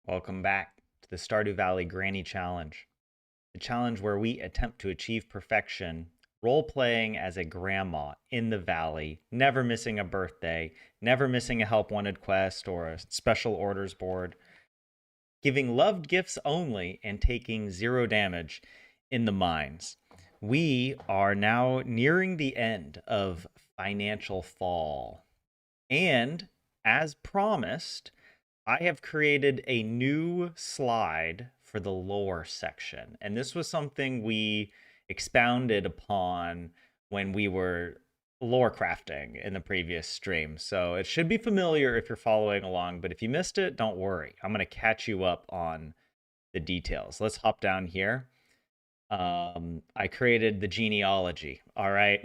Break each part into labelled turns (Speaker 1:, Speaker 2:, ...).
Speaker 1: Welcome back to the Stardew Valley Granny Challenge, the challenge where we attempt to achieve perfection, role playing as a grandma in the valley, never missing a birthday, never missing a help wanted quest or a special orders board, giving loved gifts only, and taking zero damage in the mines. We are now nearing the end of Financial Fall. And as promised, I have created a new slide for the lore section. And this was something we expounded upon when we were lore crafting in the previous stream. So it should be familiar if you're following along, but if you missed it, don't worry. I'm going to catch you up on the details. Let's hop down here. I created the genealogy. All right.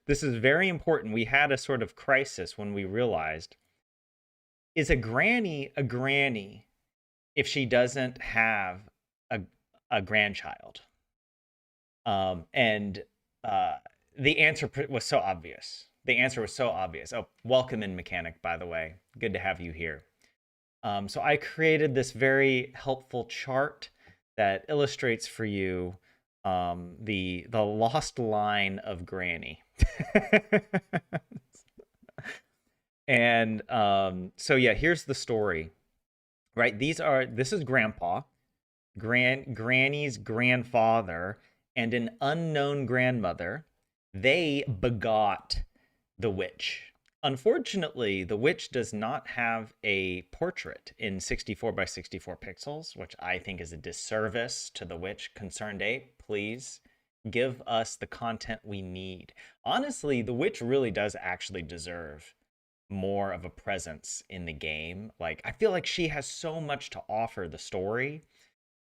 Speaker 1: This is very important. We had a sort of crisis when we realized, is a granny if she doesn't have a, a grandchild? And the answer was so obvious. The answer was so obvious. Oh, welcome in, mechanic, by the way. Good to have you here. So I created this very helpful chart that illustrates for you the lost line of Granny. And so yeah, here's the story. Right? This is Grandpa, Granny's grandfather, and an unknown grandmother. They begot the witch. Unfortunately, the witch does not have a portrait in 64 by 64 pixels, which I think is a disservice to the witch. Concerned Ape, please give us the content we need. Honestly, the witch really does actually deserve more of a presence in the game. Like, I feel like she has so much to offer the story.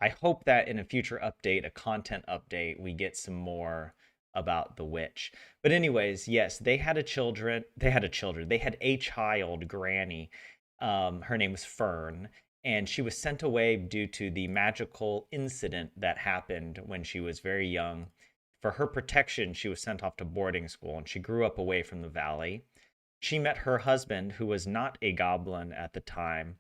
Speaker 1: I hope that in a future update, a content update, we get some more about the witch. But anyways, yes, they had a children. They had a children. They had a child, Granny. Her name was Fern, and she was sent away due to the magical incident that happened when she was very young. For her protection, she was sent off to boarding school, and she grew up away from the valley. She met her husband, who was not a goblin at the time,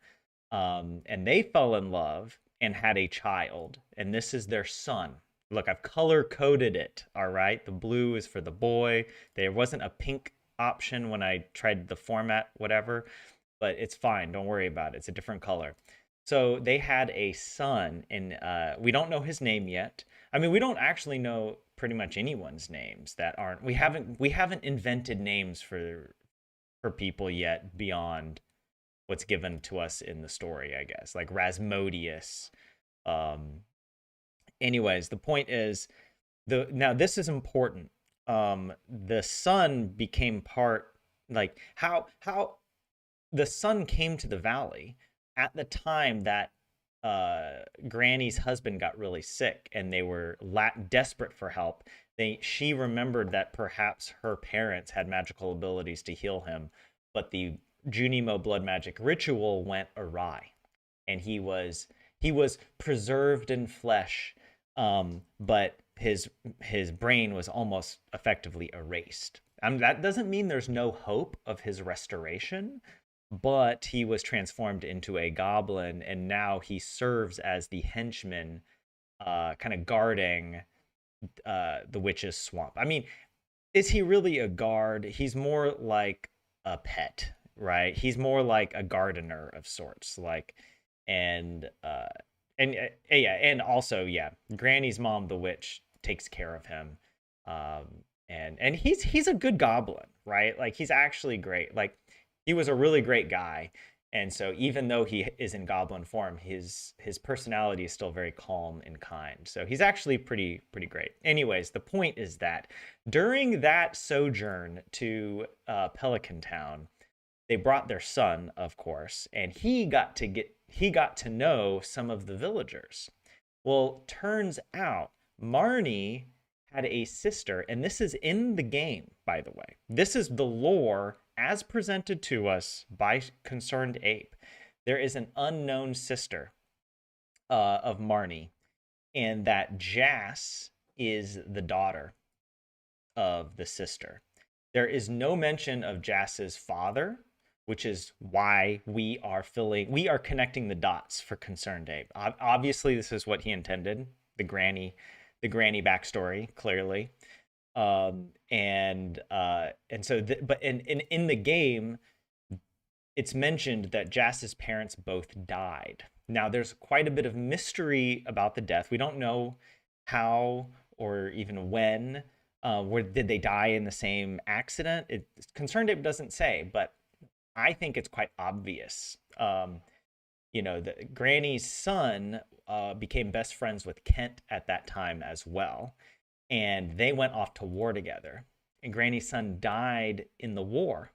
Speaker 1: and they fell in love and had a child. And this is their son. Look, I've color coded it. All right. The blue is for the boy. There wasn't a pink option when I tried the format, whatever, but it's fine. Don't worry about it. It's a different color. So they had a son, and we don't know his name yet. I mean, we don't actually know pretty much anyone's names that aren't. We haven't invented names for people yet beyond what's given to us in the story, I guess, like Rasmodius. Um, Anyways, the point is, the now this is important. The son became part, like how the son came to the valley at the time that Granny's husband got really sick and they were desperate for help. She remembered that perhaps her parents had magical abilities to heal him, but the Junimo blood magic ritual went awry, and he was preserved in flesh, but his brain was almost effectively erased. That doesn't mean there's no hope of his restoration, but he was transformed into a goblin, and now he serves as the henchman, kind of guarding the witch's swamp. I mean, is he really a guard? He's more like a pet, right? He's more like a gardener of sorts, like, and yeah, and also, yeah, Granny's mom, the witch, takes care of him, and he's a good goblin, right? Like, he's actually great. Like, he was a really great guy, and so even though he is in goblin form, his personality is still very calm and kind. So he's actually pretty great. Anyways, the point is that during that sojourn to Pelican Town, they brought their son, of course, and he got to know some of the villagers. Well, turns out Marnie had a sister, and this is in the game, by the way. This is the lore as presented to us by Concerned Ape. There is an unknown sister of Marnie, and that Jas is the daughter of the sister. There is no mention of Jas's father, which is why we are connecting the dots for Concerned Abe. Obviously, this is what he intended. The the granny backstory, clearly. And so, but in the game, it's mentioned that Jas's parents both died. Now, there's quite a bit of mystery about the death. We don't know how or even when. Where did they die in the same accident? Concerned Ape doesn't say, but I think it's quite obvious. The Granny's son became best friends with Kent at that time as well, and they went off to war together. And Granny's son died in the war,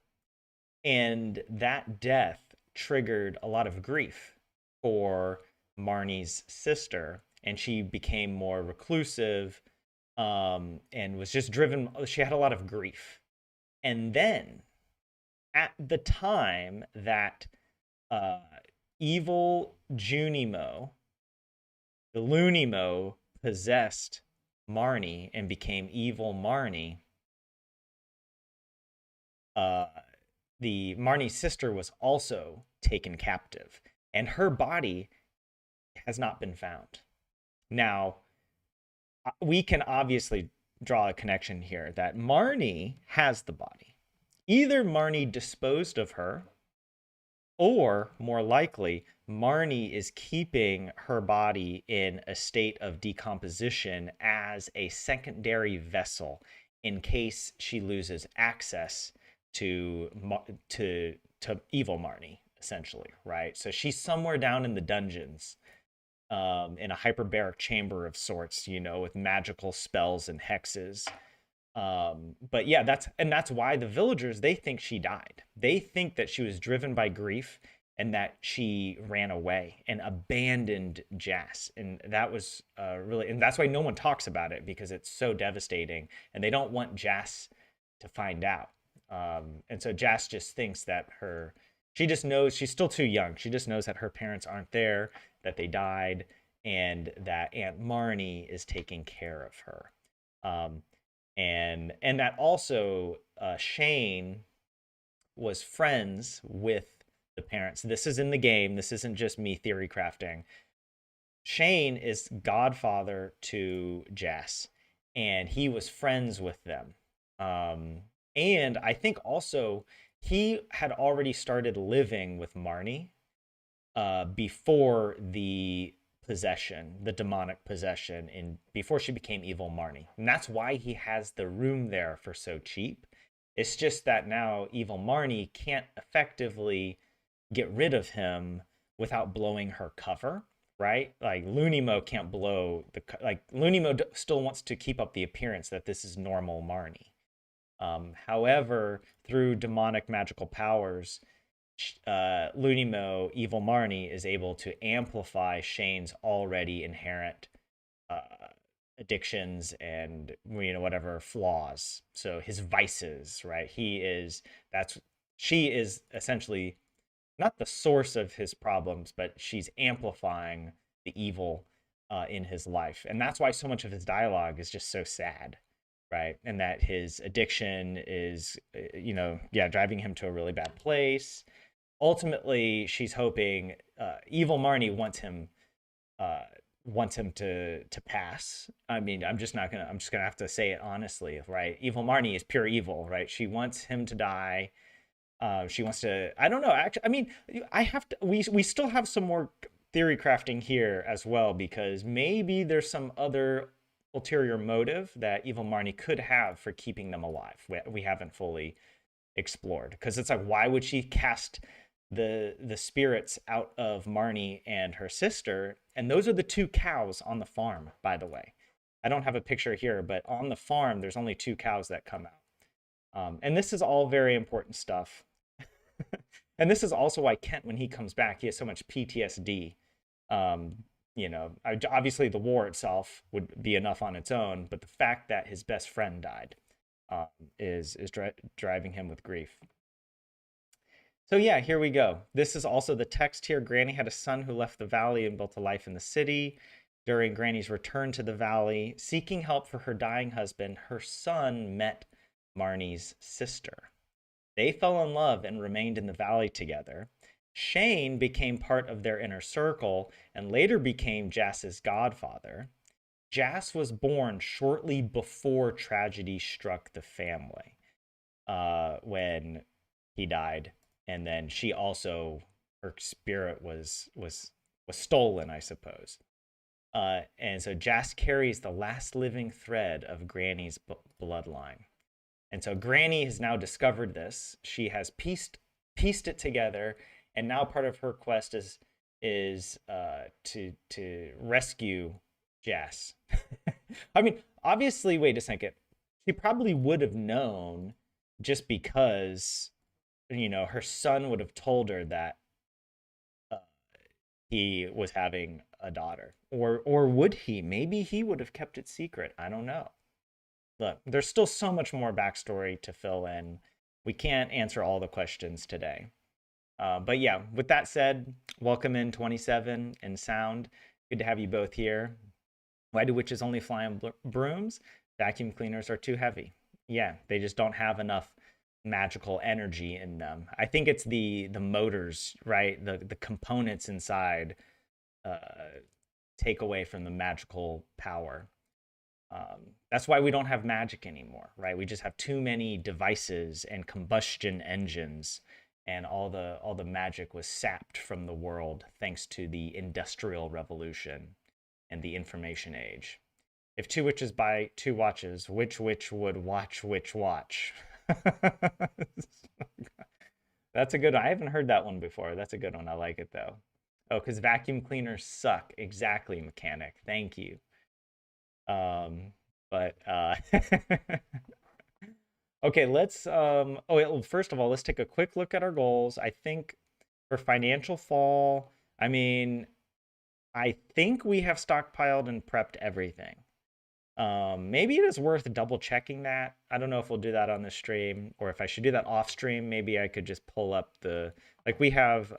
Speaker 1: and that death triggered a lot of grief for Marnie's sister, and she became more reclusive, and was just driven. She had a lot of grief. And then, at the time that uh, evil Junimo, the Lunimo, possessed Marnie and became evil Marnie, uh, the Marnie's sister was also taken captive, and her body has not been found. Now, we can obviously draw a connection here that Marnie has the body. Either Marnie disposed of her, or more likely, Marnie is keeping her body in a state of decomposition as a secondary vessel in case she loses access to evil Marnie, essentially, right? So she's somewhere down in the dungeons, in a hyperbaric chamber of sorts, with magical spells and hexes. But yeah, that's why the villagers, they think she died. They think that she was driven by grief and that she ran away and abandoned Jas. And that was and that's why no one talks about it, because it's so devastating and they don't want Jas to find out. And so Jas just thinks that she just knows she's still too young. She just knows that her parents aren't there, that they died, and that Aunt Marnie is taking care of her. And that also, Shane was friends with the parents. This is in the game. This isn't just me theory crafting. Shane is godfather to Jas, and he was friends with them. And I think also he had already started living with Marnie before the demonic possession, before she became evil Marnie. And that's why he has the room there for so cheap. It's just that now evil Marnie can't effectively get rid of him without blowing her cover, right? Like Lunimo can't blow Lunimo still wants to keep up the appearance that this is normal Marnie. However, through demonic magical powers, Lunimo, evil Marnie, is able to amplify Shane's already inherent uh, addictions and whatever flaws. So his vices, right? She is essentially not the source of his problems, but she's amplifying the evil in his life, and that's why so much of his dialogue is just so sad, right? And that his addiction is, yeah, driving him to a really bad place. Ultimately, she's hoping evil Marnie uh, wants him to pass. I mean, I'm just gonna have to say it honestly, right? Evil Marnie is pure evil, right? She wants him to die. She wants to. I don't know. Actually, I mean, I have to. We still have some more theory crafting here as well, because maybe there's some other ulterior motive that evil Marnie could have for keeping them alive. We haven't fully explored, because it's like, why would she cast the spirits out of Marnie and her sister? And those are the two cows on the farm, by the way. I don't have a picture here, but on the farm there's only two cows that come out. And this is all very important stuff. And this is also why Kent, when he comes back, he has so much PTSD. Obviously the war itself would be enough on its own, but the fact that his best friend died is driving him with grief. So yeah, here we go. This is also the text here. Granny had a son who left the valley and built a life in the city. During Granny's return to the valley, seeking help for her dying husband, her son met Marnie's sister. They fell in love and remained in the valley together. Shane became part of their inner circle and later became Jas's godfather. Jas was born shortly before tragedy struck the family when he died, and then she also her spirit was stolen, I suppose. And so Jas carries the last living thread of Granny's bloodline. And so Granny has now discovered this. She has pieced it together, and now part of her quest is to rescue Jas. I mean, obviously, wait a second. She probably would have known just because her son would have told her that uh, he was having a daughter, or would he? Maybe he would have kept it secret. I don't know. Look, there's still so much more backstory to fill in. We can't answer all the questions today. But yeah, with that said, welcome in 27 and Sound. Good to have you both here. Why do witches only fly on brooms? Vacuum cleaners are too heavy. Yeah, they just don't have enough magical energy in them. I think it's the motors, right? The components inside uh, take away from the magical power. That's why we don't have magic anymore, right? We just have too many devices and combustion engines, and all the magic was sapped from the world thanks to the Industrial Revolution and the Information Age. If two witches buy two watches, which witch would watch which watch? That's a good one. I haven't heard that one before. That's a good one. I like it though. Oh, because vacuum cleaners suck. Exactly, mechanic. Thank you. Um, but okay, let's oh wait, well, first of all, let's take a quick look at our goals. I think for financial fall, I mean, I think we have stockpiled and prepped everything. Maybe it is worth double checking that. I don't know if we'll do that on the stream or if I should do that off stream. Maybe I could just pull up the like we have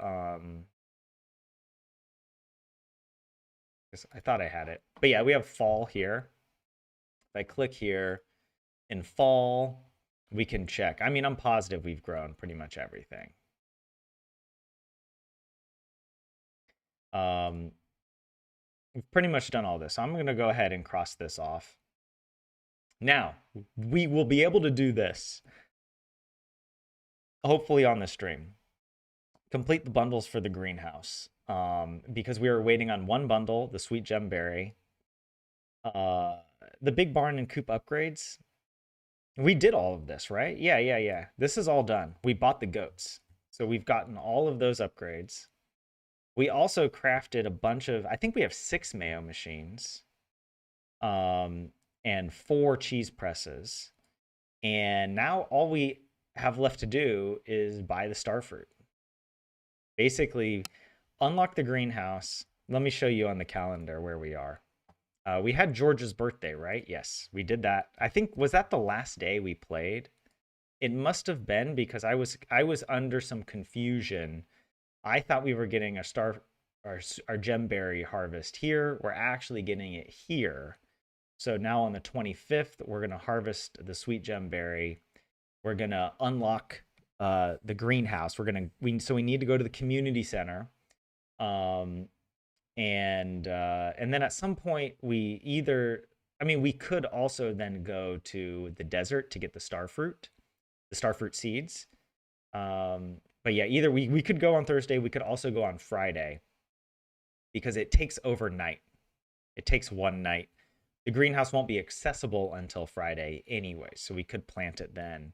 Speaker 1: I thought I had it. But yeah, we have fall here. If I click here in fall, we can check. I mean, I'm positive we've grown pretty much everything. Um, we've pretty much done all this. So I'm going to go ahead and cross this off. Now, we will be able to do this, hopefully on the stream. Complete the bundles for the greenhouse. Because we were waiting on one bundle, the Sweet Gemberry. The big barn and coop upgrades. We did all of this, right? Yeah. This is all done. We bought the goats. So we've gotten all of those upgrades. We also crafted a bunch of, I think we have 6 mayo machines, and 4 cheese presses. And now all we have left to do is buy the starfruit. Basically, unlock the greenhouse. Let me show you on the calendar where we are. We had George's birthday, right? Yes, we did that. I think was that the last day we played? It must have been because I was under some confusion. I thought we were getting our gemberry harvest here. We're actually getting it here. So now on the 25th, we're gonna harvest the sweet gemberry. We're gonna unlock the greenhouse. We need to go to the community center. Um, and then at some point we could also then go to the desert to get the starfruit seeds. But yeah, either we could go on Thursday, we could also go on Friday because it takes overnight. It takes one night. The greenhouse won't be accessible until Friday anyway, so we could plant it then.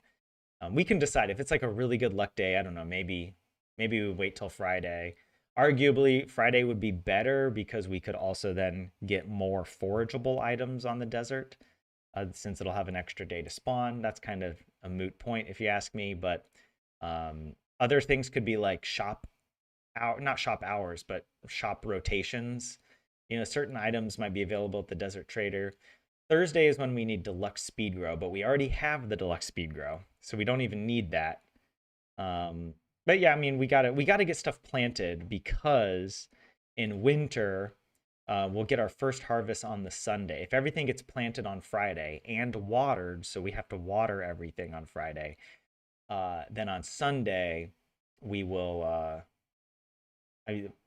Speaker 1: We can decide if it's like a really good luck day. I don't know. Maybe we wait till Friday. Arguably, Friday would be better because we could also then get more forageable items on the desert, since it'll have an extra day to spawn. That's kind of a moot point if you ask me. But other things could be like not shop hours, but shop rotations. Certain items might be available at the desert trader. Thursday is when we need deluxe speed grow, but we already have the deluxe speed grow, so we don't even need that. But yeah, I mean, we gotta get stuff planted because in winter, we'll get our first harvest on the Sunday. If everything gets planted on Friday and watered, so we have to water everything on Friday, Then on Sunday, we will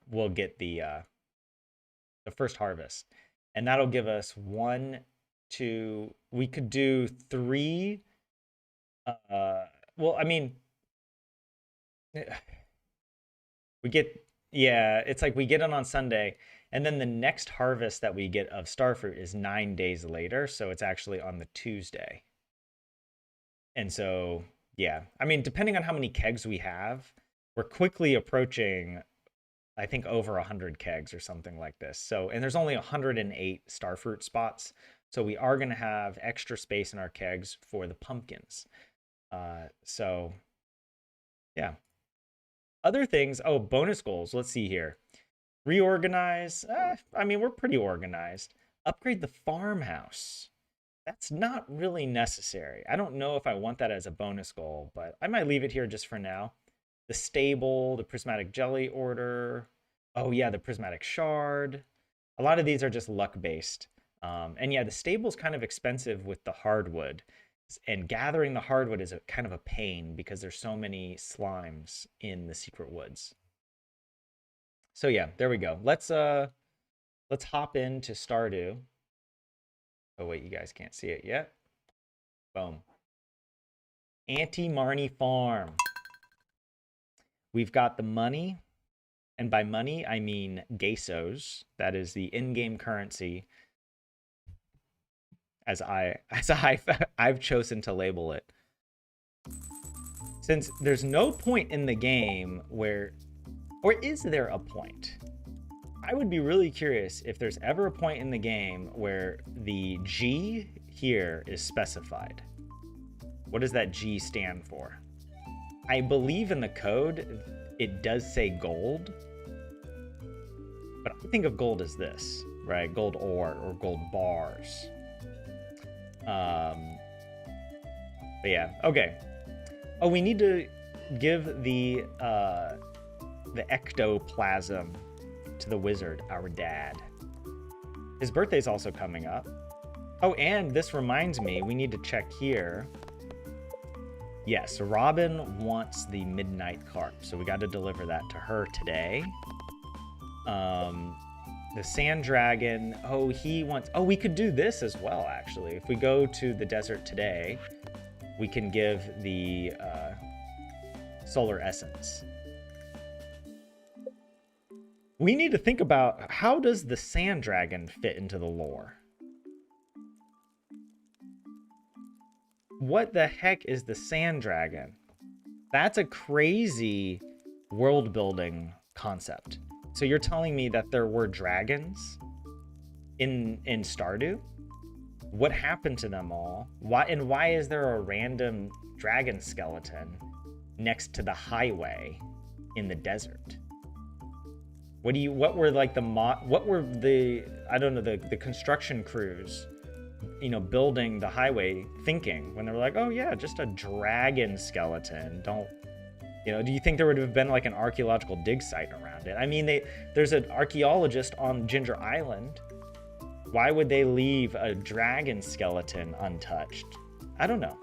Speaker 1: we'll get the first harvest, and that'll give us one, two. We could do three. Well, I mean, we get yeah. It's like we get it on Sunday, and then the next harvest that we get of starfruit is 9 days later, so it's actually on the Tuesday. And so, yeah, I mean, depending on how many kegs we have, we're quickly approaching, I think, over 100 kegs or something like this. So, and there's only 108 starfruit spots. So we are going to have extra space in our kegs for the pumpkins. So, yeah. Other things, oh, bonus goals. Let's see here. Reorganize. I mean, we're pretty organized. Upgrade the farmhouse. That's not really necessary. I don't know if I want that as a bonus goal, but I might leave it here just for now. The stable, the prismatic jelly order. Oh yeah, the prismatic shard. A lot of these are just luck based. And yeah, the stable's kind of expensive with the hardwood. And gathering the hardwood is a kind of a pain because there's so many slimes in the secret woods. So yeah, there we go. Let's hop into Stardew. Oh wait, you guys can't see it yet. Boom. Auntie Marnie Farm. We've got the money, and by money I mean pesos. That is the in-game currency, as I've chosen to label it. Since there's no point in the game where, or is there a point? I would be really curious if there's ever a point in the game where the G here is specified. What does that G stand for? I believe in the code it does say gold, but I think of gold as this, right? Gold ore or gold bars. But yeah, okay. Oh, we need to give the ectoplasm to the wizard, our dad. His birthday's also coming up. Oh, and this reminds me, we need to check here. Yes, Robin wants the midnight carp, so we got to deliver that to her today. The sand dragon, oh, he wants, oh, we could do this as well, actually. If we go to the desert today, we can give the solar essence. We need to think about, how does the sand dragon fit into the lore? What the heck is the sand dragon? That's a crazy world building concept. So you're telling me that there were dragons in Stardew? What happened to them all? Why is there a random dragon skeleton next to the highway in the desert? What were like the I don't know, the construction crews, you know, building the highway thinking when they were like, oh yeah, just a dragon skeleton. Don't, you know, do you think there would have been like an archaeological dig site around it? I mean, there's an archaeologist on Ginger Island. Why would they leave a dragon skeleton untouched? I don't know.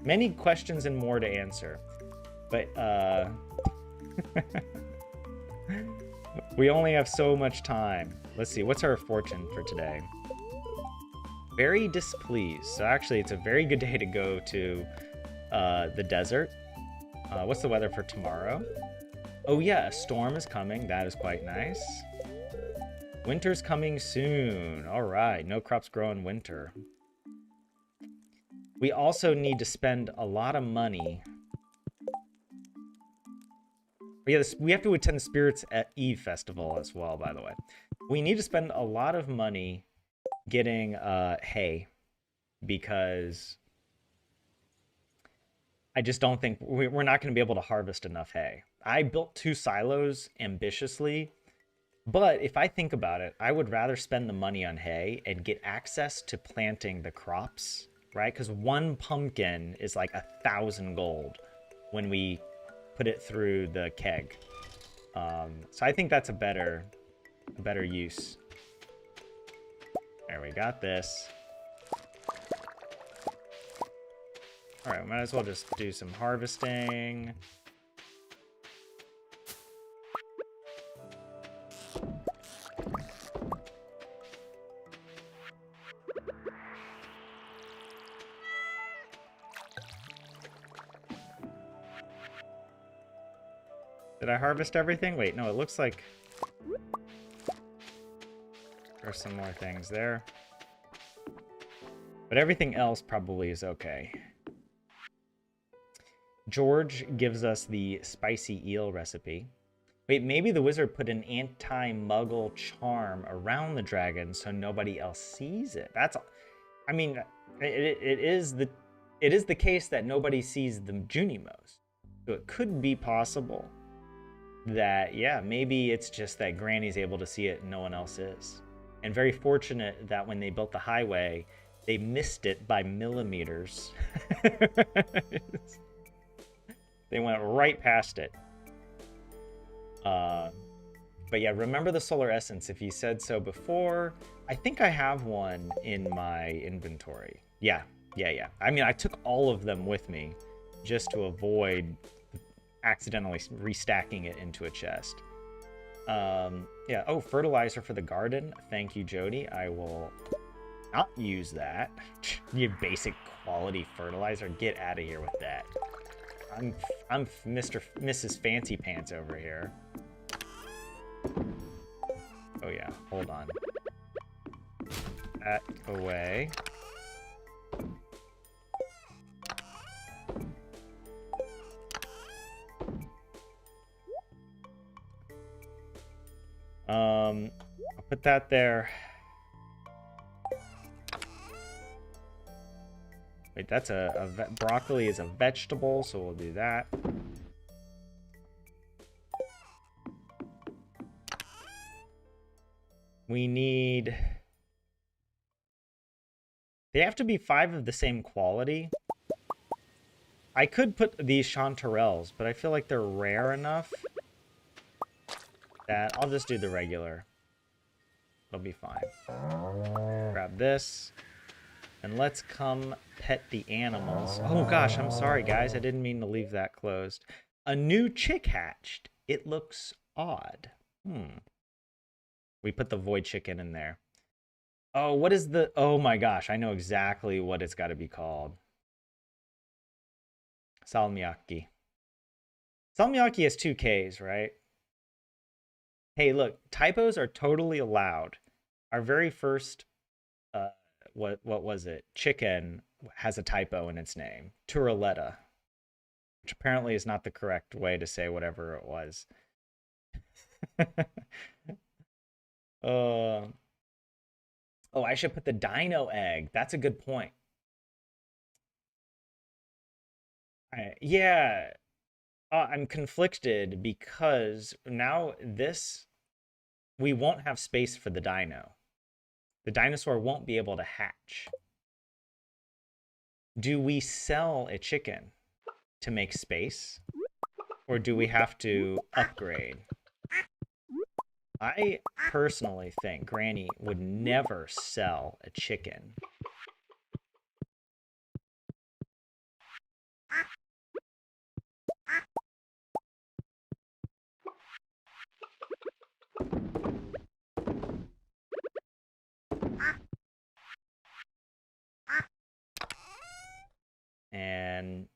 Speaker 1: Many questions and more to answer. But we only have so much time. Let's see, what's our fortune for today? Very displeased. So actually, it's a very good day to go to the desert. What's the weather for tomorrow? Oh yeah, a storm is coming. That is quite nice. Winter's coming soon. All right, no crops grow in winter. We also need to spend a lot of money. We have to attend the Spirits at Eve Festival as well, by the way. We need to spend a lot of money getting hay, because I just don't think we're not going to be able to harvest enough hay. I built 2 silos ambitiously, but if I think about it, I would rather spend the money on hay and get access to planting the crops, right? Because 1 pumpkin is like 1,000 gold when we put it through the keg. So I think that's a better use. There, we got this. All right, might as well just do some harvesting. Did I harvest everything? Wait, no, it looks like there's some more things there. But everything else probably is okay. George gives us the spicy eel recipe. Wait, maybe the wizard put an anti-muggle charm around the dragon so nobody else sees it. That's, I mean, it is the case that nobody sees the Junimos. So it could be possible that, yeah, maybe it's just that Granny's able to see it and no one else is. And very fortunate that when they built the highway, they missed it by millimeters. They went right past it. But yeah, remember the solar essence. If you said so before, I think I have one in my inventory. Yeah. I mean, I took all of them with me just to avoid accidentally restacking it into a chest. Yeah. Oh, fertilizer for the garden. Thank you, Jody. I will not use that. You basic quality fertilizer. Get out of here with that. I'm Mrs. Fancy Pants over here. Oh yeah, hold on. That away. I'll put that there. Wait, that's broccoli is a vegetable, so we'll do that. We need... They have to be 5 of the same quality. I could put these chanterelles, but I feel like they're rare enough that I'll just do the regular. It'll be fine. Grab this. And let's come pet the animals. Oh gosh, I'm sorry guys. I didn't mean to leave that closed. A new chick hatched. It looks odd. We put the void chicken in there. Oh, what is the... Oh my gosh, I know exactly what it's got to be called. Salmiakki. Salmiakki has 2 Ks, right? Hey, look, typos are totally allowed. Our very first... what was it? Chicken has a typo in its name. Turaletta. Which apparently is not the correct way to say whatever it was. Oh, I should put the dino egg. That's a good point. Yeah. I'm conflicted because now we won't have space for the dino. The dinosaur won't be able to hatch. Do we sell a chicken to make space? Or do we have to upgrade? I personally think Granny would never sell a chicken. And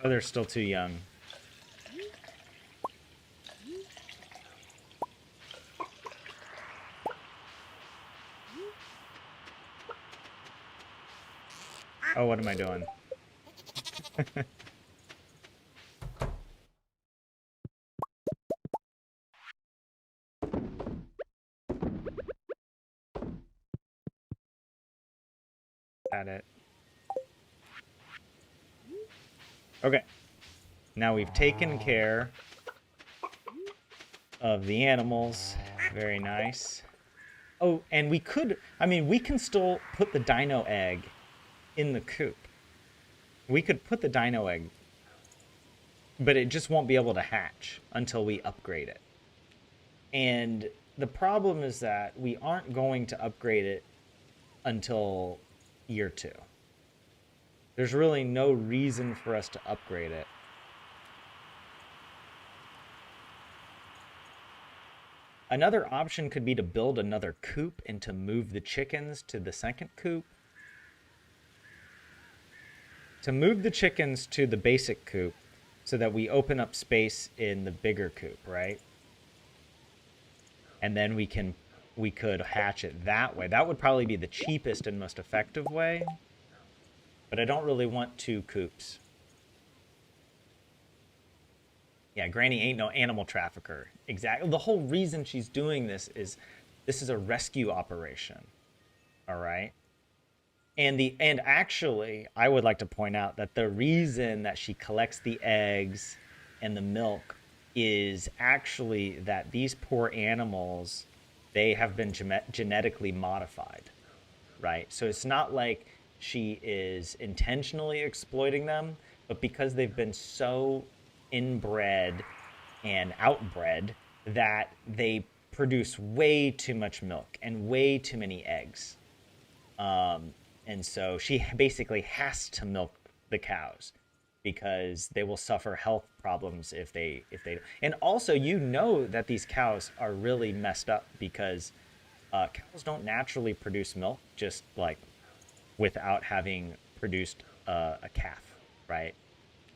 Speaker 1: oh, they're still too young. Oh, what am I doing? At it. Okay. Now we've taken care of the animals. Very nice. Oh, and we could, I mean, we can still put the dino egg in the coop. We could put the dino egg, but it just won't be able to hatch until we upgrade it. And the problem is that we aren't going to upgrade it until year 2. There's really no reason for us to upgrade it. Another option could be to build another coop and to move the chickens to the second coop. To move the chickens to the basic coop so that we open up space in the bigger coop, right? And then we could hatch it that way. That would probably be the cheapest and most effective way. But I don't really want 2 coops. Yeah, Granny ain't no animal trafficker. Exactly. The whole reason she's doing this is a rescue operation. All right? And actually, I would like to point out that the reason that she collects the eggs and the milk is actually that these poor animals, they have been genetically modified, right? So it's not like she is intentionally exploiting them, but because they've been so inbred and outbred that they produce way too much milk and way too many eggs. And so she basically has to milk the cows because they will suffer health problems if they. And also, you know that these cows are really messed up because cows don't naturally produce milk just like without having produced a calf, right?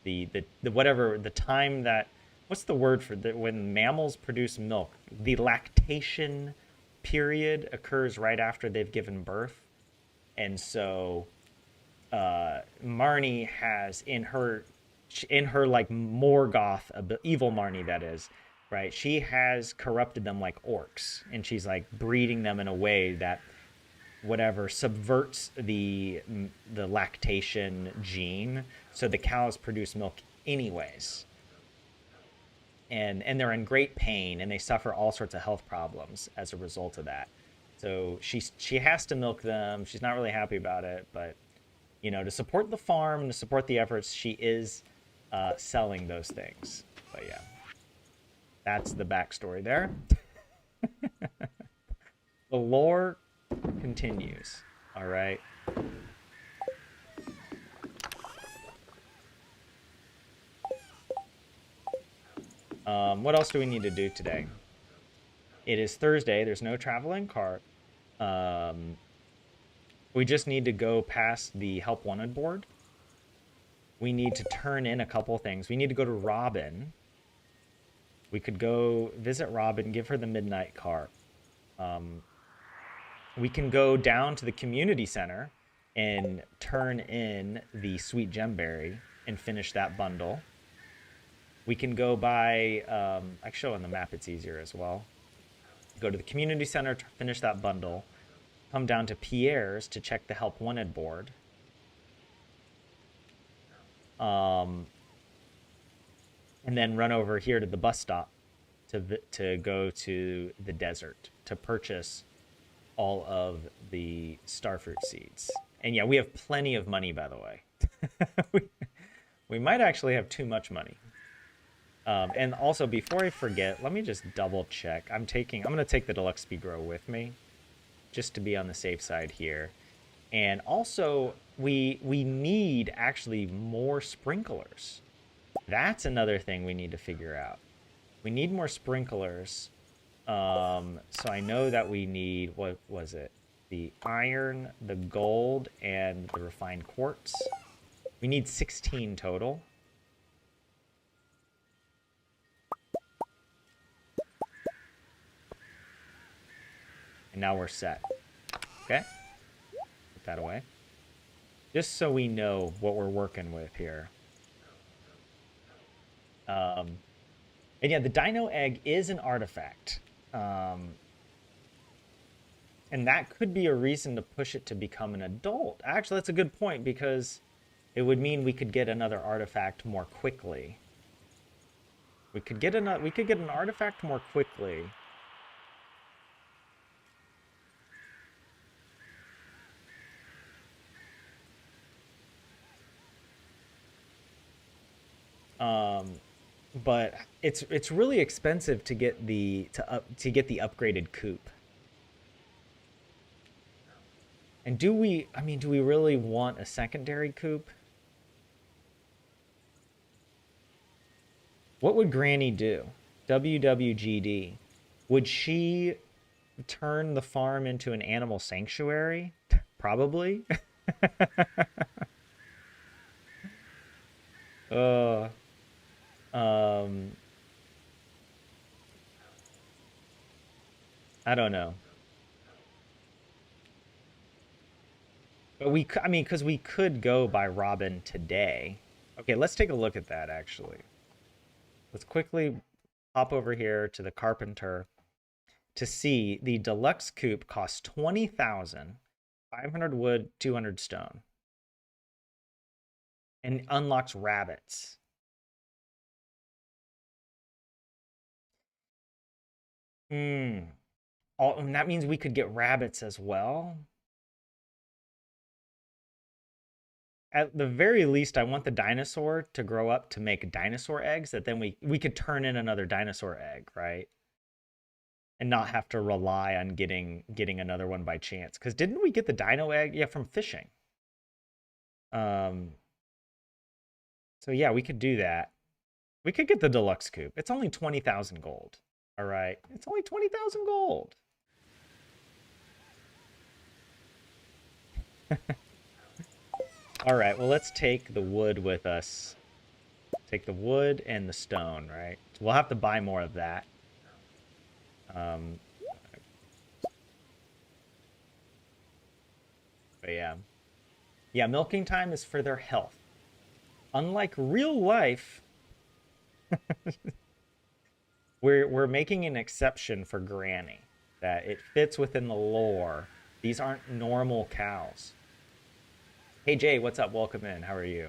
Speaker 1: The whatever the time that what's the word for when mammals produce milk? The lactation period occurs right after they've given birth, and so Marnie has in her like Morgoth, evil Marnie that is, right? She has corrupted them like orcs, and she's like breeding them in a way that whatever subverts the lactation gene, so the cows produce milk anyways, and they're in great pain and they suffer all sorts of health problems as a result of that. So she has to milk them. She's not really happy about it, but to support the farm and to support the efforts, she is selling those things. But yeah, that's the backstory there. The lore continues. All right. What else do we need to do today? It is Thursday. There's no traveling cart. Um, we just need to go past the help wanted board. We need to turn in a couple things. We need to go to Robin. We could go visit Robin, give her the midnight cart. We can go down to the community center and turn in the sweet gemberry and finish that bundle. We can go by, actually on the map it's easier as well. Go to the community center to finish that bundle. Come down to Pierre's to check the help wanted board. And then run over here to the bus stop to go to the desert to purchase all of the starfruit seeds. And yeah, we have plenty of money, by the way. we might actually have too much money. And also, before I forget, let me just double check. I'm going to take the deluxe speed grow with me just to be on the safe side here. And also, we need actually more sprinklers. That's another thing we need to figure out. We need more sprinklers. So I know that we need, what was it? The iron, the gold, and the refined quartz. We need 16 total. And now we're set. Okay? Put that away. Just so we know what we're working with here. And yeah, the dino egg is an artifact. And that could be a reason to push it to become an adult. Actually, that's a good point, because it would mean we could get another artifact more quickly. We could get an artifact more quickly. But it's really expensive to get the upgraded coop. And do we really want a secondary coop? What would Granny do? WWGD. Would she turn the farm into an animal sanctuary? Probably. uh, um, I don't know. But because we could go by Robin today. Okay, let's take a look at that actually. Let's quickly hop over here to the carpenter to see the deluxe coop costs 20,000, 500 wood, 200 stone, and unlocks rabbits. And that means we could get rabbits as well. At the very least, I want the dinosaur to grow up to make dinosaur eggs that then we could turn in another dinosaur egg, right? And not have to rely on getting another one by chance. Because didn't we get the dino egg? Yeah, from fishing. So yeah, we could do that. We could get the deluxe coop. It's only 20,000 gold. All right, it's only 20,000 gold. All right, well, let's take the wood with us. Take the wood and the stone, right? So we'll have to buy more of that. But yeah. Yeah, milking time is for their health. Unlike real life, we're making an exception for Granny. That it fits within the lore. These aren't normal cows. Hey Jay, what's up? Welcome in. How are you?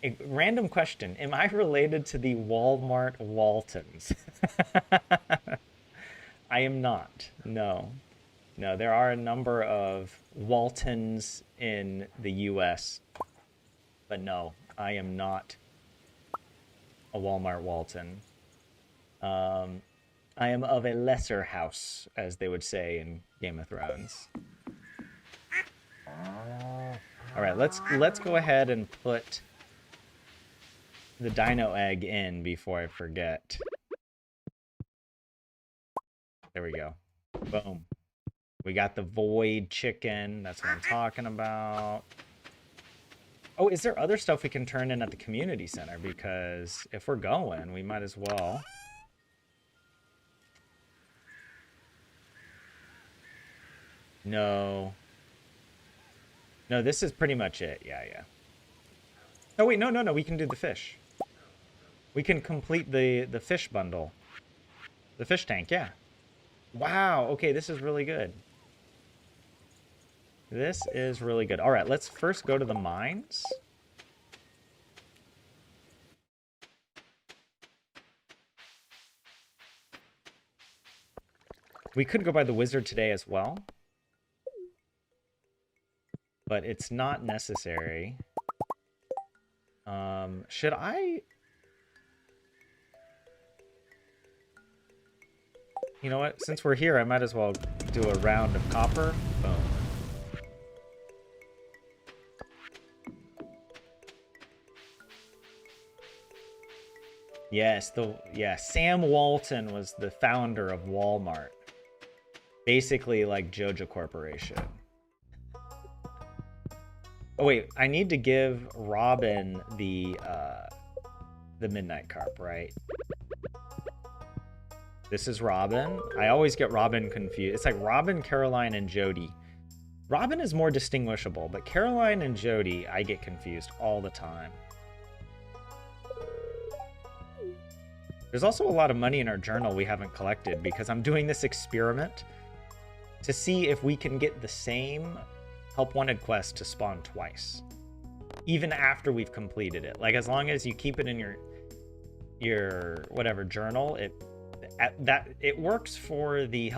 Speaker 1: A random question. Am I related to the Walmart Waltons? I am not. No. No, there are a number of Waltons in the US, but no, I am not a Walmart Walton. I am of a lesser house, as they would say in Game of Thrones. All right, let's go ahead and put the dino egg in before I forget. There we go. Boom. We got the void chicken. That's what I'm talking about. Oh, is there other stuff we can turn in at the community center? Because if we're going, we might as well. No. No, this is pretty much it. Yeah, yeah. Oh, wait, no. We can do the fish. We can complete the fish bundle. The fish tank, yeah. Wow, okay, this is really good. This is really good. All right, let's first go to the mines. We could go by the wizard today as well. But it's not necessary. Should I... You know what? Since we're here, I might as well do a round of copper. Boom. Yes, Sam Walton was the founder of Walmart. Basically like Joja Corporation. Oh wait, I need to give Robin the midnight carp, right? This is Robin. I always get Robin confused. It's like Robin, Caroline, and Jody. Robin is more distinguishable, but Caroline and Jody, I get confused all the time. There's also a lot of money in our journal we haven't collected because I'm doing this experiment to see if we can get the same Help Wanted quest to spawn twice. Even after we've completed it. Like, as long as you keep it in your whatever journal, it works for the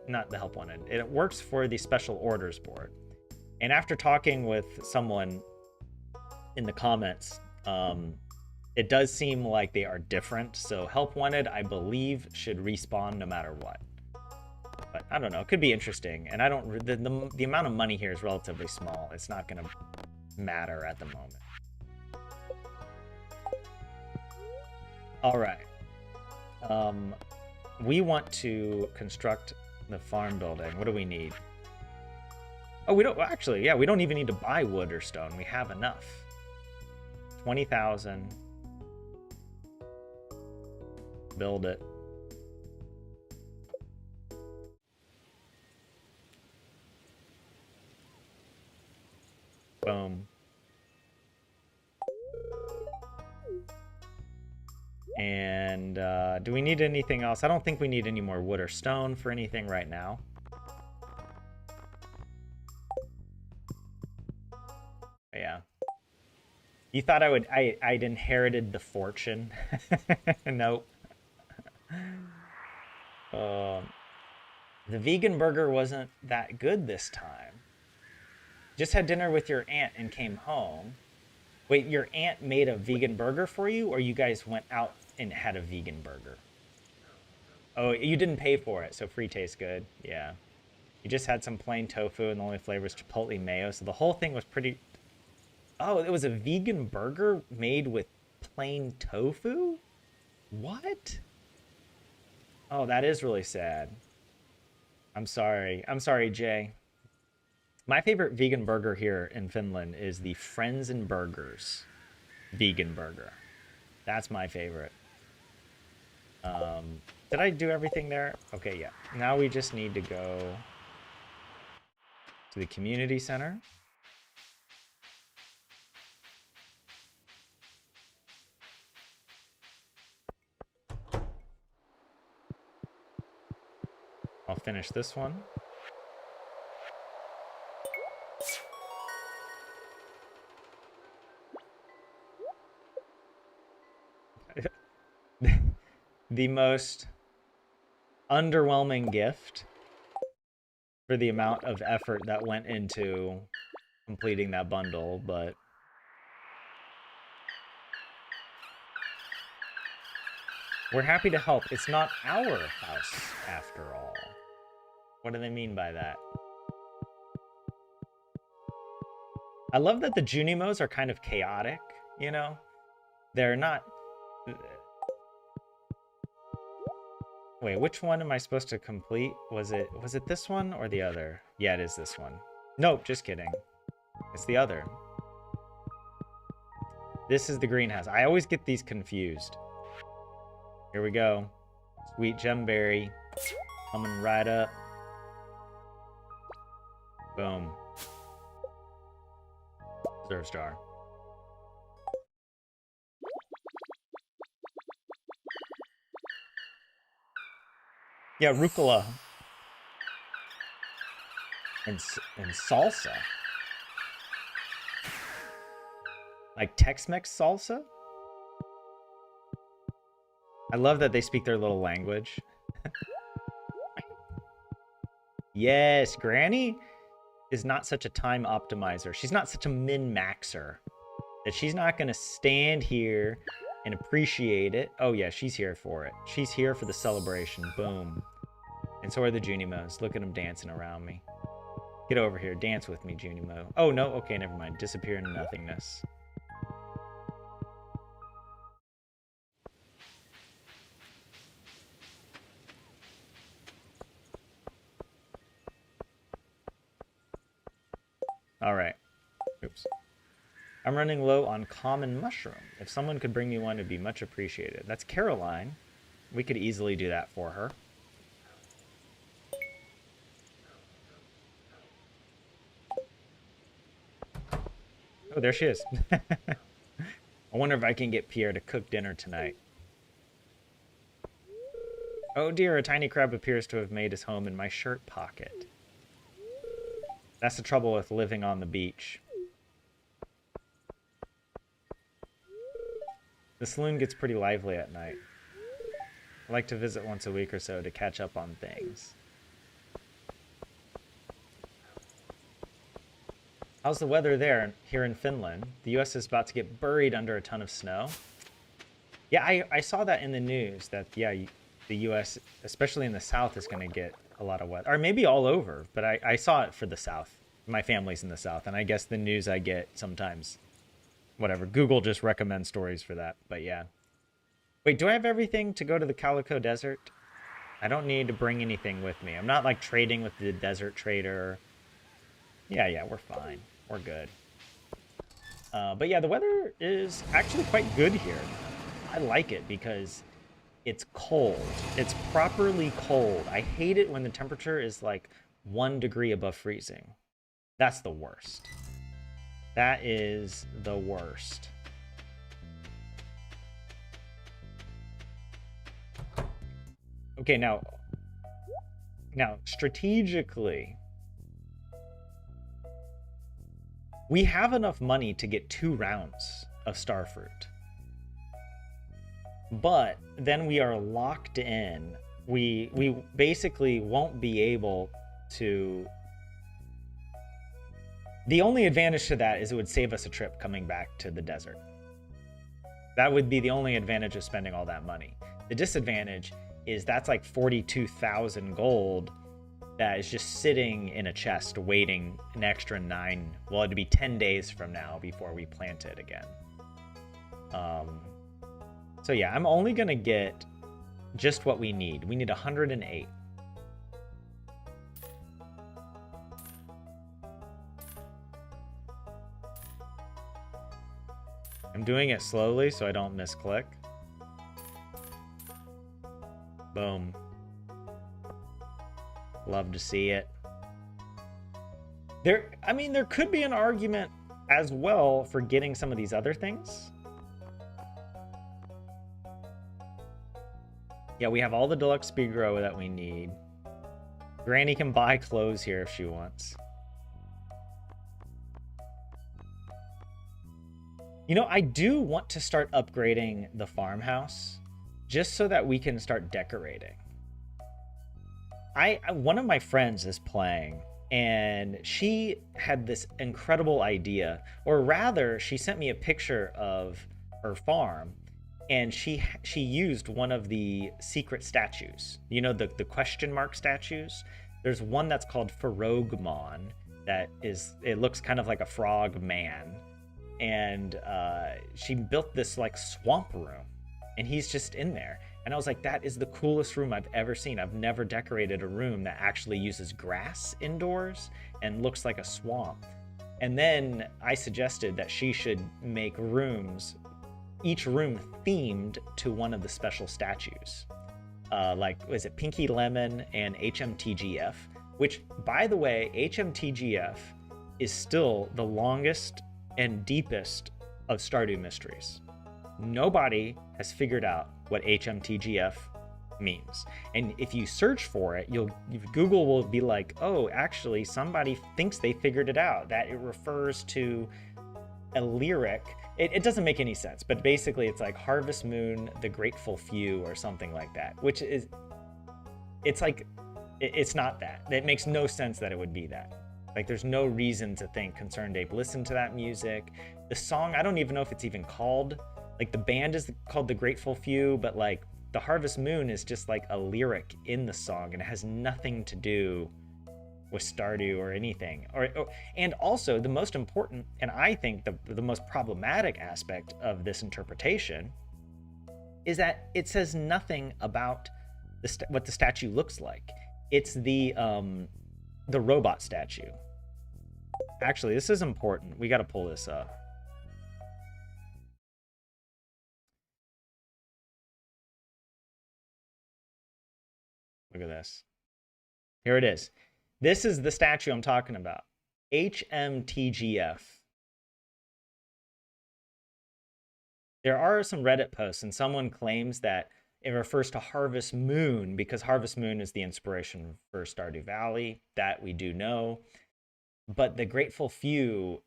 Speaker 1: not the Help Wanted. It works for the special orders board. And after talking with someone in the comments, It does seem like they are different. So help wanted, I believe, should respawn no matter what. But I don't know. It could be interesting. And I don't... The amount of money here is relatively small. It's not going to matter at the moment. All right. We want to construct the farm building. What do we need? Oh, we don't... Well, actually, yeah, we don't even need to buy wood or stone. We have enough. 20,000. Build it. Boom. And do we need anything else? I don't think we need any more wood or stone for anything right now. Yeah. You thought I would... I'd inherited the fortune. Nope. The vegan burger wasn't that good this time. Just had dinner with your aunt and came home. Wait, your aunt made a vegan burger for you, or you guys went out and had a vegan burger? Oh, you didn't pay for it, so free tastes good. Yeah. You just had some plain tofu, and the only flavor was chipotle mayo, so the whole thing was pretty... Oh, it was a vegan burger made with plain tofu? What? Oh, that is really sad. I'm sorry. I'm sorry, Jay. My favorite vegan burger here in Finland is the Friends and Burgers vegan burger. That's my favorite. Did I do everything there? Okay, yeah. Now we just need to go to the community center. I'll finish this one. The most underwhelming gift for the amount of effort that went into completing that bundle, but we're happy to help. It's not our house after all. What do they mean by that? I love that the Junimos are kind of chaotic, you know? They're not... Wait, which one am I supposed to complete? Was it this one or the other? Yeah, it is this one. Nope, just kidding. It's the other. This is the greenhouse. I always get these confused. Here we go. Sweet gemberry. Coming right up. Boom. Reserve star. Yeah, rucola. And salsa. Like Tex-Mex salsa? I love that they speak their little language. Yes, Granny is not such a time optimizer. She's not such a min-maxer. That she's not going to stand here and appreciate it. Oh yeah, she's here for it. She's here for the celebration. Boom. And so are the Junimos. Look at them dancing around me. Get over here. Dance with me, Junimo. Oh, no. Okay, never mind. Disappear into nothingness. All right. Oops. I'm running low on common mushroom. If someone could bring me one, it'd be much appreciated. That's Caroline. We could easily do that for her. Oh, there she is. I wonder if I can get Pierre to cook dinner tonight. Oh dear, a tiny crab appears to have made his home in my shirt pocket. That's the trouble with living on the beach. The saloon gets pretty lively at night. I like to visit once a week or so to catch up on things. How's the weather there here in Finland? The US is about to get buried under a ton of snow. Yeah, I saw that in the news that, yeah, the US, especially in the South, is going to get a lot of weather. Or maybe all over, but I saw it for the South. My family's in the South, and I guess the news I get sometimes, whatever. Google just recommends stories for that, but yeah. Wait, do I have everything to go to the Calico Desert? I don't need to bring anything with me. I'm not like trading with the desert trader. Yeah, we're fine. We're good. But yeah, the weather is actually quite good here. I like it because it's cold. It's properly cold. I hate it when the temperature is like 1 degree above freezing. That's the worst. That is the worst. Okay, now strategically, we have enough money to get 2 rounds of starfruit. But then we are locked in. We basically won't be able to. The only advantage to that is it would save us a trip coming back to the desert. That would be the only advantage of spending all that money. The disadvantage is that's like 42,000 gold that is just sitting in a chest waiting an extra 9, well, it'd be 10 days from now before we plant it again. So yeah, I'm only gonna get just what we need. We need 108. I'm doing it slowly so I don't misclick. Boom. Love to see it. There could be an argument as well for getting some of these other things. Yeah, we have all the deluxe speed grow that we need. Granny can buy clothes here if she wants. You know, I do want to start upgrading the farmhouse just so that we can start decorating. One of my friends is playing, and she had this incredible idea, or rather, she sent me a picture of her farm, and she used one of the secret statues. You know, the question mark statues? There's one that's called Ferogmon it looks kind of like a frog man. And she built this like swamp room, and he's just in there. And I was like, that is the coolest room I've ever seen. I've never decorated a room that actually uses grass indoors and looks like a swamp. And then I suggested that she should make rooms, each room themed to one of the special statues. Was it Pinky Lemon and HMTGF? Which, by the way, HMTGF is still the longest and deepest of Stardew mysteries. Nobody has figured out what HMTGF means. And if you search for it, Google will be like, oh, actually, somebody thinks they figured it out, that it refers to a lyric. It doesn't make any sense, but basically it's like Harvest Moon, the Grateful Few, or something like that, which is, it's not that. It makes no sense that it would be that. Like, there's no reason to think Concerned Ape listened to that music. The song, I don't even know if it's even called, like, the band is called The Grateful Few, but like the Harvest Moon is just like a lyric in the song, and it has nothing to do with Stardew or anything. And also the most important, and I think the most problematic aspect of this interpretation is that it says nothing about what the statue looks like. It's the robot statue. Actually, this is important. We got to pull this up. Look at this. Here it is. This is the statue I'm talking about. HMTGF. There are some Reddit posts, and someone claims that it refers to Harvest Moon because Harvest Moon is the inspiration for Stardew Valley. That we do know. But the Grateful Few,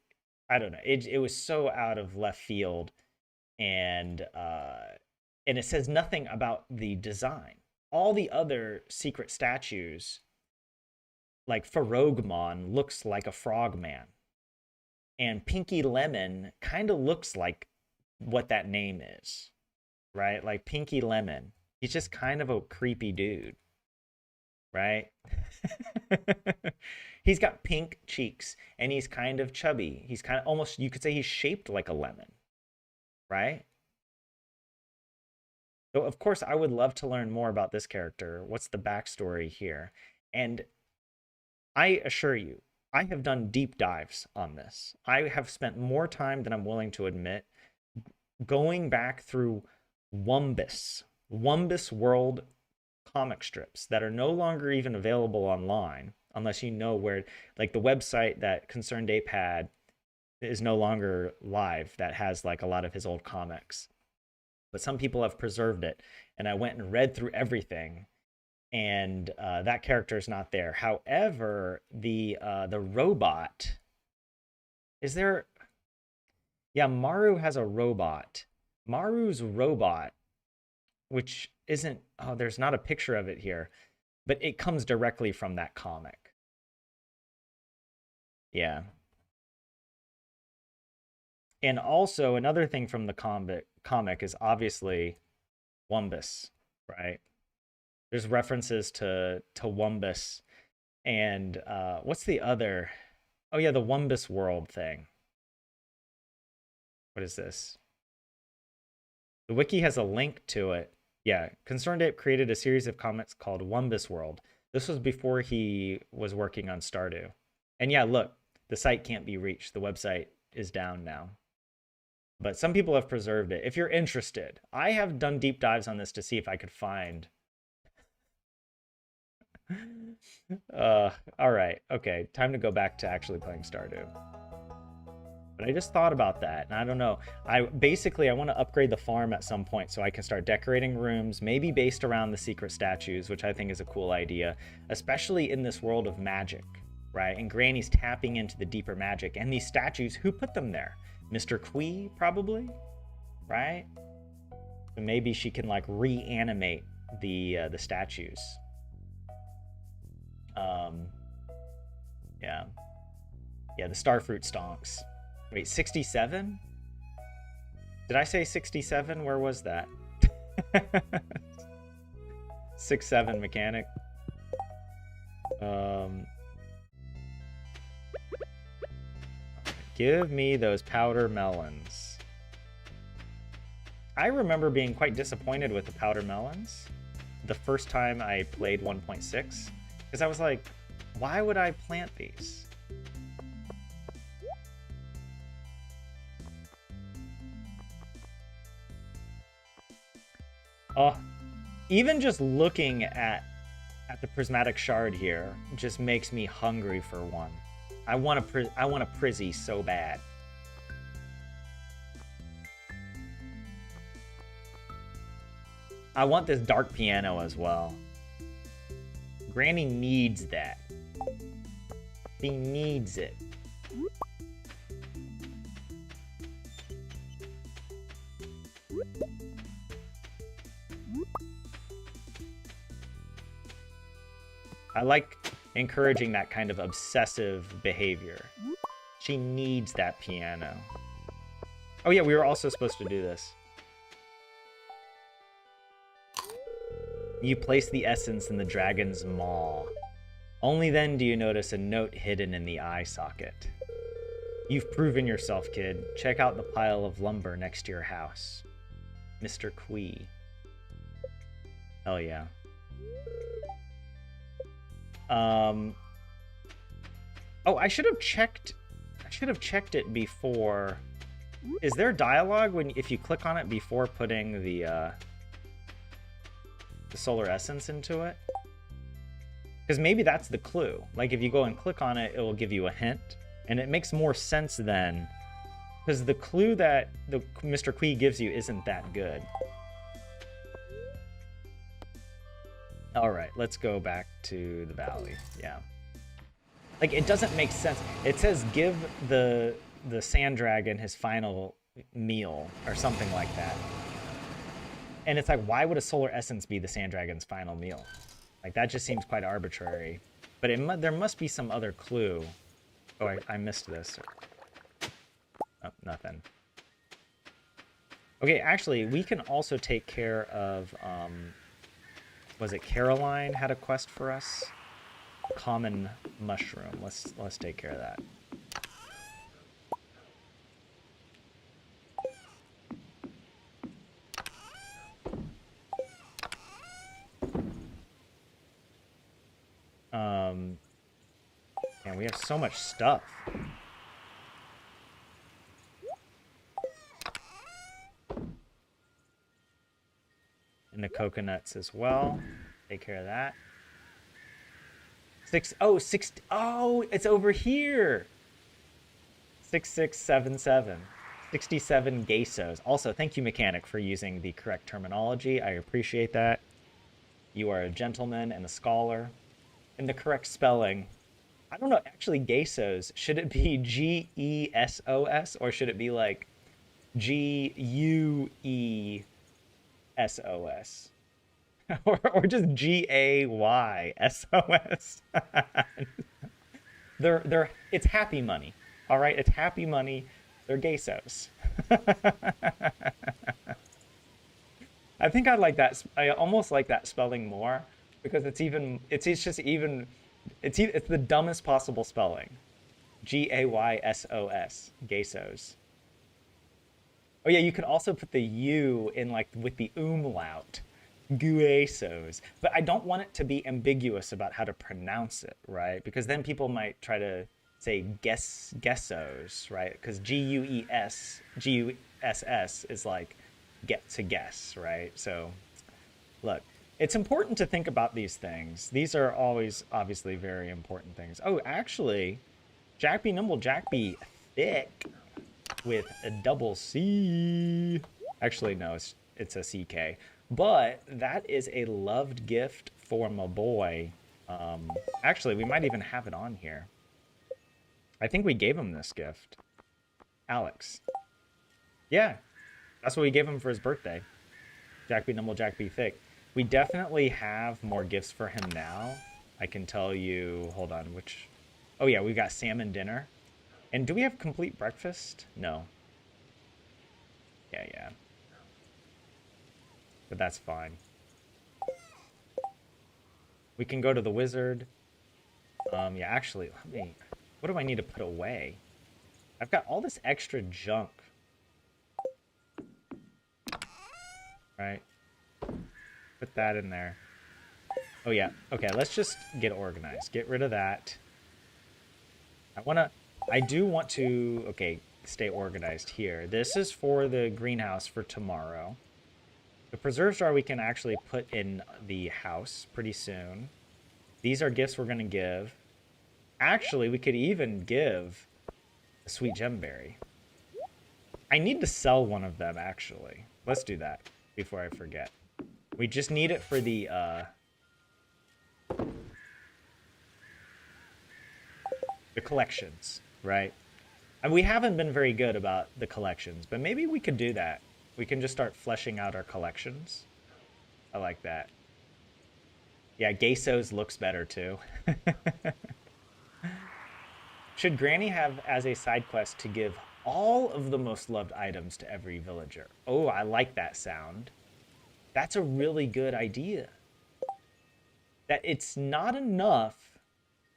Speaker 1: I don't know. It was so out of left field, and it says nothing about the design. All the other secret statues, like Ferogmon, looks like a frogman. And Pinky Lemon kind of looks like what that name is, right? Like Pinky Lemon. He's just kind of a creepy dude, right? He's got pink cheeks and he's kind of chubby. He's kind of almost, you could say he's shaped like a lemon, right? So, of course, I would love to learn more about this character. What's the backstory here? And I assure you, I have done deep dives on this. I have spent more time than I'm willing to admit going back through Wumbus World comic strips that are no longer even available online unless you know where, like the website that Concerned Ape had is no longer live that has like a lot of his old comics. But some people have preserved it, and I went and read through everything, and that character is not there. However, the robot is there. Yeah, Maru has a robot. Maru's robot, which isn't. Oh, there's not a picture of it here, but it comes directly from that comic. Yeah. And also another thing from the comic is obviously Wumbus, right? There's references to Wumbus and what's the other? Oh yeah, the Wumbus World thing. What is this? The wiki has a link to it. Yeah, Concerned Ape created a series of comics called Wumbus World. This was before he was working on Stardew. And yeah, look, the site can't be reached. The website is down now. But some people have preserved it. If you're interested, I have done deep dives on this to see if I could find. All right, okay, time to go back to actually playing Stardew. But I just thought about that, and I don't know. I want to upgrade the farm at some point so I can start decorating rooms, maybe based around the secret statues, which I think is a cool idea, especially in this world of magic, right? And Granny's tapping into the deeper magic, and these statues, who put them there? Mr. Quee, probably, right? So maybe she can like reanimate the statues. Yeah, the starfruit stonks. Wait, 67? Did I say 67? Where was that? 6-7 mechanic. Give me those powder melons. I remember being quite disappointed with the powder melons the first time I played 1.6, because I was like, why would I plant these? Oh, even just looking at the prismatic shard here just makes me hungry for one. I want a Prizzy so bad. I want this dark piano as well. Granny needs that. She needs it. I like encouraging that kind of obsessive behavior. She needs that piano. Oh yeah, we were also supposed to do this. You place the essence in the dragon's maw. Only then do you notice a note hidden in the eye socket. You've proven yourself, kid. Check out the pile of lumber next to your house. Mr. Quee. Hell yeah. Oh, I should have checked it before. Is there dialogue if you click on it before putting the solar essence into it? Because maybe that's the clue. Like if you go and click on it, it will give you a hint, and it makes more sense then, because the clue that the Mr. Quee gives you isn't that good. All right, let's go back to the valley. Yeah. Like, it doesn't make sense. It says give the sand dragon his final meal or something like that. And it's like, why would a solar essence be the sand dragon's final meal? Like, that just seems quite arbitrary. But there must be some other clue. Oh, I missed this. Oh, nothing. Okay, actually, we can also take care of, was it Caroline had a quest for us? Common mushroom. Let's take care of that. Um, and we have so much stuff. And the coconuts as well. Take care of that. Oh, it's over here. 6677. 67 gesos. Also, thank you, Mechanic, for using the correct terminology. I appreciate that. You are a gentleman and a scholar. And the correct spelling. I don't know, actually, gesos. Should it be Gesos or should it be like Guesos? Or just Gaysos? It's happy money. All right, it's happy money. They're gesos. I think I like that. I almost like that spelling more because it's just even it's the dumbest possible spelling. Gaysos, gesos. Oh yeah, you could also put the U in like with the umlaut. Guesos. But I don't want it to be ambiguous about how to pronounce it, right? Because then people might try to say guessos, right? Because Guess is like get to guess, right? So look, it's important to think about these things. These are always obviously very important things. Oh, actually, Jack be nimble, Jack be thick with a double C. Actually, no, it's a CK. But that is a loved gift for my boy. Actually, we might even have it on here. I think we gave him this gift. Alex. Yeah, that's what we gave him for his birthday. Jack be nimble, Jack be thick. We definitely have more gifts for him now. I can tell you, hold on, which... Oh yeah, we've got salmon dinner. And do we have complete breakfast? No. Yeah. But that's fine. We can go to the wizard. Yeah, actually, what do I need to put away? I've got all this extra junk. Right? Put that in there. Oh yeah, okay, let's just get organized. Get rid of that. I do want to, okay, stay organized here. This is for the greenhouse for tomorrow. The preserve jar we can actually put in the house pretty soon. These are gifts we're going to give. Actually, we could even give a sweet gemberry. I need to sell one of them, actually. Let's do that before I forget. We just need it for the collections, right? And we haven't been very good about the collections, but maybe we could do that. We can just start fleshing out our collections. I like that. Yeah, Gesos looks better too. Should Granny have as a side quest to give all of the most loved items to every villager? Oh, I like that sound. That's a really good idea. That it's not enough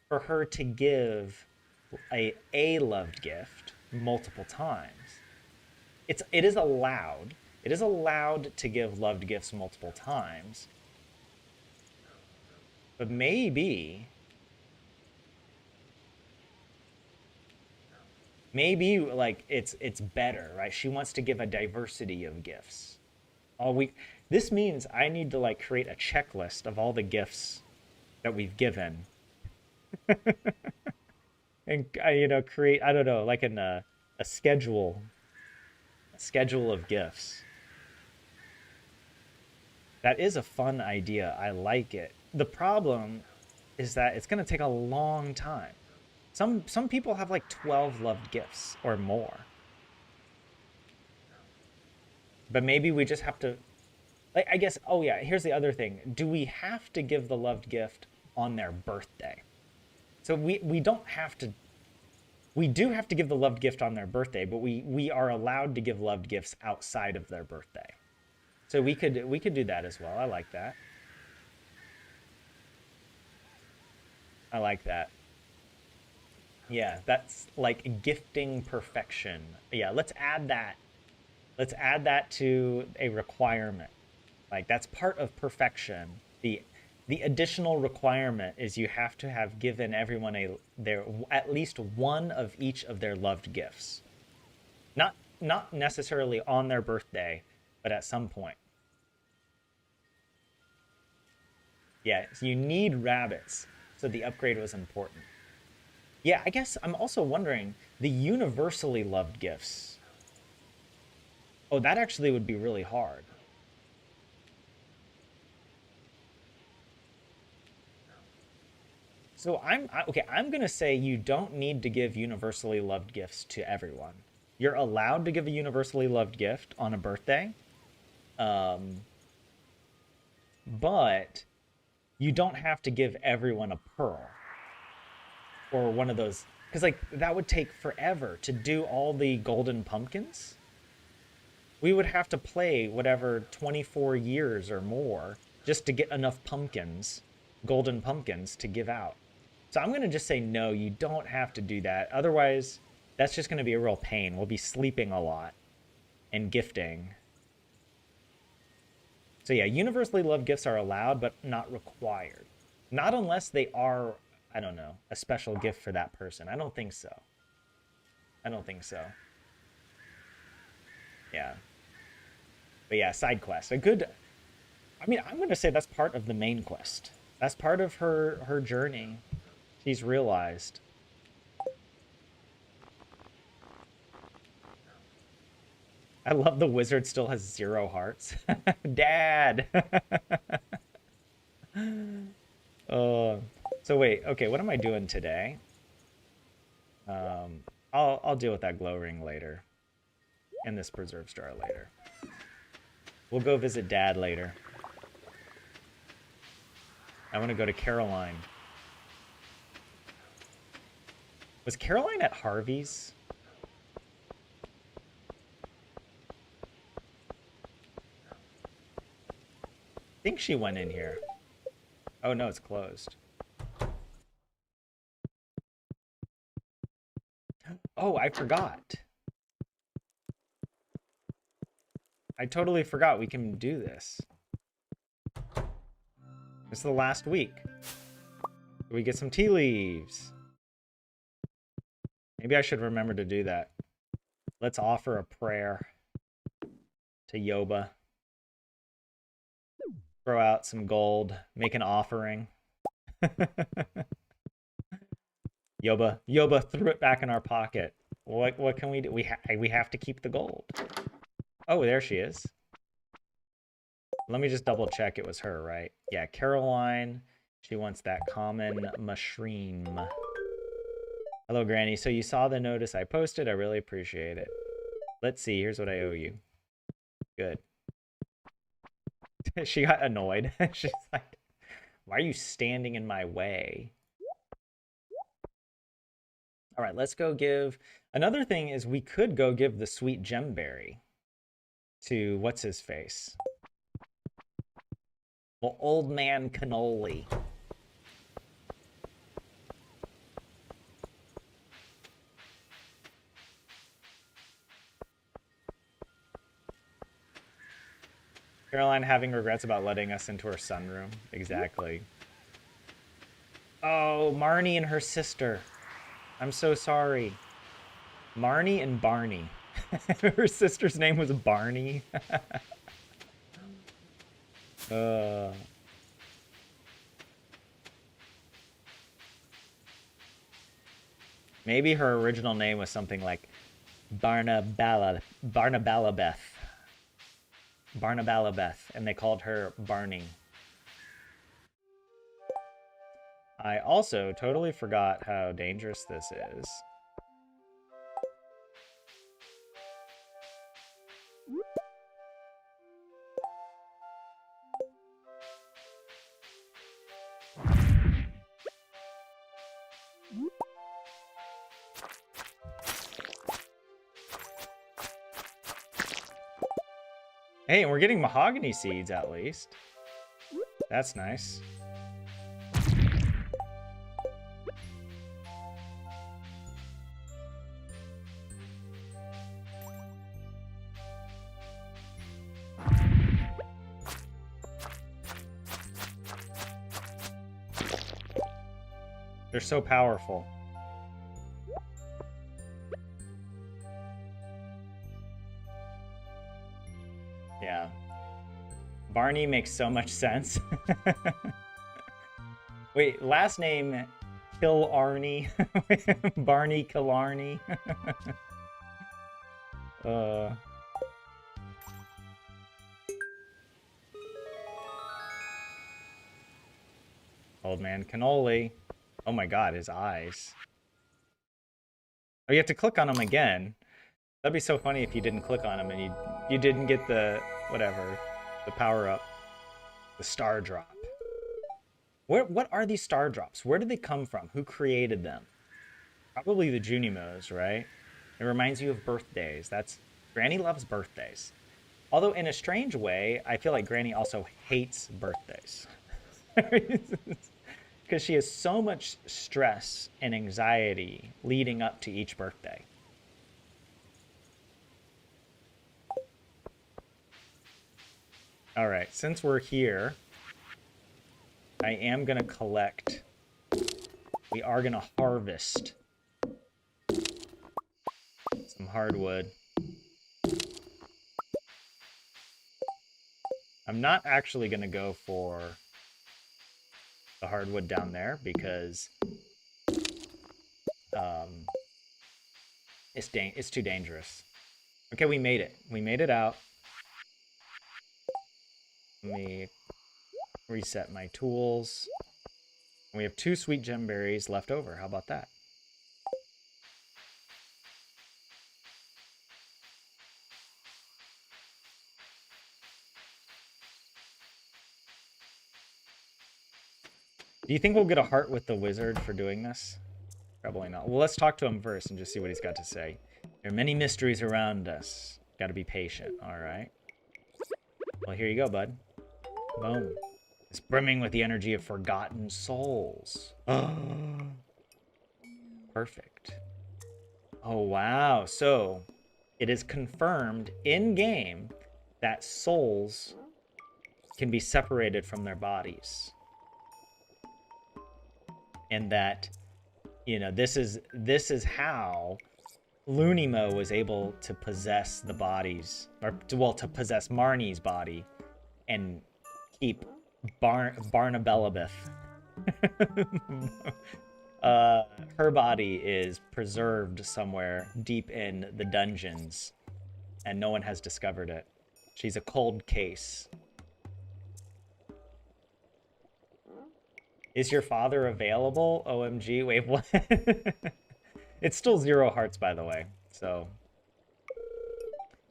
Speaker 1: for her to give a loved gift multiple times. It is allowed. It is allowed to give loved gifts multiple times. But maybe like it's better, right? She wants to give a diversity of gifts. This means I need to like create a checklist of all the gifts that we've given. And create, I don't know, like a schedule of gifts. That is a fun idea. I like it. The problem is that it's going to take a long time. Some people have like 12 loved gifts or more. But maybe we just have to, like, I guess, oh yeah, here's the other thing. Do we have to give the loved gift on their birthday? So we don't have to, We do have to give the loved gift on their birthday, but we are allowed to give loved gifts outside of their birthday. So we could do that as well. I like that. I like that. Yeah, that's like gifting perfection. Yeah, let's add that. Let's add that to a requirement. Like that's part of perfection. The additional requirement is you have to have given everyone their at least one of each of their loved gifts. Not necessarily on their birthday, but at some point. Yeah, you need rabbits, so the upgrade was important. Yeah, I guess I'm also wondering the universally loved gifts. Oh, that actually would be really hard. So okay. I'm gonna say you don't need to give universally loved gifts to everyone. You're allowed to give a universally loved gift on a birthday, um, but you don't have to give everyone a pearl or one of those because like that would take forever to do all the golden pumpkins. We would have to play whatever 24 years or more just to get enough pumpkins, golden pumpkins to give out. So I'm going to just say no, you don't have to do that. Otherwise, that's just going to be a real pain. We'll be sleeping a lot and gifting. So yeah, universally loved gifts are allowed, but not required. Not unless they are, I don't know, a special gift for that person. I don't think so. I don't think so. Yeah. But yeah, side quest. A good, I mean, I'm going to say that's part of the main quest. That's part of her journey. She's realized. I love the wizard still has 0 hearts. Dad. Oh, so wait. Okay, what am I doing today? I'll deal with that glow ring later, and this preserve star later. We'll go visit Dad later. I want to go to Caroline. Was Caroline at Harvey's? I think she went in here. Oh no, it's closed. Oh, I forgot. I totally forgot we can do this. It's the last week. We get some tea leaves. Maybe I should remember to do that. Let's offer a prayer to Yoba. Throw out some gold. Make an offering. Yoba threw it back in our pocket. What can we do? We have to keep the gold. Oh, there she is. Let me just double check it was her, right? Yeah, Caroline. She wants that common mushroom. Hello, Granny. So you saw the notice I posted. I really appreciate it. Let's see. Here's what I owe you. Good. She got annoyed. She's like, why are you standing in my way? All right, let's go give... Another thing is we could go give the sweet gemberry to what's-his-face. Well, Old Man Cannoli. Caroline having regrets about letting us into her sunroom. Exactly. Oh, Marnie and her sister. I'm so sorry. Marnie and Barney. Her sister's name was Barney. uh... Maybe her original name was something like Barnabalabeth. Barnabalabeth, and they called her Barney. I also totally forgot how dangerous this is. Hey, and we're getting mahogany seeds at least. That's nice. They're so powerful. Yeah. Barney makes so much sense. Wait, last name Killarney. Barney Killarney. uh Old man cannoli. Oh my god, his eyes. Oh, you have to click on him again. That'd be so funny if you didn't click on him and you didn't get the whatever, the power up, the star drop. What are these star drops? Where did they come from? Who created them? Probably the Junimos, right? It reminds you of birthdays. That's Granny loves birthdays. Although in a strange way, I feel like Granny also hates birthdays. Because she has so much stress and anxiety leading up to each birthday. All right, since we're here, I am going to collect. We are going to harvest some hardwood. I'm not actually going to go for the hardwood down there because it's too dangerous. Okay, we made it. We made it out. Let me reset my tools. We have 2 sweet gem berries left over. How about that? Do you think we'll get a heart with the wizard for doing this? Probably not. Well, let's talk to him first and just see what he's got to say. There are many mysteries around us. Got to be patient. All right. Well, here you go, bud. Boom. It's brimming with the energy of forgotten souls. Perfect. Oh, wow. So it is confirmed in-game that souls can be separated from their bodies. And that, you know, this is how Lunimo was able to possess the bodies, or to possess Marnie's body and keep Barnabellabeth. Her body is preserved somewhere deep in the dungeons, and no one has discovered it. She's a cold case. Is your father available? OMG, wait, what? It's still 0 hearts, by the way, so.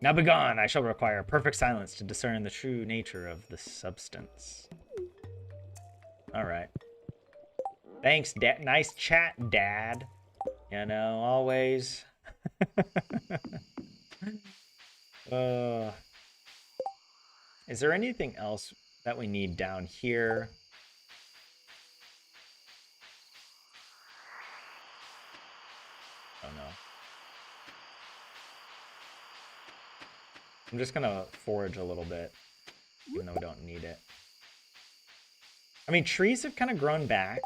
Speaker 1: Now begone, I shall require perfect silence to discern the true nature of the substance. All right. Thanks, Dad. Nice chat, Dad. You know, always. Is there anything else that we need down here? Oh no. I'm just gonna forage a little bit, even though we don't need it. I mean, trees have kind of grown back.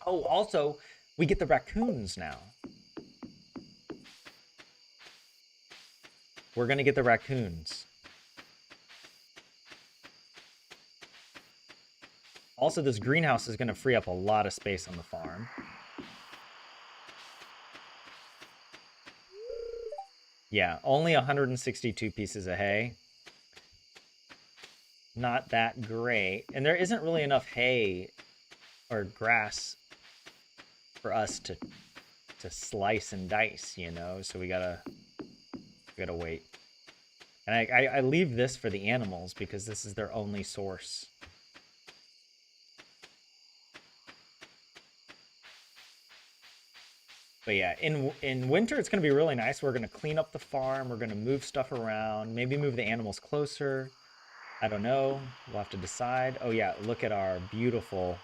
Speaker 1: Oh, also, we get the raccoons now. We're gonna get the raccoons. Also, this greenhouse is gonna free up a lot of space on the farm. Yeah, only 162 pieces of hay. Not that great. And there isn't really enough hay or grass for us to slice and dice, you know? So we gotta wait. And I leave this for the animals because this is their only source. But yeah, in winter it's gonna be really nice. We're gonna clean up the farm. We're gonna move stuff around. Maybe move the animals closer. I don't know. We'll have to decide. Oh yeah, look at our beautiful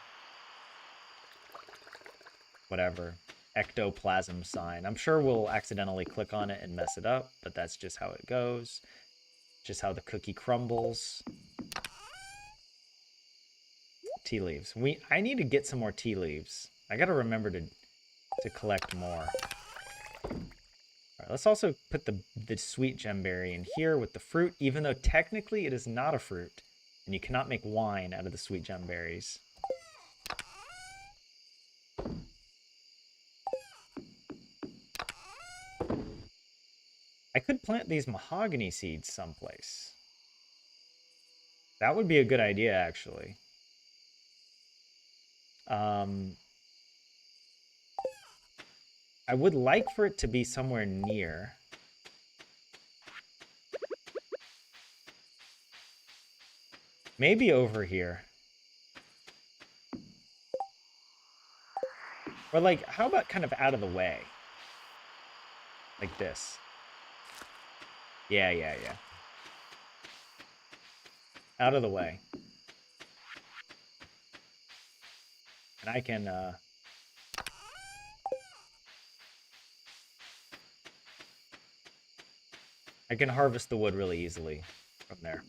Speaker 1: whatever ectoplasm sign. I'm sure we'll accidentally click on it and mess it up, but that's just how it goes. Just how the cookie crumbles. Tea leaves. I need to get some more tea leaves. I gotta remember to collect more. All right, let's also put the sweet gemberry in here with the fruit, even though technically it is not a fruit, and you cannot make wine out of the sweet gemberries. I could plant these mahogany seeds someplace. That would be a good idea, actually. I would like for it to be somewhere near. Maybe over here. Or like, how about kind of out of the way? Like this. Yeah, yeah, yeah. Out of the way. And I can harvest the wood really easily from there.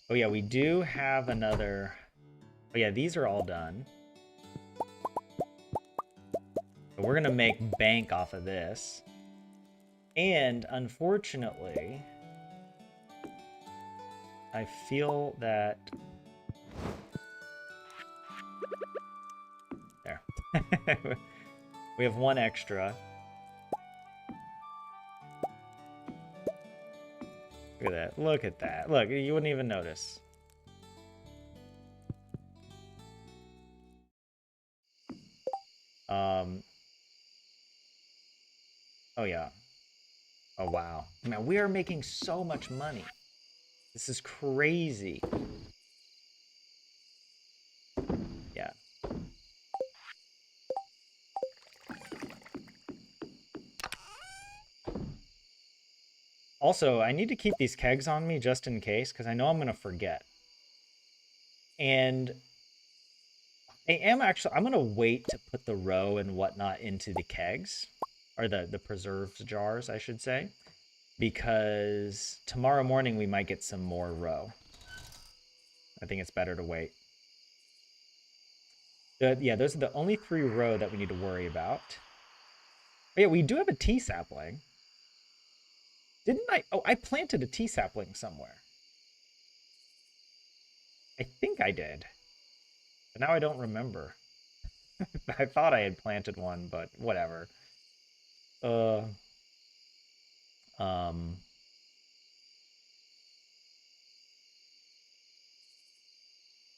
Speaker 1: Oh yeah, we do have another. Oh yeah, these are all done. So we're gonna make bank off of this. And unfortunately, I feel that there. We have one extra. Look at that. Look at that. Look, you wouldn't even notice. Um. Oh yeah. Oh wow. Man, we are making so much money. This is crazy. Yeah. Also, I need to keep these kegs on me just in case, because I know I'm gonna forget. And I'm gonna wait to put the roe and whatnot into the kegs, or the preserved jars, I should say, because tomorrow morning we might get some more roe. I think it's better to wait. Yeah, those are the only 3 roe that we need to worry about. Oh, yeah, we do have a tea sapling. Didn't I? Oh, I planted a tea sapling somewhere. I think I did, but now I don't remember. I thought I had planted one, but whatever. Uh, um,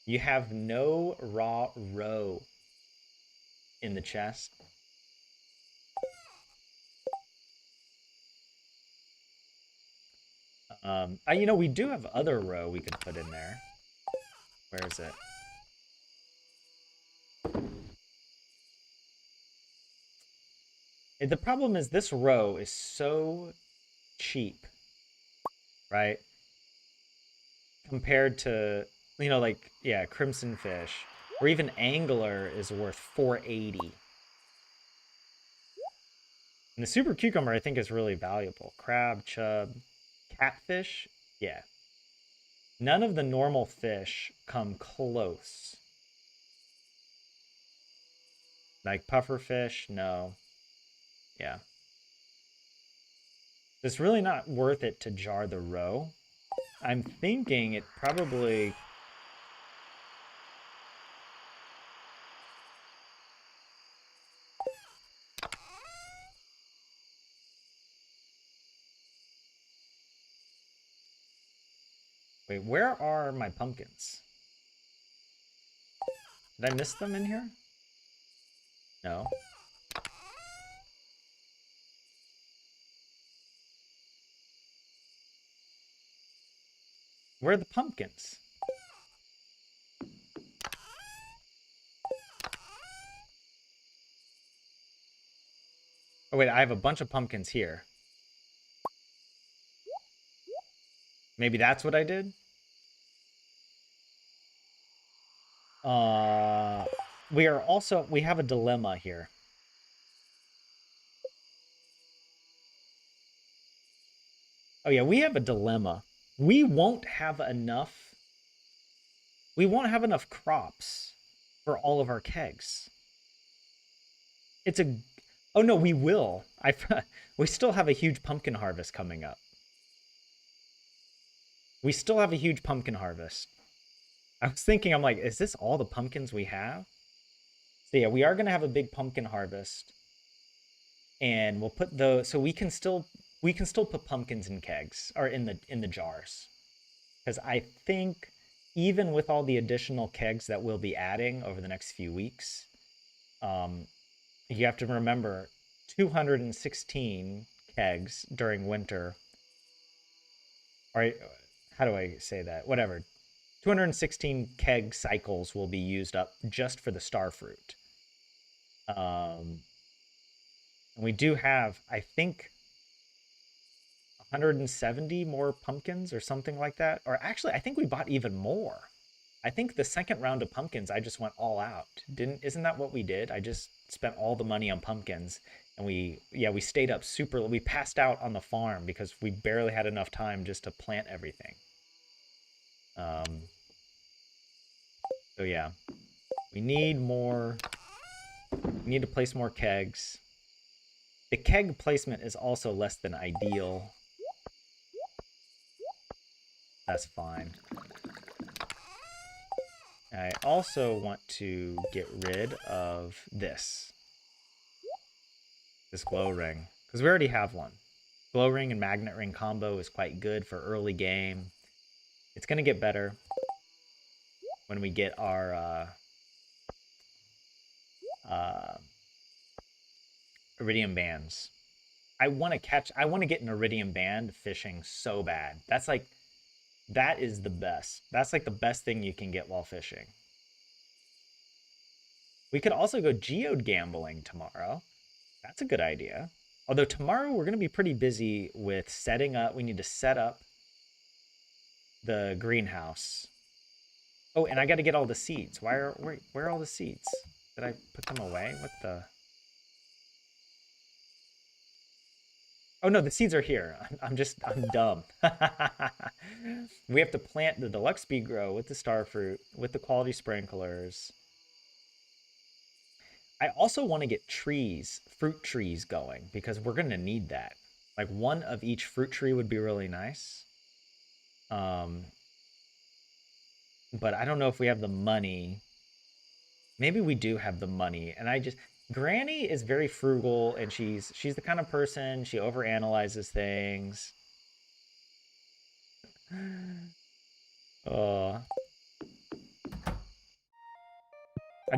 Speaker 1: you have no raw roe in the chest. You know, we do have other roe we could put in there. Where is it? The problem is this roe is so cheap, right? Compared to, you know, like, yeah, crimson fish, or even angler is worth 480. And the super cucumber, I think, is really valuable. Crab, chub, catfish, yeah. None of the normal fish come close. Like pufferfish, no. Yeah. It's really not worth it to jar the roe. I'm thinking it probably... Wait, where are my pumpkins? Did I miss them in here? No. Where are the pumpkins? Oh, wait, I have a bunch of pumpkins here. Maybe that's what I did? Uh, we have a dilemma here. Oh, yeah, we have a dilemma. We won't have enough. We won't have enough crops for all of our kegs. It's a. Oh, no, we will. We still have a huge pumpkin harvest coming up. We still have a huge pumpkin harvest. I was thinking, I'm like, is this all the pumpkins we have? So yeah, we are gonna have a big pumpkin harvest, and we'll put those. So we can still put pumpkins in kegs or in the jars, because I think even with all the additional kegs that we'll be adding over the next few weeks, um, you have to remember 216 kegs during winter. Or how do I say that? Whatever. 216 keg cycles will be used up just for the star fruit. Um, and we do have, I think, 170 more pumpkins or something like that. Or actually, I think we bought even more. I think the second round of pumpkins, I just went all out. Isn't that what we did? I just spent all the money on pumpkins, and we stayed up super. We passed out on the farm because we barely had enough time just to plant everything. Um, so yeah, we need more. We need to place more kegs. The keg placement is also less than ideal. That's fine. I also want to get rid of this glow ring, because we already have one. Glow ring and magnet ring combo is quite good for early game. It's going to get better when we get our iridium bands. I want to get an iridium band fishing so bad. That is the best. That's like the best thing you can get while fishing. We could also go geode gambling tomorrow. That's a good idea. Although tomorrow we're going to be pretty busy with setting up. We need to set up the greenhouse. Oh, and I got to get all the seeds. Where are all the seeds? Did I put them away? What the? Oh no, the seeds are here. I'm dumb. We have to plant the deluxe speed grow with the star fruit, with the quality sprinklers. I also want to get fruit trees going, because we're going to need that. Like one of each fruit tree would be really nice. Um, but I don't know if we have the money. Maybe we do have the money, and Granny is very frugal, and she's the kind of person, she overanalyzes things. Oh,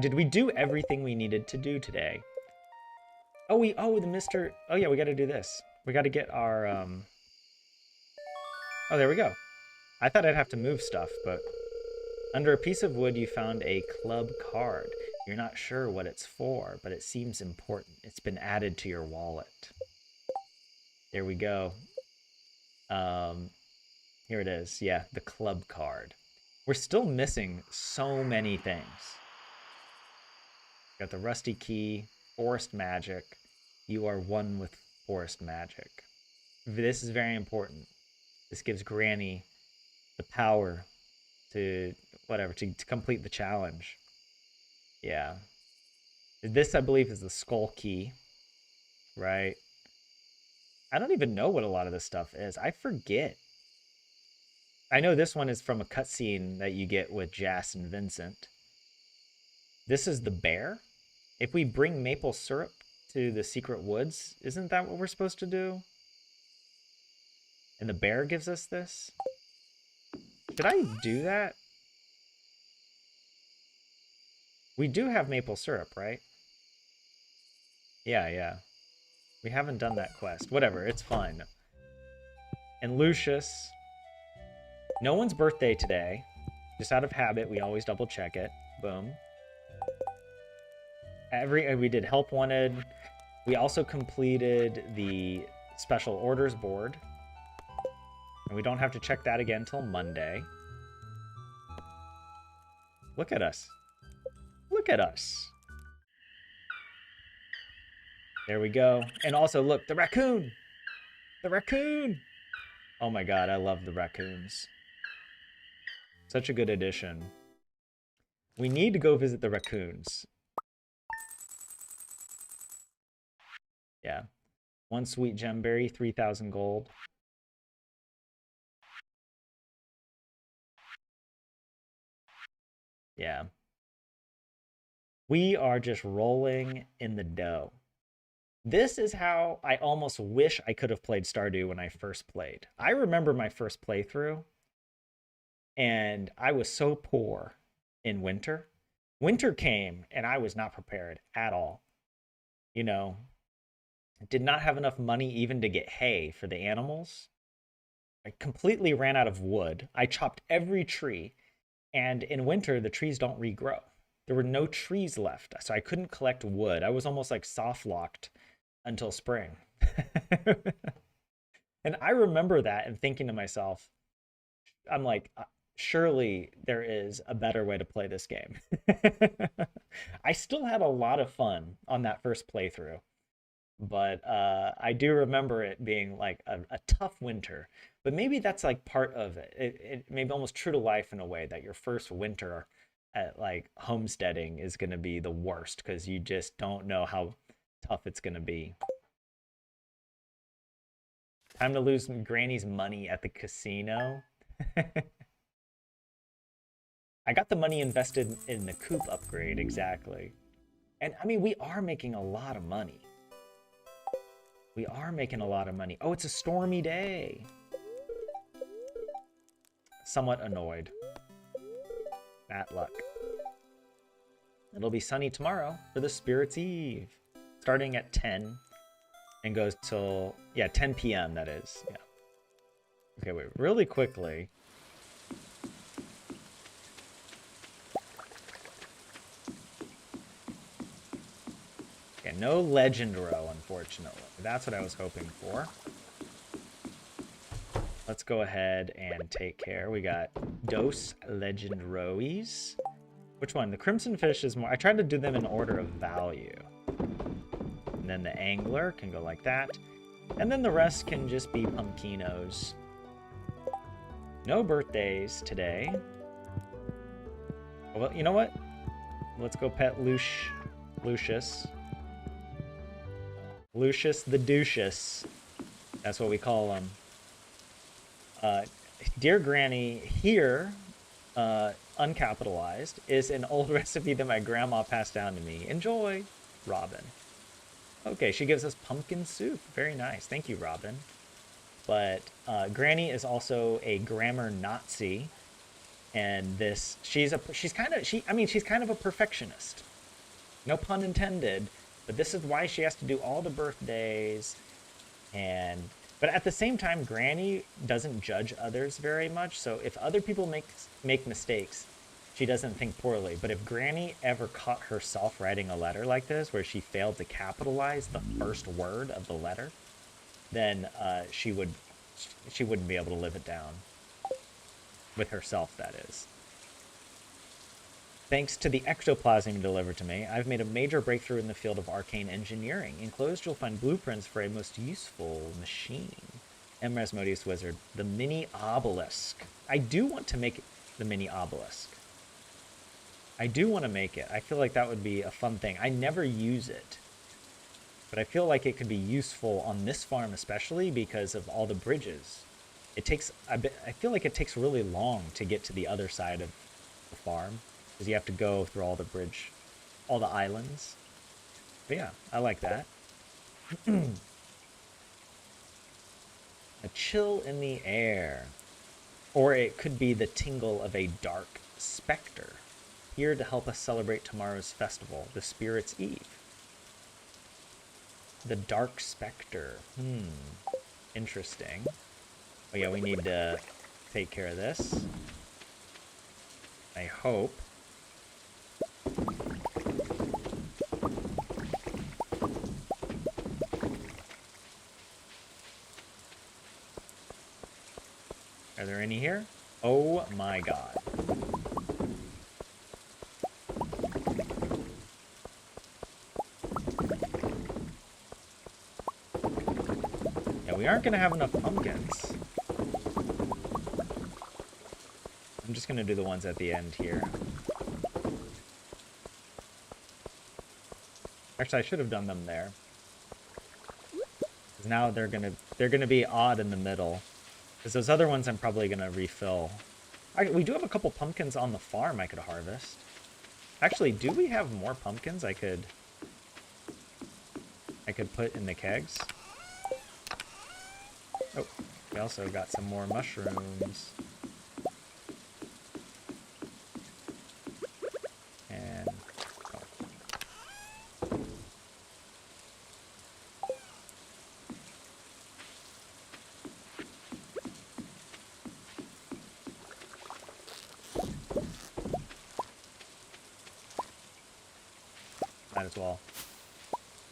Speaker 1: did we do everything we needed to do today? Oh yeah, we got to do this. We got to get our Oh, there we go. I thought I'd have to move stuff, but under a piece of wood you found a club card. You're not sure what it's for, but it seems important. It's been added to your wallet. There we go. Here it is. Yeah, the club card. We're still missing so many things. Got the rusty key, forest magic. You are one with forest magic. This is very important. This gives Granny the power to to complete the challenge. Yeah. This, I believe, is the skull key, right? I don't even know what a lot of this stuff is. I forget. I know this one is from a cutscene that you get with Jas and Vincent. This is the bear. If we bring maple syrup to the secret woods, isn't that what we're supposed to do? And the bear gives us this? Should I do that? We do have maple syrup, right? Yeah. We haven't done that quest. Whatever, it's fine. And Lucius. No one's birthday today. Just out of habit, we always double check it. Boom. We did help wanted. We also completed the special orders board. And we don't have to check that again till Monday. Look at us. Look at us. There we go. And also, look, the raccoon. The raccoon. Oh my god, I love the raccoons. Such a good addition. We need to go visit the raccoons. Yeah. 1 sweet gemberry, 3,000 gold. Yeah. We are just rolling in the dough. This is how I almost wish I could have played Stardew when I first played. I remember my first playthrough, and I was so poor in winter. Winter came, and I was not prepared at all. You know, did not have enough money even to get hay for the animals. I completely ran out of wood. I chopped every tree, and in winter, the trees don't regrow. There were no trees left, so I couldn't collect wood. I was almost like soft locked until spring. And I remember that and thinking to myself, I'm like, surely there is a better way to play this game. I still had a lot of fun on that first playthrough, but I do remember it being like a tough winter. But maybe that's like part of it. It may be almost true to life in a way that your first winter at like homesteading is going to be the worst because you just don't know how tough it's going to be. Time to lose Granny's money at the casino. I got the money invested in the coop upgrade, exactly. And I mean, we are making a lot of money. We are making a lot of money. Oh, it's a stormy day. Somewhat annoyed. Bad luck. It'll be sunny tomorrow for the Spirit's Eve. Starting at 10 and goes till, yeah, 10 p.m. that is. Yeah. Okay, wait, really quickly. Okay, no legend row, unfortunately. That's what I was hoping for. Let's go ahead and take care. We got Dos Legend Rowies. Which one? The Crimson Fish is more... I tried to do them in order of value. And then the Angler can go like that. And then the rest can just be Pumpkinos. No birthdays today. Well, you know what? Let's go pet Lucius. Lucius the Doucious. That's what we call him. Dear Granny, here, uncapitalized, is an old recipe that my grandma passed down to me. Enjoy, Robin. Okay, she gives us pumpkin soup. Very nice. Thank you, Robin. But Granny is also a grammar Nazi, and she's kind of a perfectionist. No pun intended, but this is why she has to do all the birthdays. But at the same time, Granny doesn't judge others very much. So if other people make mistakes, she doesn't think poorly. But if Granny ever caught herself writing a letter like this, where she failed to capitalize the first word of the letter, then she wouldn't be able to live it down. With herself, that is. Thanks to the ectoplasm you delivered to me, I've made a major breakthrough in the field of arcane engineering. Enclosed, you'll find blueprints for a most useful machine. M. Rasmodius Wizard, the mini obelisk. I do want to make the mini obelisk. I do want to make it. I feel like that would be a fun thing. I never use it. But I feel like it could be useful on this farm especially because of all the bridges. I feel like it takes really long to get to the other side of the farm. Because you have to go through all the islands. But yeah, I like that. A chill in the air. Or it could be the tingle of a dark specter. Here to help us celebrate tomorrow's festival, the Spirit's Eve. The dark specter. Interesting. Oh yeah, we need to take care of this. I hope. Are there any here? Oh my god. Yeah, we aren't gonna have enough pumpkins. I'm just gonna do the ones at the end here. Actually, I should have done them there. Because now they're gonna be odd in the middle. Because those other ones I'm probably gonna refill. We do have a couple pumpkins on the farm I could harvest. Actually, do we have more pumpkins I could put in the kegs? Oh, we also got some more mushrooms. And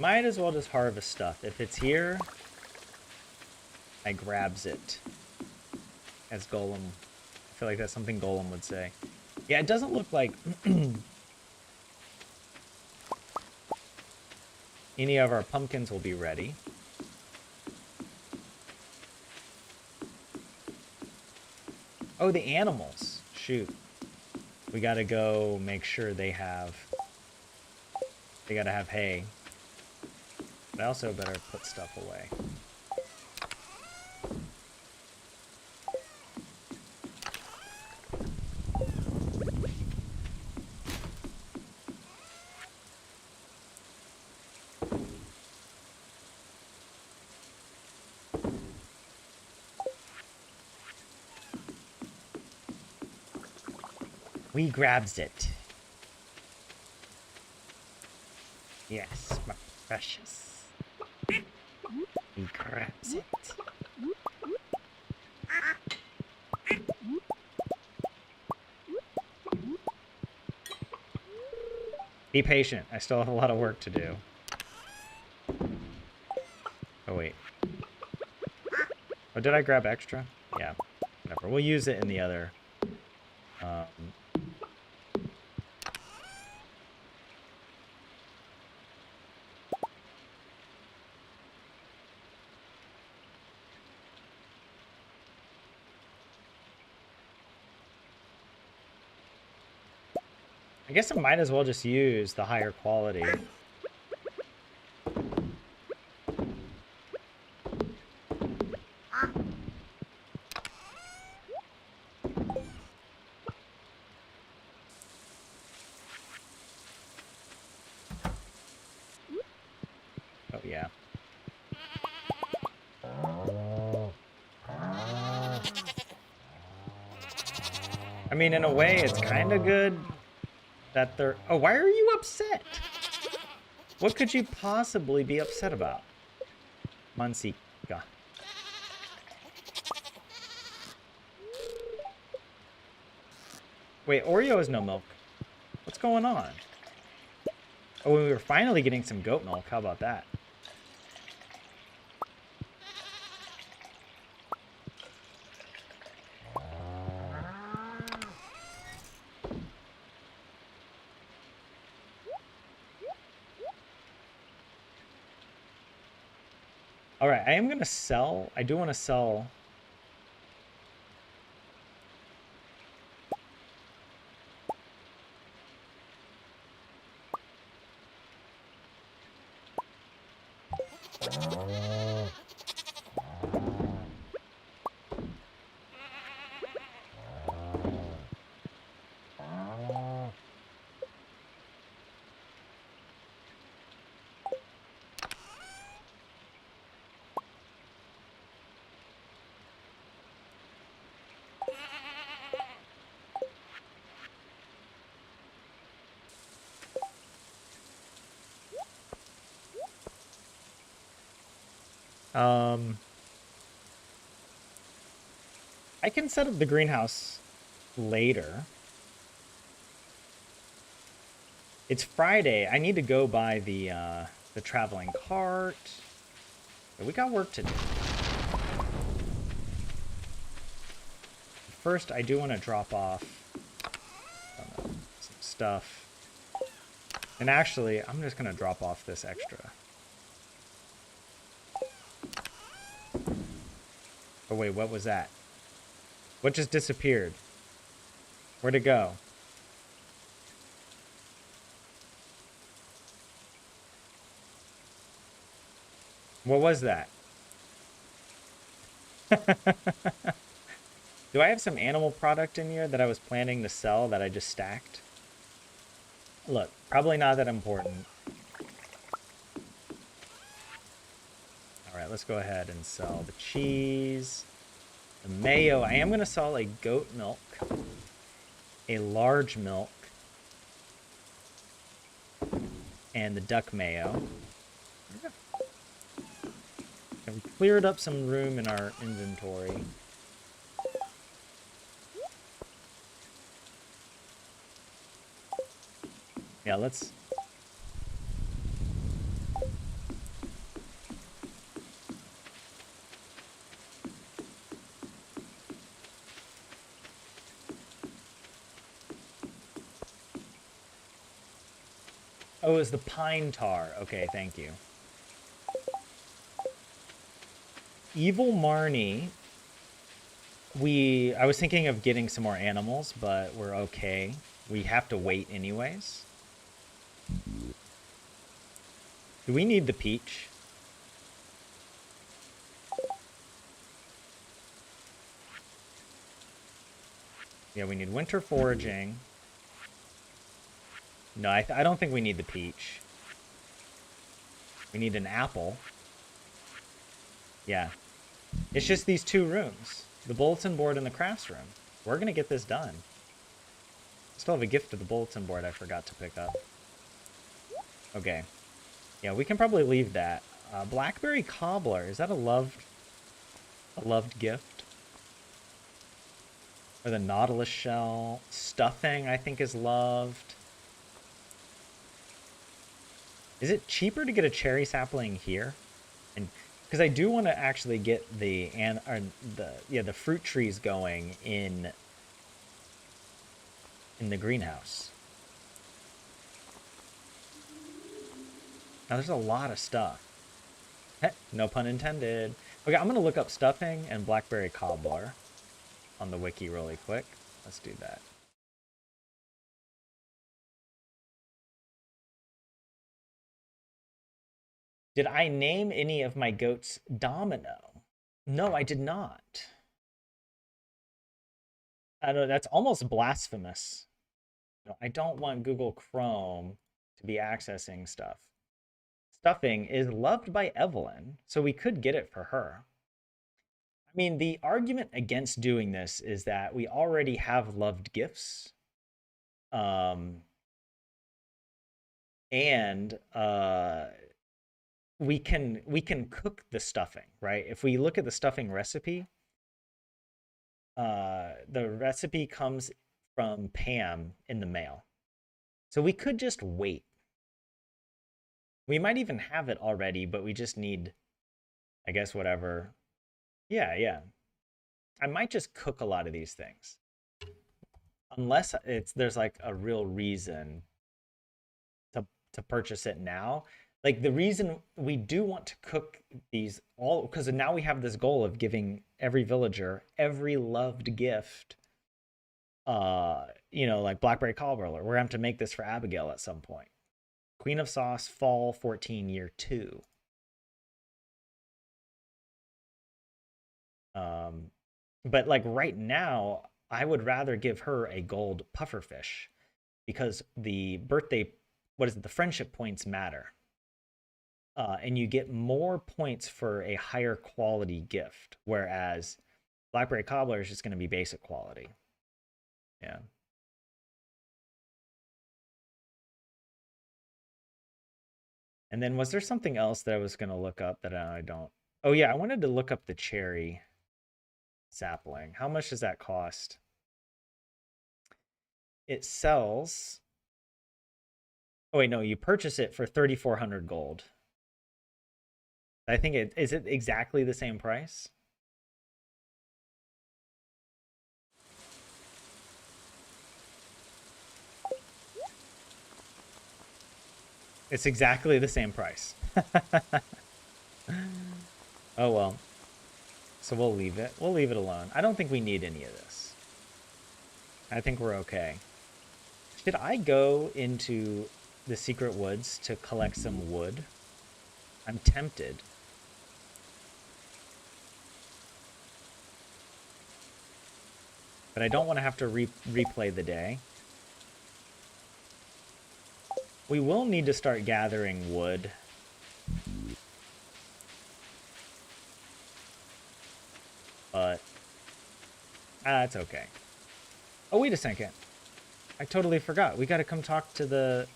Speaker 1: might as well just harvest stuff. If it's here, I grabs it. As Golem. I feel like that's something Golem would say. Yeah, it doesn't look like any of our pumpkins will be ready. Oh, the animals. Shoot. We gotta go make sure they gotta have hay. But I also better put stuff away. We grabs it. Yes, my precious. He grabs it. Be patient. I still have a lot of work to do. Oh, wait. Oh, did I grab extra? Yeah. Whatever. We'll use it in the other. I guess I might as well just use the higher quality. Oh, yeah. I mean, in a way, it's kind of good that they're... Oh, why are you upset? What could you possibly be upset about? Mansika. Wait, Oreo has no milk. What's going on? Oh, we were finally getting some goat milk. How about that? All right, I am going to sell. I do want to sell. I can set up the greenhouse later. It's Friday. I need to go buy the traveling cart. We got work to do. first I do want to drop off some stuff. And actually, I'm just going to drop off this extra. Oh wait, what was that? What just disappeared? Where'd it go? What was that? Do I have some animal product in here that I was planning to sell that I just stacked? Look, probably not that important. All right, let's go ahead and sell the cheese, the mayo. I am going to sell a goat milk, a large milk, and the duck mayo. And we cleared up some room in our inventory. Yeah, let's... Oh, it was the pine tar. Okay, thank you. Evil Marnie. I was thinking of getting some more animals, but we're okay. We have to wait anyways. Do we need the peach? Yeah, we need winter foraging. No, I don't think we need the peach. We need an apple. Yeah. It's just these two rooms. The bulletin board and the crafts room. We're going to get this done. Still have a gift to the bulletin board I forgot to pick up. Okay. Yeah, we can probably leave that. Blackberry cobbler. Is that a loved gift? Or the nautilus shell. Stuffing, I think, is loved. Is it cheaper to get a cherry sapling here? And because I do want to actually get the fruit trees going in the greenhouse. Now there's a lot of stuff. Heh, no pun intended. Okay, I'm gonna look up stuffing and blackberry cobbler on the wiki really quick. Let's do that. Did I name any of my goats Domino? No, I did not. I know that's almost blasphemous. No, I don't want Google Chrome to be accessing stuff. Stuffing is loved by Evelyn, so we could get it for her. I mean, the argument against doing this is that we already have loved gifts. And we can cook the stuffing, right? If we look at the stuffing recipe, the recipe comes from Pam in the mail. So we could just wait. We might even have it already, but we just need, I guess, whatever. Yeah, yeah. I might just cook a lot of these things. Unless there's like a real reason to purchase it now. Like the reason we do want to cook these all, because now we have this goal of giving every villager every loved gift. Like blackberry cobbler. We're gonna have to make this for Abigail at some point. Queen of Sauce, Fall 14, Year 2. But like right now, I would rather give her a gold pufferfish because the the friendship points matter. And you get more points for a higher quality gift, whereas Blackberry Cobbler is just going to be basic quality. Yeah. And then was there something else that I was going to look up that I don't? Oh yeah, I wanted to look up the cherry sapling. How much does that cost? It sells... Oh wait, no, you purchase it for 3,400 gold. I think is it exactly the same price? It's exactly the same price. Oh well. So we'll leave it. We'll leave it alone. I don't think we need any of this. I think we're okay. Should I go into the secret woods to collect some wood? I'm tempted. But I don't want to have to replay the day. We will need to start gathering wood. But it's okay. Oh, wait a second. I totally forgot. We got to come talk to the...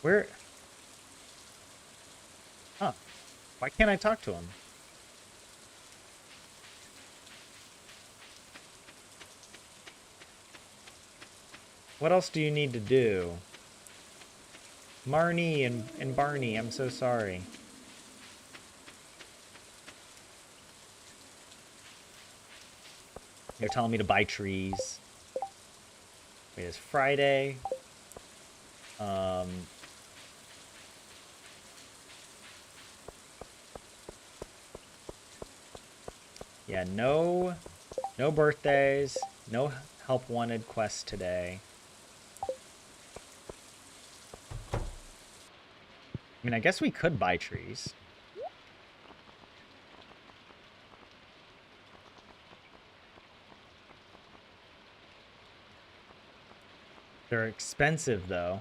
Speaker 1: Where? Huh. Why can't I talk to him? What else do you need to do? Marnie and Barney, I'm so sorry. They're telling me to buy trees. It is Friday. Yeah, no birthdays, no help wanted quests today. I mean, I guess we could buy trees. They're expensive though.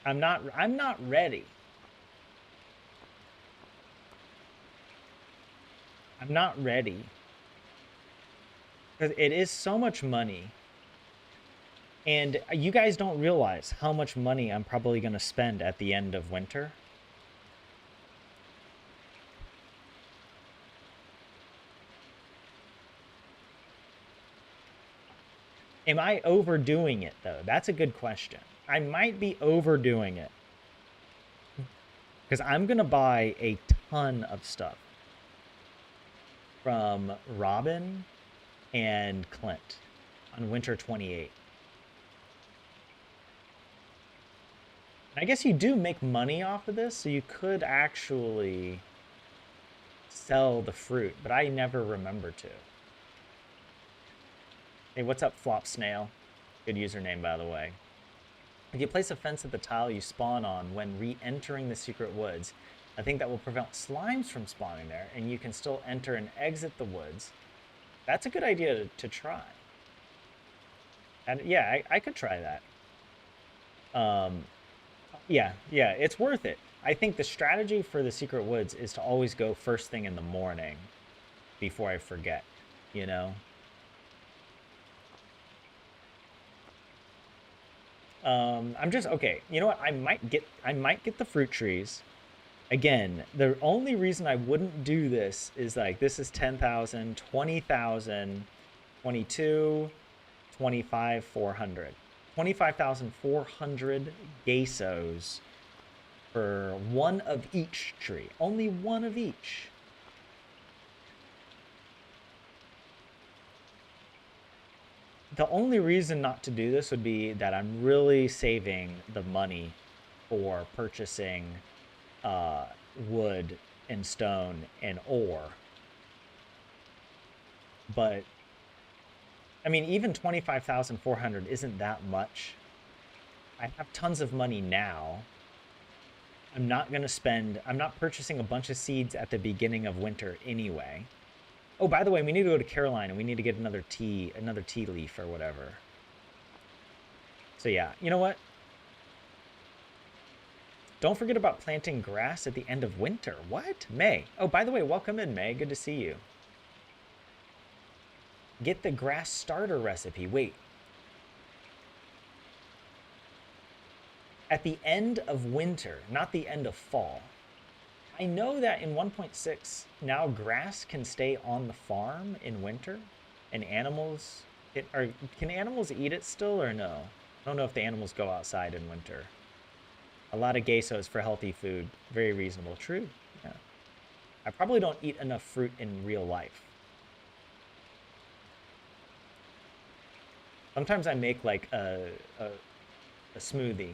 Speaker 1: I'm not ready. I'm not ready. Because it is so much money. And you guys don't realize how much money I'm probably going to spend at the end of winter. Am I overdoing it, though? That's a good question. I might be overdoing it. Because I'm going to buy a ton of stuff from Robin and Clint on winter 28. I guess you do make money off of this, so you could actually sell the fruit, but I never remember to. Hey, what's up, Flop Snail? Good username, by the way. If you place a fence at the tile you spawn on when re-entering the secret woods, I think that will prevent slimes from spawning there, and you can still enter and exit the woods. That's a good idea to try. And yeah, I could try that. Yeah, it's worth it. I think the strategy for the secret woods is to always go first thing in the morning before I forget, you know? I'm just okay. You know what? I might get the fruit trees. Again, the only reason I wouldn't do this is like this is 10,000, 20,000, 22, 25, 400. 25,400 geishos for one of each tree. Only one of each. The only reason not to do this would be that I'm really saving the money for purchasing wood and stone and ore. But I mean, even 25,400 isn't that much. I have tons of money now. I'm not purchasing a bunch of seeds at the beginning of winter anyway. Oh, by the way, we need to go to Caroline and we need to get another tea leaf or whatever. So yeah, you know what? Don't forget about planting grass at the end of winter. What? May. Oh, by the way, welcome in, May. Good to see you. Get the grass starter recipe. Wait. At the end of winter, not the end of fall. I know that in 1.6, now grass can stay on the farm in winter, and can animals eat it still or no? I don't know if the animals go outside in winter. A lot of geishos for healthy food. Very reasonable. True. Yeah. I probably don't eat enough fruit in real life. Sometimes I make like a smoothie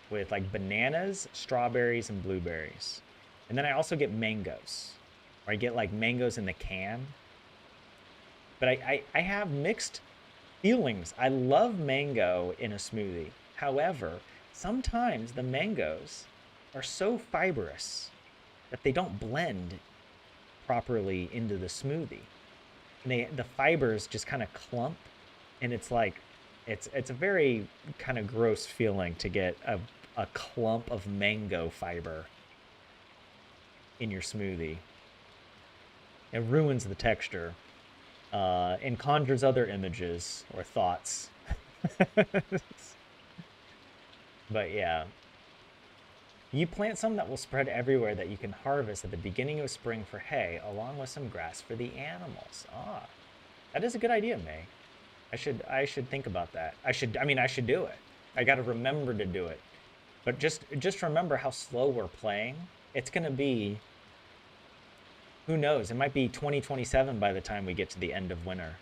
Speaker 1: with like bananas, strawberries, and blueberries. And then I also get mangoes, or I get like mangoes in the can. But I have mixed feelings. I love mango in a smoothie. However, sometimes the mangoes are so fibrous that they don't blend properly into the smoothie. And the fibers just kind of clump, and it's like it's a very kind of gross feeling to get a clump of mango fiber in your smoothie. It ruins the texture and conjures other images or thoughts. But yeah, you plant some that will spread everywhere that you can harvest at the beginning of spring for hay, along with some grass for the animals. Ah, that is a good idea, May. I should think about that. I should do it. I got to remember to do it. But just remember how slow we're playing. It's going to be, who knows? It might be 2027 by the time we get to the end of winter.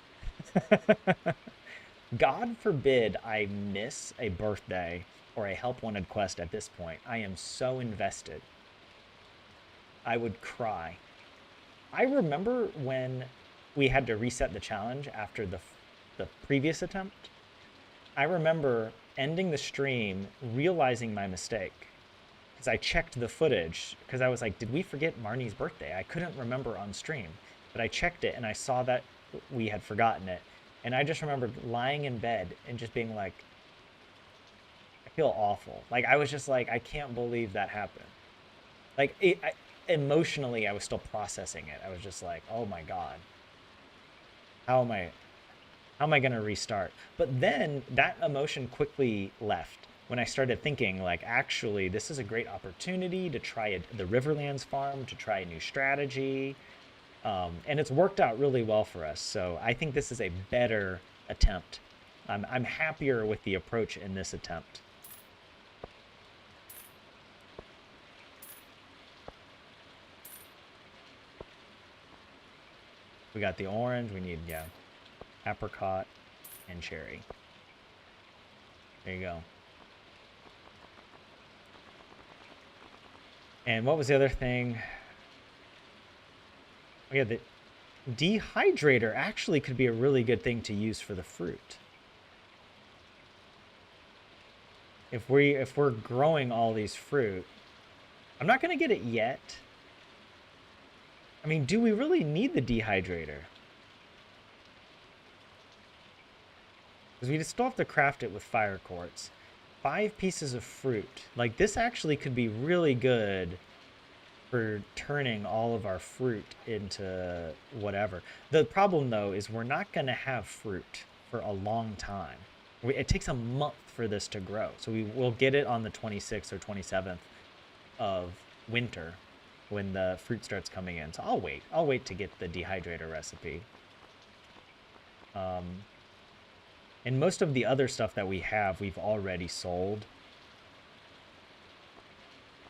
Speaker 1: God forbid I miss a birthday or a help wanted quest at this point. I am so invested. I would cry. I remember when we had to reset the challenge after the previous attempt. I remember ending the stream, realizing my mistake. Because I checked the footage, because I was like, did we forget Marnie's birthday? I couldn't remember on stream. But I checked it, and I saw that we had forgotten it. And I just remembered lying in bed and just being like, I feel awful. Like, I was just like, I can't believe that happened. Like, emotionally, I was still processing it. I was just like, oh my God. How am I going to restart? But then that emotion quickly left when I started thinking, like, actually, this is a great opportunity to try the Riverlands farm, to try a new strategy. And it's worked out really well for us. So I think this is a better attempt. I'm happier with the approach in this attempt. We got the orange. We need, yeah, apricot and cherry. There you go. And what was the other thing? Oh, yeah, the dehydrator actually could be a really good thing to use for the fruit. If we're growing all these fruit, I'm not gonna get it yet. I mean, do we really need the dehydrator? Because we still have to craft it with fire quartz. 5 pieces of fruit. Like, this actually could be really good for turning all of our fruit into whatever. The problem, though, is we're not going to have fruit for a long time. It takes a month for this to grow. So we'll get it on the 26th or 27th of winter when the fruit starts coming in. So I'll wait. I'll wait to get the dehydrator recipe. And most of the other stuff that we have, we've already sold.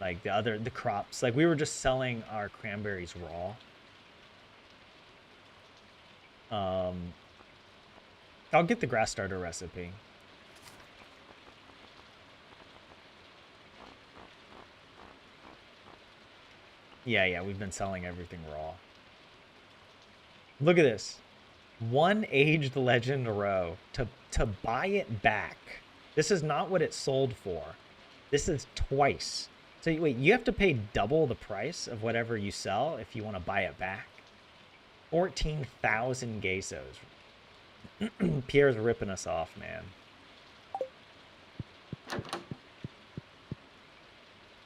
Speaker 1: Like the crops. Like, we were just selling our cranberries raw. I'll get the grass starter recipe. Yeah, we've been selling everything raw. Look at this. 1 aged legend row to buy it back. This is not what it sold for. This is twice. So wait, you have to pay double the price of whatever you sell if you want to buy it back. 14,000 geishos. Pierre's ripping us off, man.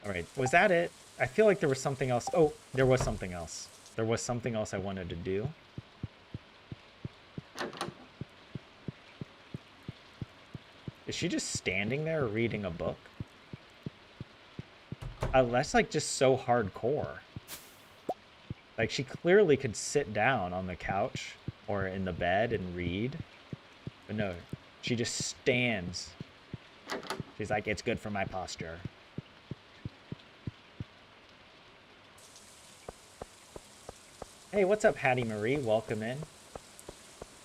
Speaker 1: All right, was that it? I feel like there was something else. Oh, there was something else. There was something else I wanted to do. Is she just standing there reading a book? That's like just so hardcore. Like, she clearly could sit down on the couch or in the bed and read. But no, she just stands. She's like, it's good for my posture. Hey, what's up, Hattie Marie? Welcome in.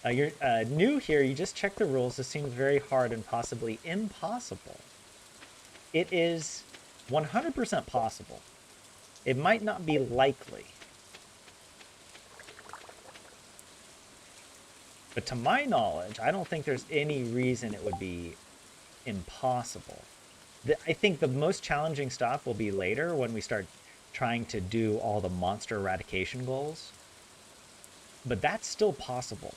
Speaker 1: You're new here. You just checked the rules. This seems very hard and possibly impossible. It is 100% possible. It might not be likely, but to my knowledge, I don't think there's any reason it would be impossible. I think the most challenging stuff will be later when we start trying to do all the monster eradication goals, but that's still possible.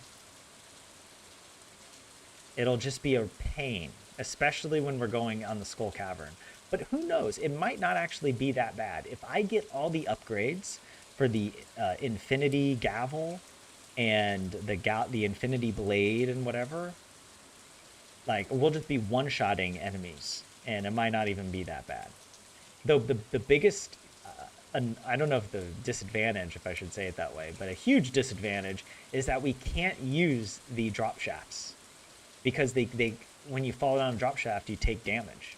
Speaker 1: It'll just be a pain, especially when we're going on the Skull Cavern. But who knows? It might not actually be that bad. If I get all the upgrades for the Infinity Gavel and the Infinity Blade and whatever, like we'll just be one-shotting enemies, and it might not even be that bad. Though the biggest, I don't know if the disadvantage, if I should say it that way, but a huge disadvantage is that we can't use the drop shafts because they when you fall down a drop shaft, you take damage.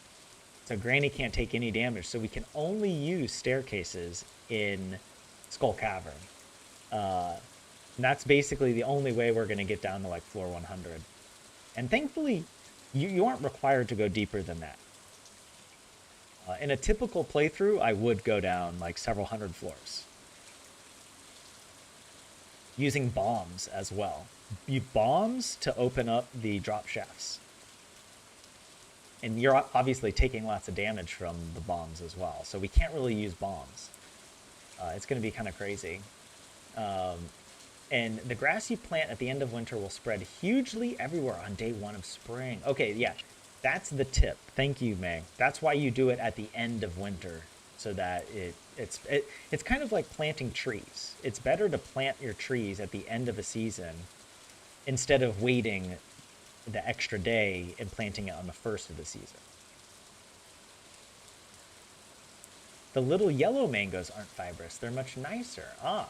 Speaker 1: So Granny can't take any damage. So we can only use staircases in Skull Cavern. And that's basically the only way we're going to get down to like floor 100. And thankfully, you aren't required to go deeper than that. In a typical playthrough, I would go down like several hundred floors. Using bombs as well. You bombs to open up the drop shafts. And you're obviously taking lots of damage from the bombs as well. So we can't really use bombs. It's going to be kind of crazy. And the grass you plant at the end of winter will spread hugely everywhere on day 1 of spring. Okay, yeah, that's the tip. Thank you, May. That's why you do it at the end of winter, so that it's kind of like planting trees. It's better to plant your trees at the end of a season instead of waiting the extra day and planting it on the first of the season. The little yellow mangoes aren't fibrous. They're much nicer. Ah.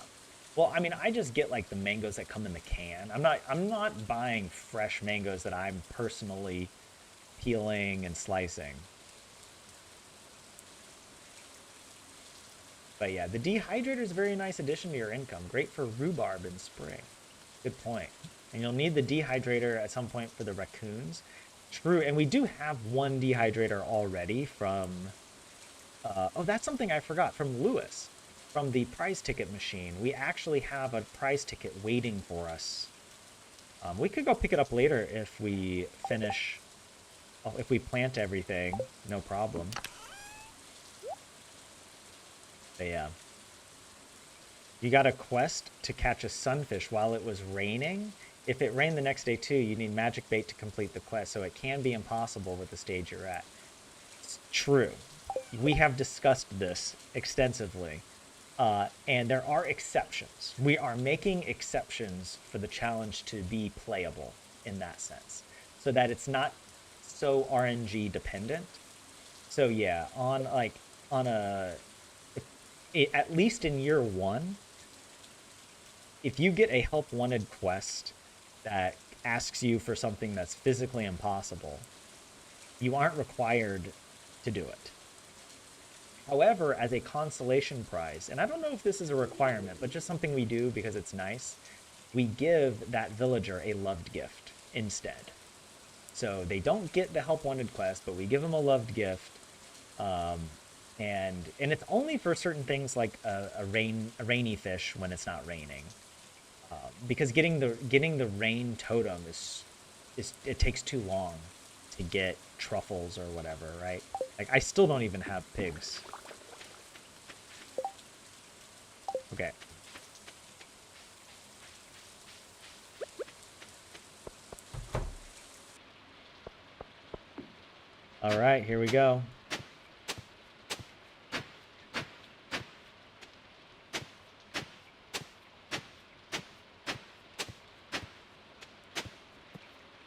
Speaker 1: Well, I mean, I just get like the mangoes that come in the can. I'm not buying fresh mangoes that I'm personally peeling and slicing. But yeah, the dehydrator is a very nice addition to your income. Great for rhubarb in spring. Good point. And you'll need the dehydrator at some point for the raccoons. True, and we do have one dehydrator already from... oh, that's something I forgot. From Lewis. From the prize ticket machine. We actually have a prize ticket waiting for us. We could go pick it up later if we finish... Oh, if we plant everything. No problem. But yeah. You got a quest to catch a sunfish while it was raining. If it rained the next day too, you need magic bait to complete the quest, so it can be impossible with the stage you're at. It's true. We have discussed this extensively, and there are exceptions. We are making exceptions for the challenge to be playable in that sense, so that it's not so RNG dependent. So yeah, at least in year 1, if you get a help wanted quest that asks you for something that's physically impossible, you aren't required to do it. However, as a consolation prize, and I don't know if this is a requirement, but just something we do because it's nice, we give that villager a loved gift instead. So they don't get the help wanted quest, but we give them a loved gift. And it's only for certain things like a rainy fish when it's not raining. Because getting the rain totem is it takes too long to get truffles or whatever, right? Like I still don't even have pigs. Okay. All right, here we go.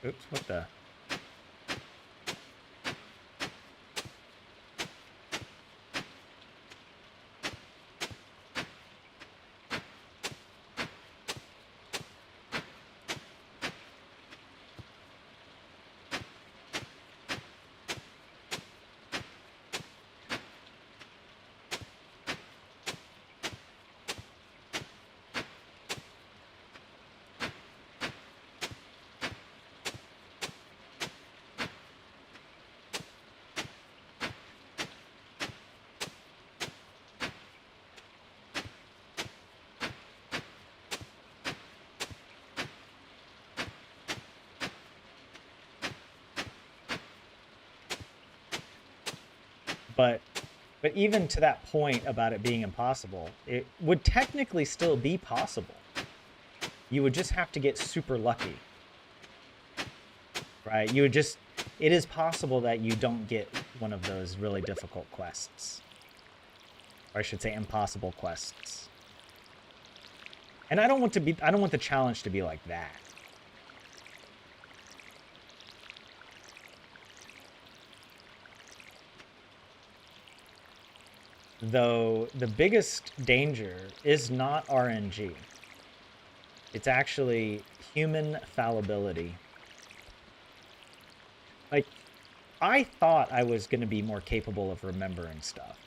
Speaker 1: Oops, what the? But even to that point about it being impossible, it would technically still be possible. You would just have to get super lucky. Right? You would just... It is possible that you don't get one of those really difficult quests. Or I should say impossible quests. And I don't want the challenge to be like that. Though the biggest danger is not RNG. It's actually human fallibility. Like, I thought I was going to be more capable of remembering stuff.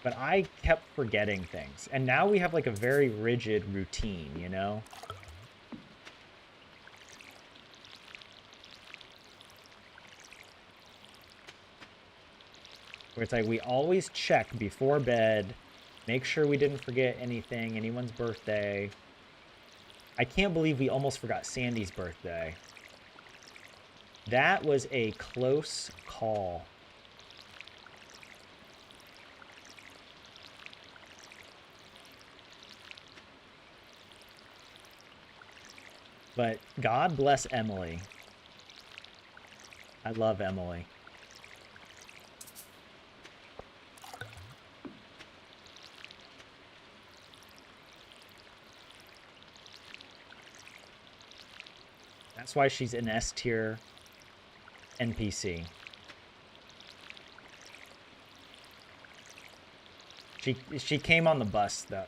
Speaker 1: But I kept forgetting things. And now we have like a very rigid routine, you know? Where it's like we always check before bed, make sure we didn't forget anything, anyone's birthday. I can't believe we almost forgot Sandy's birthday. That was a close call. But God bless Emily. I love Emily. That's why she's an S tier NPC. She came on the bus though.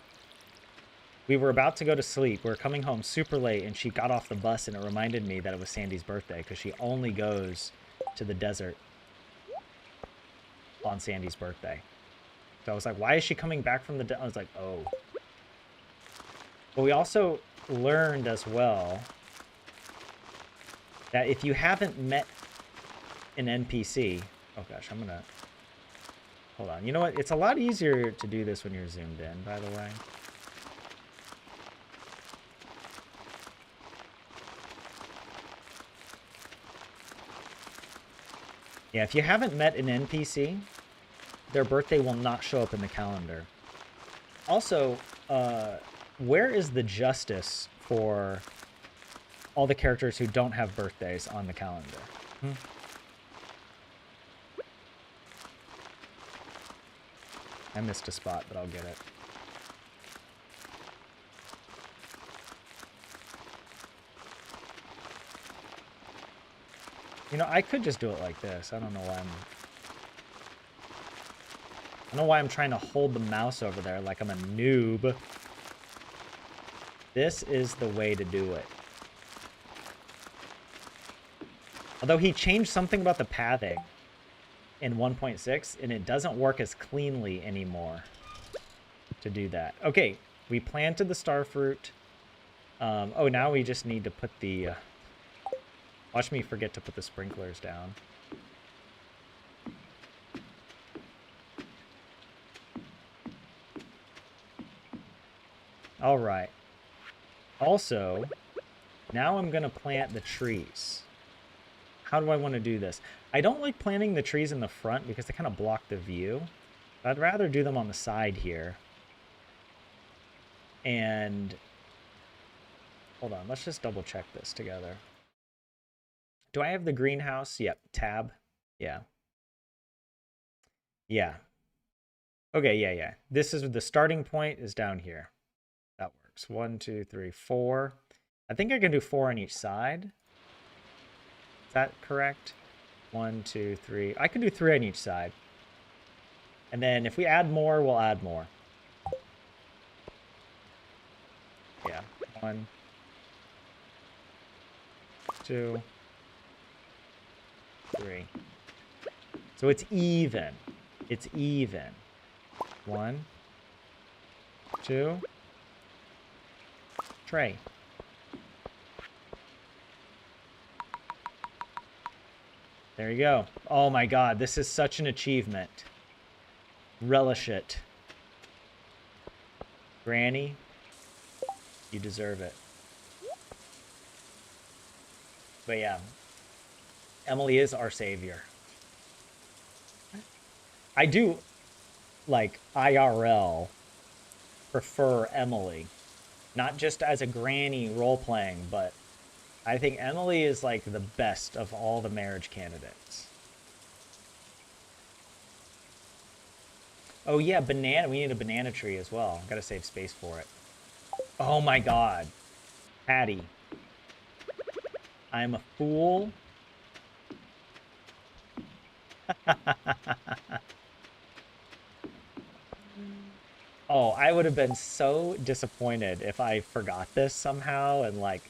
Speaker 1: We were about to go to sleep. We were coming home super late, and she got off the bus, and it reminded me that it was Sandy's birthday, because she only goes to the desert on Sandy's birthday. So I was like, why is she coming back from the desert? I was like, oh. But we also learned as well that if you haven't met an NPC... Oh gosh, I'm gonna... Hold on. You know what? It's a lot easier to do this when you're zoomed in, by the way. Yeah, if you haven't met an NPC, their birthday will not show up in the calendar. Also, where is the justice for all the characters who don't have birthdays on the calendar? I missed a spot, but I'll get it. You know, I could just do it like this. I don't know why I'm trying to hold the mouse over there like I'm a noob. This is the way to do it. Although he changed something about the pathing in 1.6, and it doesn't work as cleanly anymore to do that. Okay, we planted the starfruit. Oh, now we just need to put the... Watch me forget to put the sprinklers down. All right. Also, now I'm going to plant the trees. How do I want to do this? I don't like planting the trees in the front because they kind of block the view. I'd rather do them on the side here. And hold on, let's just double check this together. Do I have the greenhouse? Yep, tab. Yeah. Yeah. Okay, yeah. This is the starting point is down here. That works. 1, 2, 3, 4. I think I can do 4 on each side. Is that correct? 1, 2, 3. I can do 3 on each side. And then if we add more, we'll add more. Yeah. 1, 2, 3. So it's even. It's even. 1, 2. Tray. There you go. Oh my god, this is such an achievement. Relish it. Granny, you deserve it. But yeah, Emily is our savior. I do, like, IRL prefer Emily. Not just as a granny role-playing, but I think Emily is, like, the best of all the marriage candidates. Oh, yeah, banana. We need a banana tree as well. Gotta save space for it. Oh my god. Patty. I'm a fool. Oh, I would have been so disappointed if I forgot this somehow and like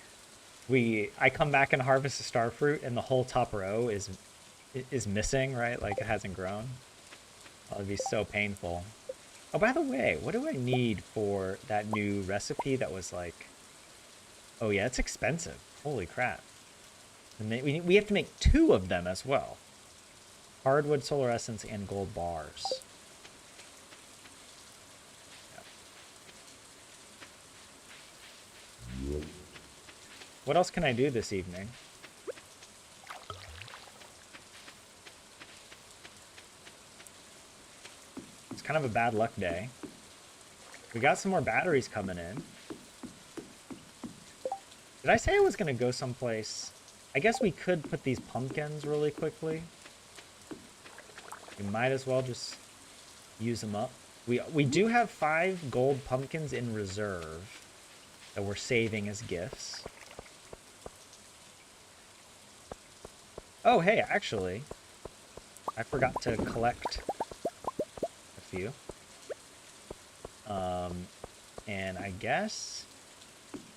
Speaker 1: I come back and harvest a star fruit and the whole top row is missing, right? Like it hasn't grown. Oh, it'd be so painful. Oh, by the way, what do I need for that new recipe that was like, oh yeah, it's expensive. Holy crap. And we have to make 2 of them as well. Hardwood, solar essence, and gold bars. Yep. What else can I do this evening? It's kind of a bad luck day. We got some more batteries coming in. Did I say I was going to go someplace? I guess we could put these pumpkins really quickly. We might as well just use them up. We do have 5 gold pumpkins in reserve that we're saving as gifts. Oh, hey, actually, I forgot to collect a few. And I guess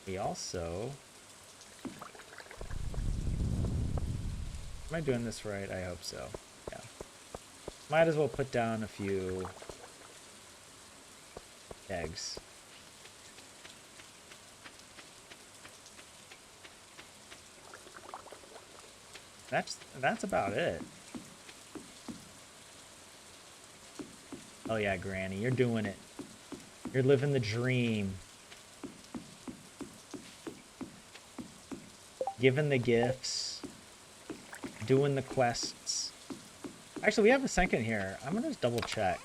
Speaker 1: we also... Am I doing this right? I hope so. Yeah. Might as well put down a few eggs. That's about it. Oh yeah, Granny, you're doing it. You're living the dream. Giving the gifts. Doing the quests. Actually, we have a second here. I'm gonna just double check.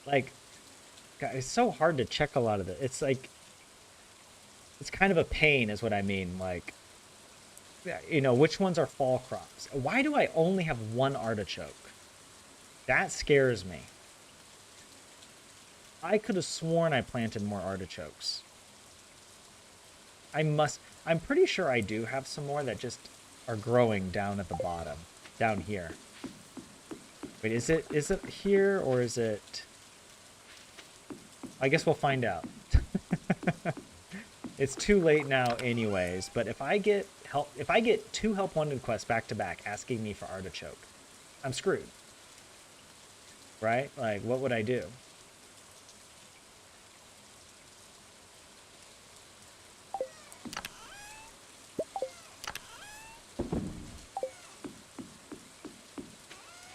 Speaker 1: Like, God, it's so hard to check a lot of it. It's like, it's kind of a pain is what I mean. Like, you know, which ones are fall crops? Why do I only have 1 artichoke? That scares me. I could have sworn I planted more artichokes. I'm pretty sure I do have some more that just are growing down at the bottom. Down here. Wait, is it here or is it... I guess we'll find out. It's too late now anyways, but if I get 2 help wanted quests back to back asking me for artichoke, I'm screwed. Right? Like, what would I do?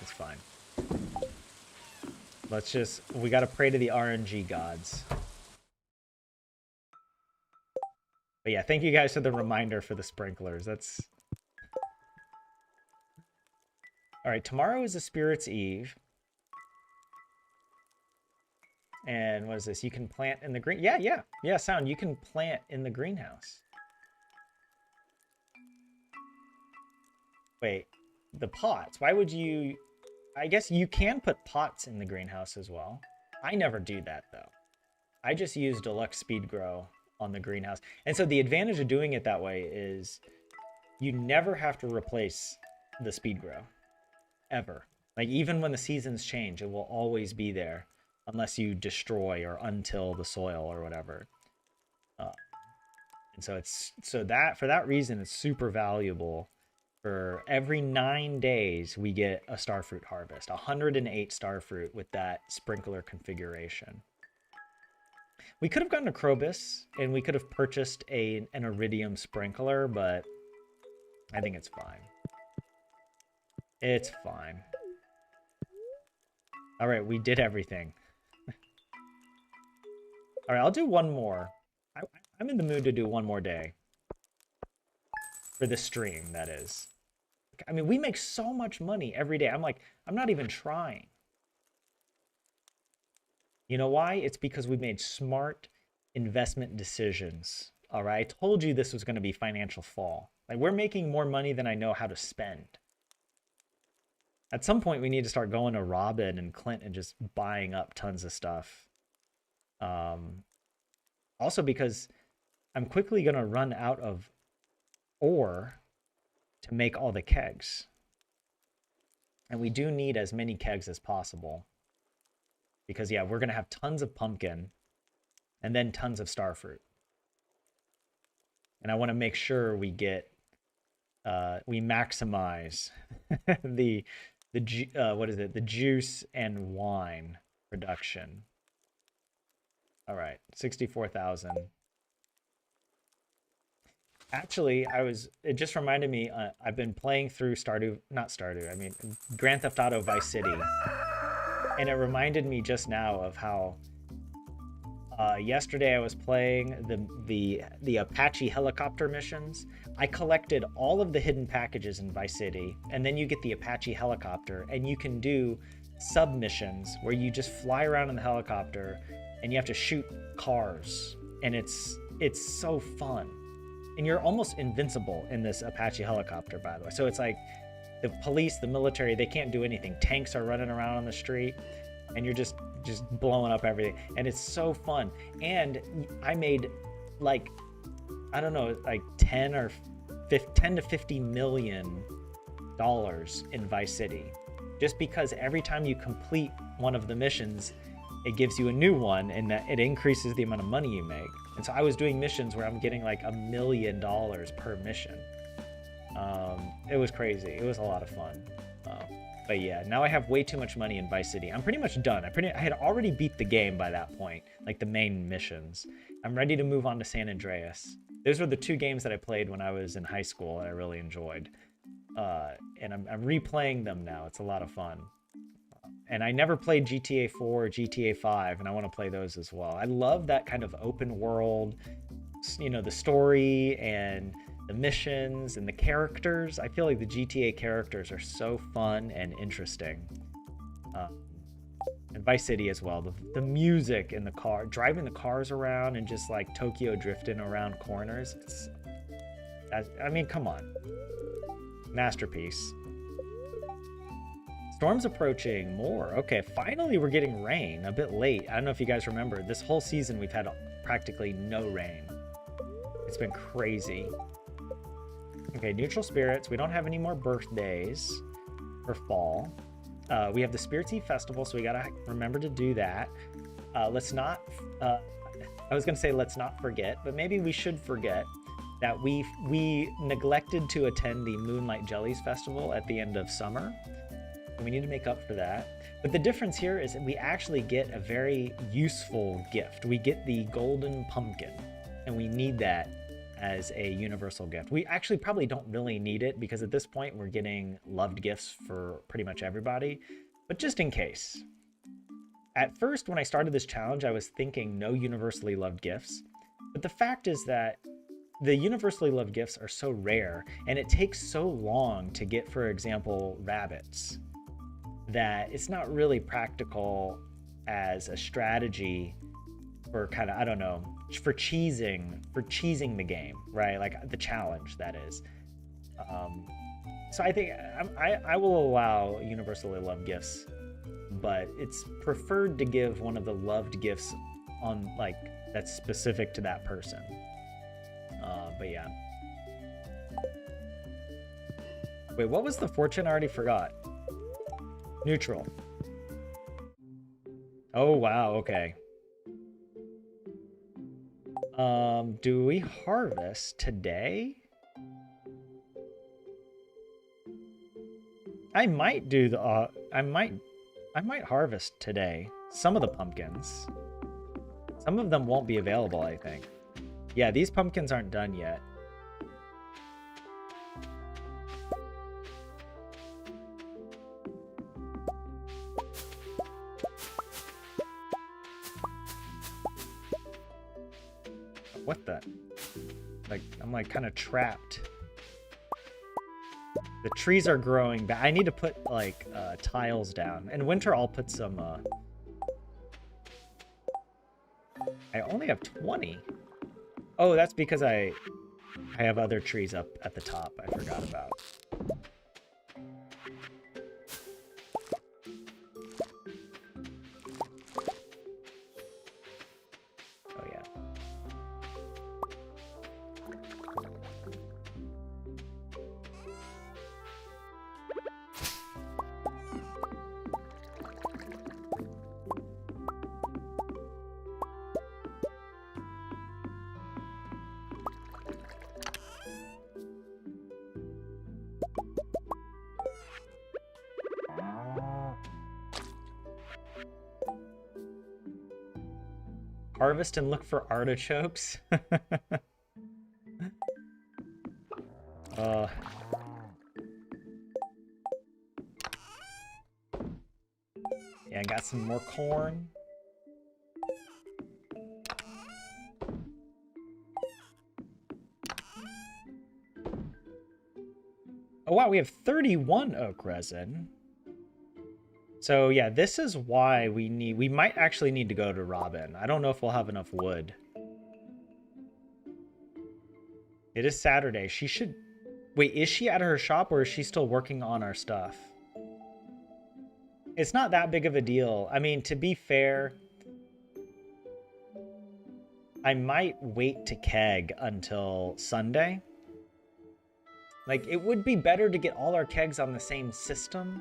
Speaker 1: It's fine. Let's just... We gotta pray to the RNG gods. But yeah, thank you guys for the reminder for the sprinklers. That's... Alright, tomorrow is the Spirit's Eve. And what is this? You can plant in the green... Yeah, Sound. You can plant in the greenhouse. Wait, the pots. Why would you... I guess you can put pots in the greenhouse as well. I never do that, though. I just use Deluxe Speed Grow on the greenhouse. And so the advantage of doing it that way is you never have to replace the Speed Grow. Ever. Like, even when the seasons change, it will always be there. Unless you destroy or untill the soil or whatever. And so for that reason, it's super valuable. For every 9 days, we get a starfruit harvest. 108 starfruit with that sprinkler configuration. We could have gotten a Krobus, and we could have purchased an Iridium sprinkler, but I think it's fine. It's fine. All right, we did everything. All right, I'll do one more. I'm in the mood to do one more day. For the stream, that is. I mean, we make so much money every day. I'm like, I'm not even trying. You know why? It's because we made smart investment decisions. All right. I told you this was going to be financial fall. Like, we're making more money than I know how to spend. At some point, we need to start going to Robin and Clint and just buying up tons of stuff. Also, because I'm quickly going to run out of ore to make all the kegs. And we do need as many kegs as possible. Because, yeah, we're going to have tons of pumpkin and then tons of starfruit. And I want to make sure we get, we maximize the what is it? The juice and wine production. All right, 64,000. Actually, it just reminded me, I've been playing through Grand Theft Auto Vice City. And it reminded me just now of how yesterday I was playing the Apache helicopter missions. I collected all of the hidden packages in Vice City, and then you get the Apache helicopter, and you can do submissions where you just fly around in the helicopter and you have to shoot cars, and it's so fun. And you're almost invincible in this Apache helicopter, by the way. So it's like the police, the military, they can't do anything. Tanks are running around on the street, and you're just blowing up everything. And it's so fun. And I made like, I don't know, like 10 to 50 million dollars in Vice City, just because every time you complete one of the missions, it gives you a new one, and that it increases the amount of money you make. And so I was doing missions where I'm getting like $1 million per mission. It was crazy. It was a lot of fun. But yeah, now I have way too much money in Vice City. I'm pretty much done. I had already beat the game by that point, like the main missions. I'm ready to move on to San Andreas. Those were the two games that I played when I was in high school and I really enjoyed. And I'm replaying them now. It's a lot of fun. And I never played GTA 4 or GTA 5, and I want to play those as well. I love that kind of open world, you know, the story and the missions and the characters. I feel like the GTA characters are so fun and interesting. And Vice City as well. The music in the car, driving the cars around and just like Tokyo drifting around corners. I mean, come on. Masterpiece. Storm's approaching more. Okay, finally we're getting rain. A bit late. I don't know if you guys remember. This whole season we've had practically no rain. It's been crazy. Okay, neutral spirits. We don't have any more birthdays for fall. We have the Spirits Eve Festival, so we gotta remember to do that. Let's not, I was gonna say let's not forget, but maybe we should forget that we neglected to attend the Moonlight Jellies Festival at the end of summer. And we need to make up for that. But the difference here is that we actually get a very useful gift. We get the golden pumpkin, and we need that as a universal gift. We actually probably don't really need it because at this point we're getting loved gifts for pretty much everybody, but just in case. At first, when I started this challenge, I was thinking no universally loved gifts, but the fact is that the universally loved gifts are so rare, and it takes so long to get, for example, rabbits, that it's not really practical as a strategy for kind of, I don't know, for cheesing the game, right? Like the challenge, that is. So I think I will allow universally loved gifts, but it's preferred to give one of the loved gifts on like that's specific to that person. But yeah. Wait, what was the fortune? I already forgot. Neutral. Oh, wow. Okay. Do we harvest today? I might do the, I might harvest today. Some of the pumpkins. Some of them won't be available, I think. Yeah, these pumpkins aren't done yet. What the? Like, I'm like kind of trapped. The trees are growing back. I need to put, like, tiles down. In winter, I'll put some, I only have 20. Oh, that's because I have other trees up at the top I forgot about. Oh, yeah. Harvest and look for artichokes. uh, yeah, I got some more corn. Oh wow, we have 31 oak resin. So yeah, this is why we might actually need to go to Robin. I don't know if we'll have enough wood. It is Saturday. She should... Wait, is she at her shop or is she still working on our stuff? It's not that big of a deal. I mean, to be fair, I might wait to keg until Sunday. Like, it would be better to get all our kegs on the same system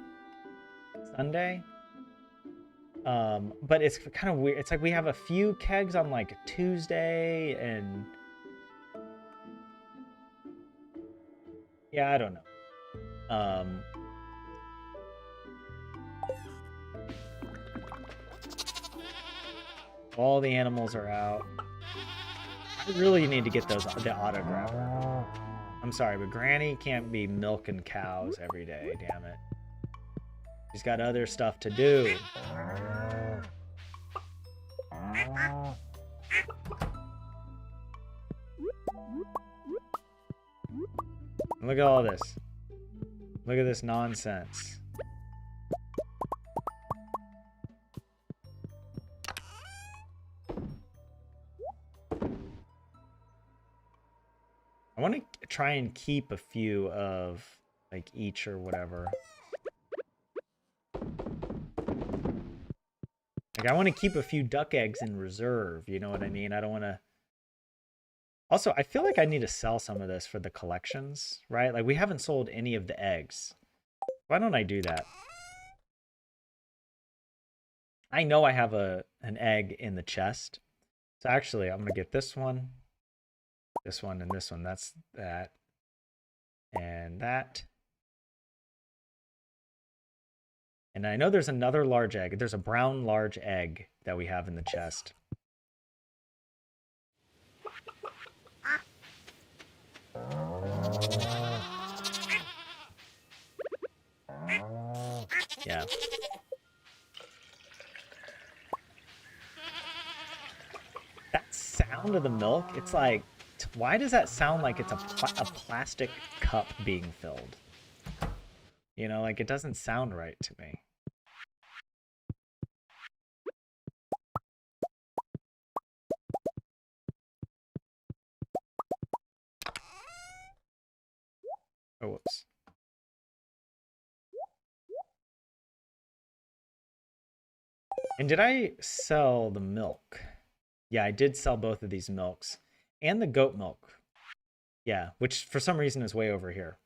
Speaker 1: Sunday. But it's kind of weird. It's like we have a few kegs on like Tuesday and... Yeah, I don't know. All the animals are out. I really need to get the autograph. I'm sorry, but Granny can't be milking cows every day, damn it. She's got other stuff to do. Look at all this. Look at this nonsense. I want to try and keep a few of, like, each or whatever. Like, I want to keep a few duck eggs in reserve, you know what I mean? I don't want to... Also, I feel like I need to sell some of this for the collections, right? Like, we haven't sold any of the eggs. Why don't I do that? I know I have an egg in the chest. So actually, I'm going to get this one, and this one. That's that. And that. And I know there's another large egg. There's a brown large egg that we have in the chest. Yeah. That sound of the milk, it's like, why does that sound like it's a plastic cup being filled? You know, like, it doesn't sound right to me. Oh, whoops. And did I sell the milk? Yeah, I did sell both of these milks. And the goat milk. Yeah, which for some reason is way over here.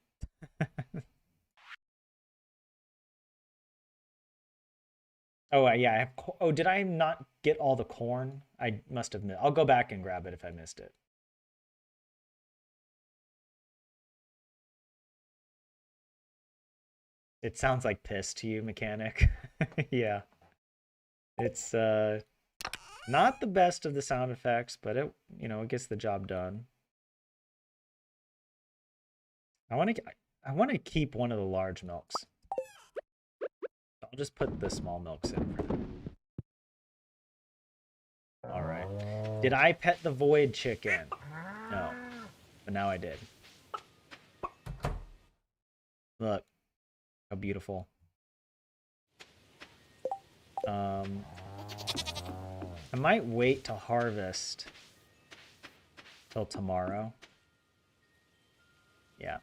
Speaker 1: Oh, yeah, I have... Oh, did I not get all the corn? I must have... I'll go back and grab it if I missed it. It sounds like piss to you, mechanic. Yeah. It's not the best of the sound effects, but it, you know, it gets the job done. I want to keep one of the large milks. I'll just put the small milks in for now. All right. Did I pet the void chicken? No, but now I did. Look, how beautiful. I might wait to harvest till tomorrow. Yeah.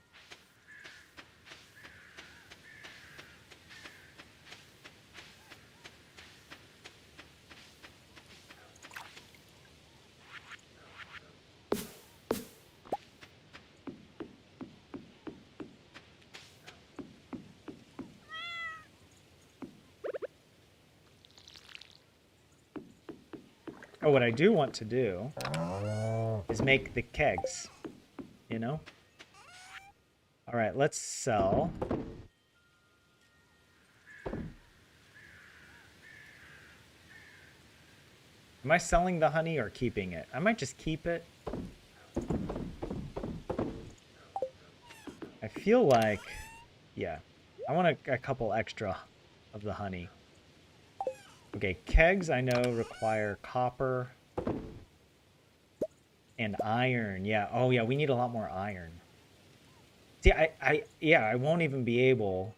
Speaker 1: Oh, what I do want to do is make the kegs, you know? All right, let's sell. Am I selling the honey or keeping it? I might just keep it. I feel like, yeah, I want a couple extra of the honey. Okay, kegs I know require copper and iron. Yeah, oh yeah, we need a lot more iron. See, yeah, I won't even be able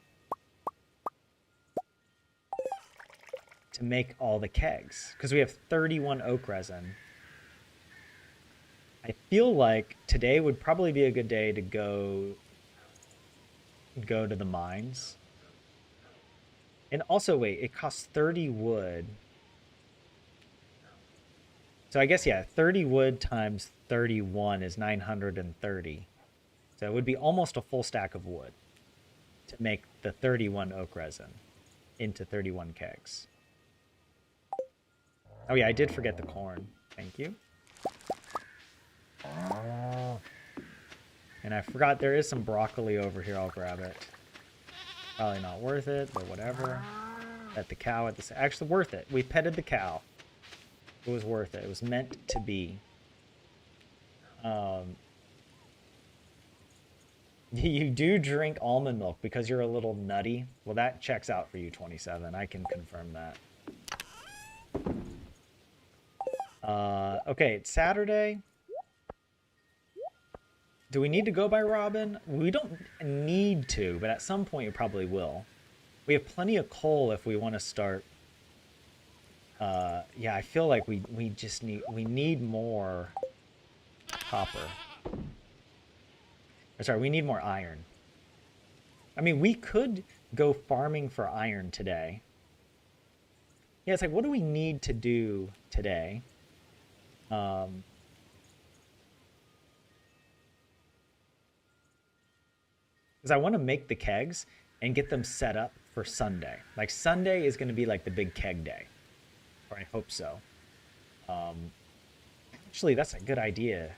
Speaker 1: to make all the kegs because we have 31 oak resin. I feel like today would probably be a good day to go to the mines. And also, wait, it costs 30 wood. So I guess, yeah, 30 wood times 31 is 930. So it would be almost a full stack of wood to make the 31 oak resin into 31 kegs. Oh yeah, I did forget the corn. Thank you. And I forgot there is some broccoli over here. I'll grab it. Probably not worth it, but whatever. Pet the cow at this. Actually, worth it. We petted the cow. It was worth it. It was meant to be. You do drink almond milk because you're a little nutty. Well, that checks out for you, 27. I can confirm that. Okay, it's Saturday. Do we need to go by Robin? We don't need to, but at some point you probably will. We have plenty of coal if we want to start. Yeah, I feel like we need more copper. Or sorry, we need more iron. I mean, we could go farming for iron today. Yeah, it's like, what do we need to do today? Because I want to make the kegs and get them set up for Sunday. Like, Sunday is going to be like the big keg day. Or I hope so. Actually, that's a good idea.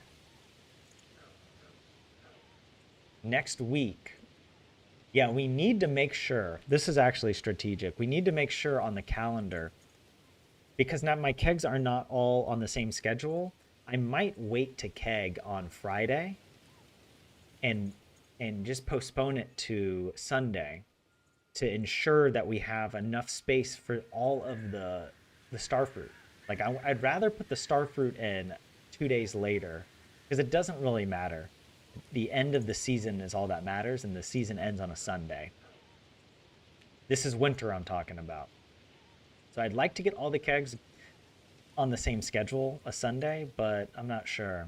Speaker 1: Next week. Yeah, we need to make sure. This is actually strategic. We need to make sure on the calendar. Because now my kegs are not all on the same schedule. I might wait to keg on Friday. And just postpone it to Sunday to ensure that we have enough space for all of the starfruit. Like, I'd rather put the starfruit in 2 days later because it doesn't really matter. The end of the season is all that matters, and the season ends on a Sunday. This is winter I'm talking about. So I'd like to get all the kegs on the same schedule a Sunday, but I'm not sure.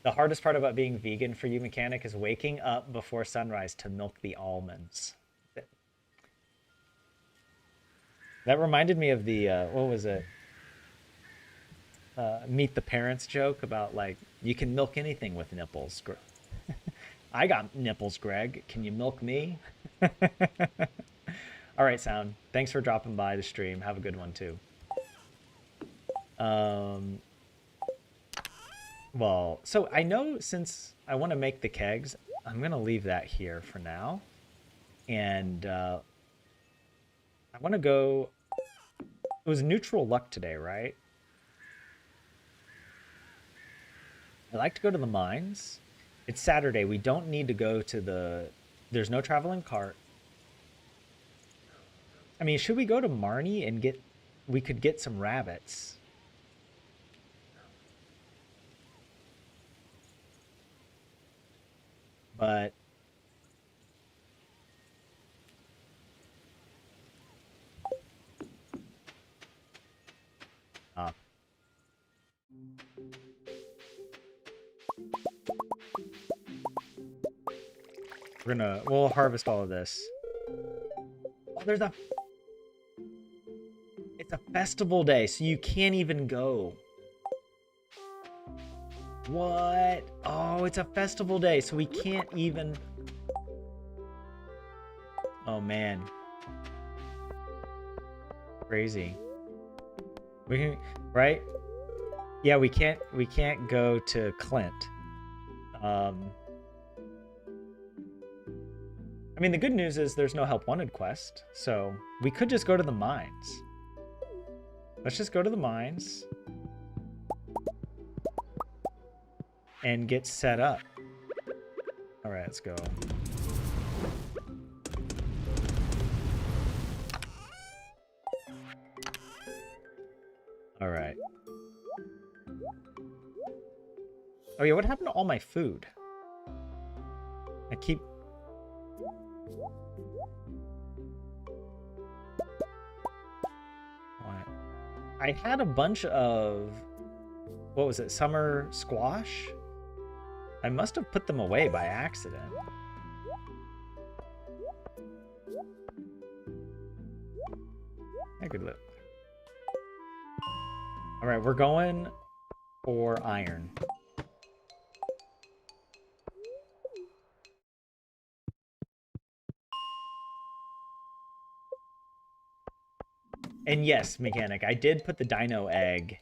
Speaker 1: The hardest part about being vegan for you, Mechanic, is waking up before sunrise to milk the almonds. That reminded me of the, what was it? Meet the Parents joke about, like, you can milk anything with nipples. I got nipples, Greg. Can you milk me? All right, Sound. Thanks for dropping by the stream. Have a good one, too. Well, so I know since I want to make the kegs, I'm going to leave that here for now. And I want to go... It was neutral luck today, right? I like to go to the mines. It's Saturday. We don't need to go to the... There's no traveling cart. I mean, should we go to Marnie and get... We could get some rabbits. But uh, we'll harvest all of this. Oh, it's a festival day, so you can't even go. What? Oh, it's a festival day, so we can't even... Oh, man. Crazy. We can... Right? Yeah, we can't go to Clint. I mean, the good news is there's no help wanted quest, so we could just go to the mines. Let's just go to the mines and get set up. All right, let's go. All right. Oh yeah, what happened to all my food? I keep... What? I had a bunch of... What was it? Summer squash? I must have put them away by accident. I could look. All right, we're going for iron. And yes, mechanic, I did put the dino egg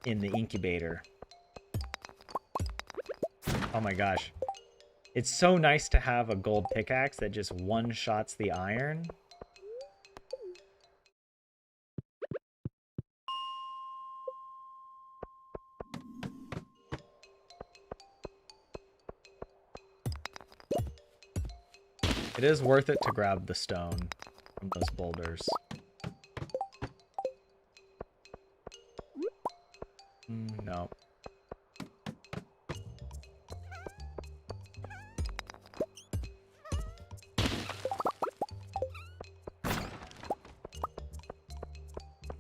Speaker 1: in the incubator. Oh my gosh. It's so nice to have a gold pickaxe that just one-shots the iron. It is worth it to grab the stone from those boulders. No.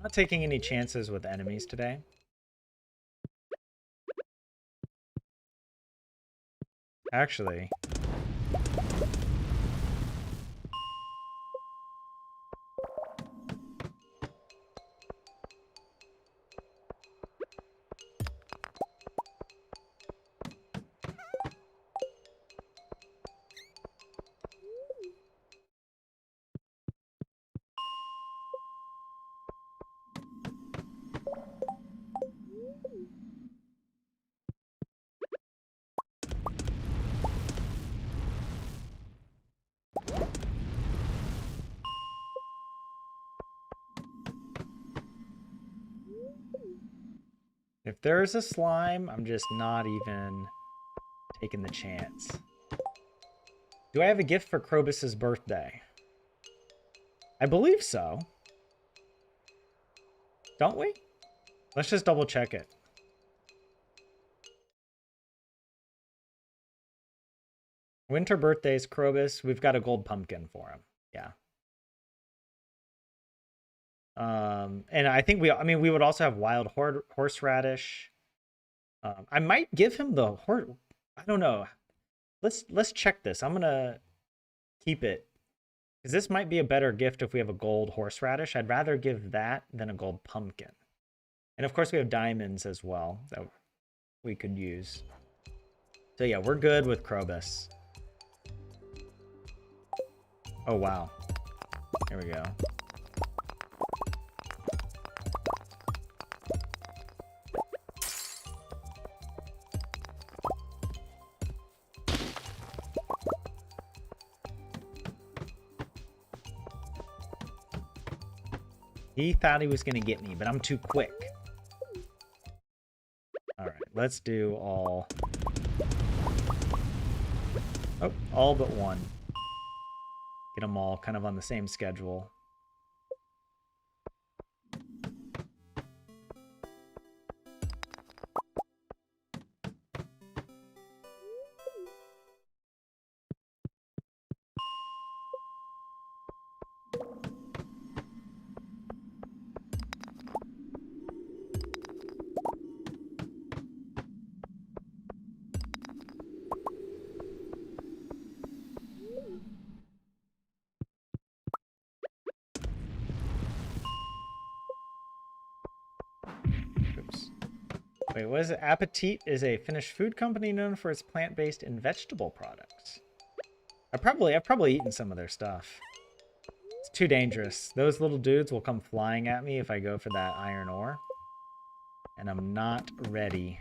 Speaker 1: Not taking any chances with enemies today. Actually... If there's a slime, I'm just not even taking the chance. Do I have a gift for Krobus's birthday? I believe so. Don't we? Let's just double check it. Winter birthdays, Krobus. We've got a gold pumpkin for him. Yeah. And I think we would also have wild horseradish. I might give him the I don't know. Let's check this. I'm gonna keep it because this might be a better gift if we have a gold horseradish. I'd rather give that than a gold pumpkin. And of course we have diamonds as well that we could use. So yeah, we're good with Krobus. Oh wow. Here we go. He thought he was going to get me, but I'm too quick. All right, let's do all... Oh, all but one. Get them all kind of on the same schedule. Wait, what is it? Appetit is a Finnish food company known for its plant-based and vegetable products. I've probably eaten some of their stuff. It's too dangerous. Those little dudes will come flying at me if I go for that iron ore. And I'm not ready.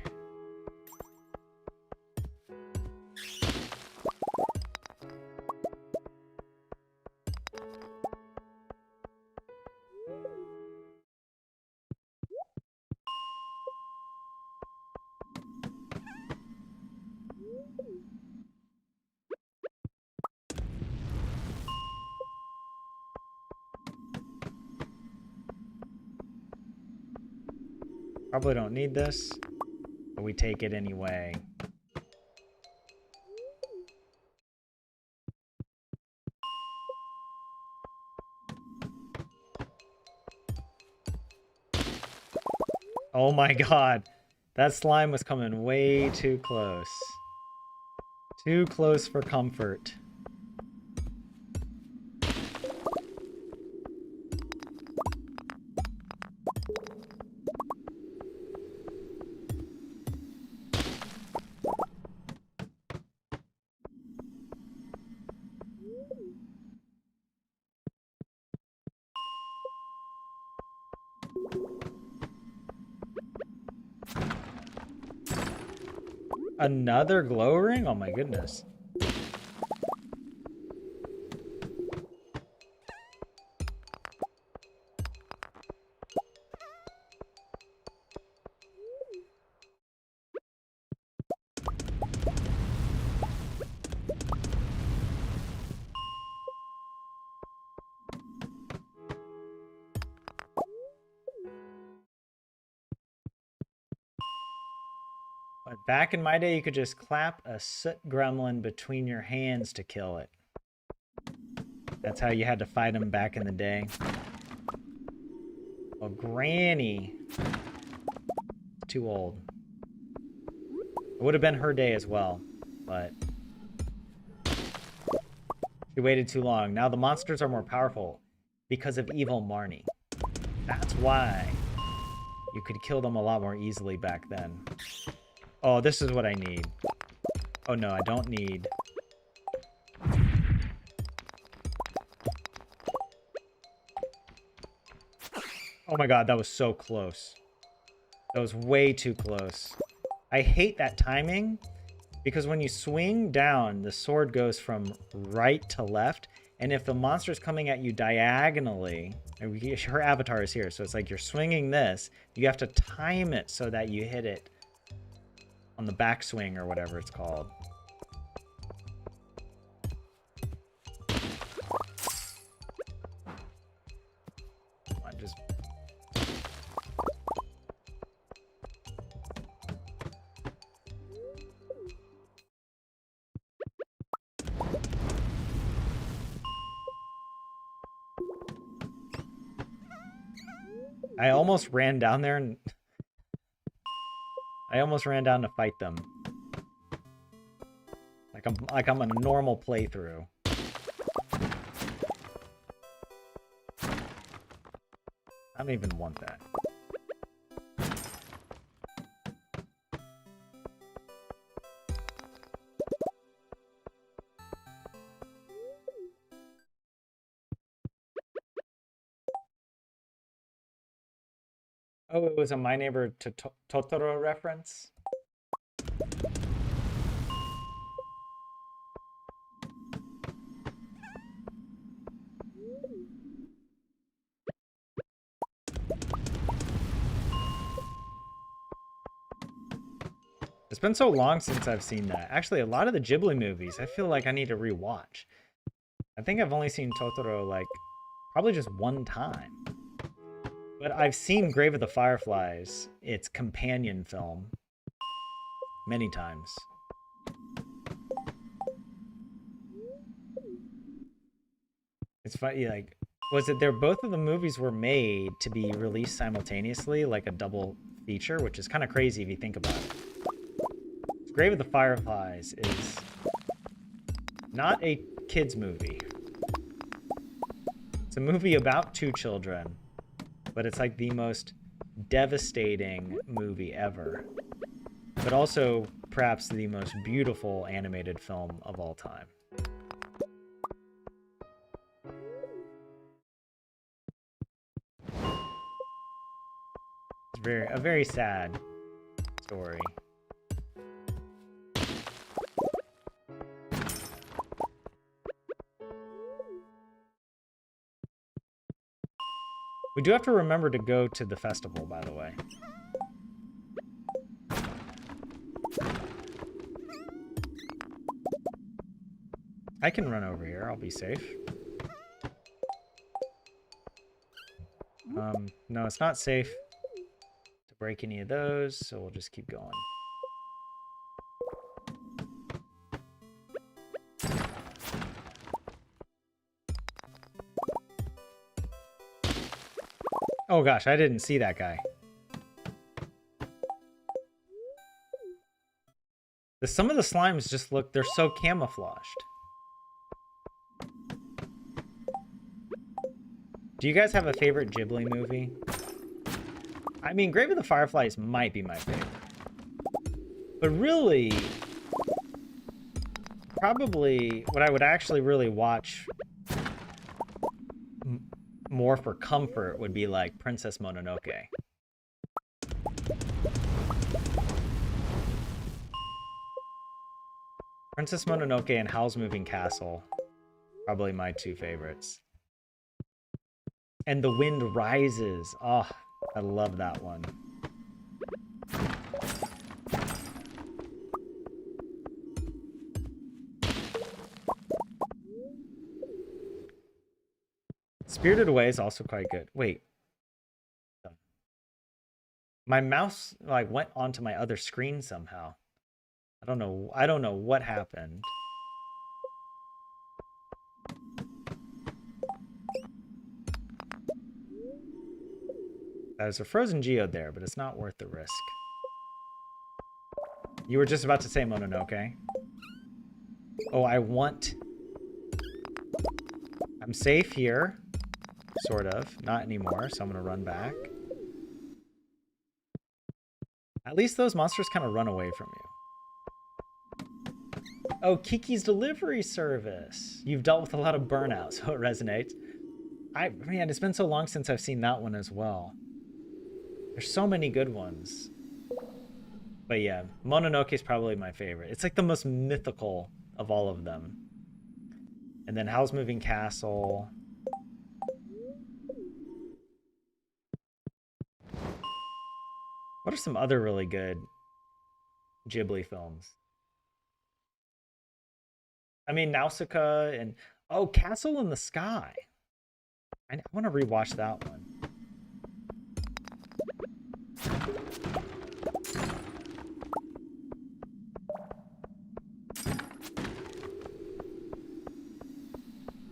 Speaker 1: Probably don't need this, but we take it anyway. Oh my god. That slime was coming way too close. Too close for comfort. Another glow ring? Oh my goodness. But back in my day, you could just clap a soot gremlin between your hands to kill it. That's how you had to fight him back in the day. Well, Granny. Too old. It would have been her day as well, but she waited too long. Now the monsters are more powerful because of evil Marnie. That's why you could kill them a lot more easily back then. Oh, this is what I need. Oh no, I don't need. Oh my god, that was so close. That was way too close. I hate that timing because when you swing down, the sword goes from right to left. And if the monster's coming at you diagonally, her avatar is here. So it's like you're swinging this. You have to time it so that you hit it on the backswing or whatever it's called. Come on, just... I almost ran down there and... I almost ran down to fight them. Like I'm on a normal playthrough. I don't even want that. Oh, it was a My Neighbor Totoro reference? It's been so long since I've seen that. Actually, a lot of the Ghibli movies, I feel like I need to rewatch. I think I've only seen Totoro, like, probably just one time. But I've seen Grave of the Fireflies, its companion film, many times. It's funny, like, was it there? Both of the movies were made to be released simultaneously, like a double feature, which is kind of crazy if you think about it. Grave of the Fireflies is not a kid's movie. It's a movie about two children, but it's like the most devastating movie ever, but also perhaps the most beautiful animated film of all time. It's a very sad story. We do have to remember to go to the festival, by the way. I can run over here. I'll be safe. No, it's not safe to break any of those, so we'll just keep going. Oh gosh, I didn't see that guy. Some of the slimes just look, they're so camouflaged. Do you guys have a favorite Ghibli movie? I mean, Grave of the Fireflies might be my favorite. But really, probably what I would actually really watch more for comfort would be like Princess Mononoke. Princess Mononoke and Howl's Moving Castle, probably my two favorites. And The Wind Rises. Oh, I love that one. Spirited Away is also quite good. Wait. My mouse like went onto my other screen somehow. I don't know what happened. There's a frozen geode there, but it's not worth the risk. You were just about to say Mononoke. Oh, I'm safe here. Sort of. Not anymore, so I'm gonna run back. At least those monsters kind of run away from you. Oh, Kiki's Delivery Service. You've dealt with a lot of burnout, so it resonates. Man, it's been so long since I've seen that one as well. There's so many good ones. But yeah, Mononoke is probably my favorite. It's like the most mythical of all of them. And then Howl's Moving Castle. What are some other really good Ghibli films? I mean, Nausicaa and... Oh, Castle in the Sky. I want to rewatch that one.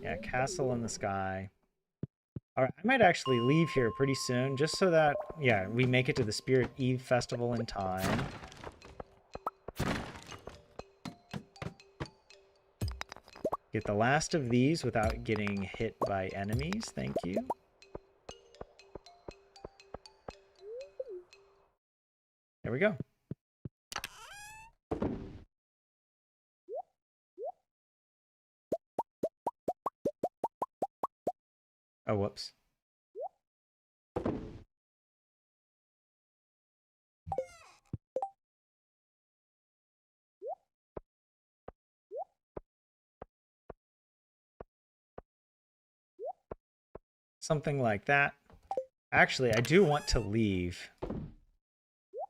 Speaker 1: Yeah, Castle in the Sky. All right, I might actually leave here pretty soon, just so that, yeah, we make it to the Spirit Eve Festival in time. Get the last of these without getting hit by enemies. Thank you. There we go. Oh, whoops. Something like that. Actually, I do want to leave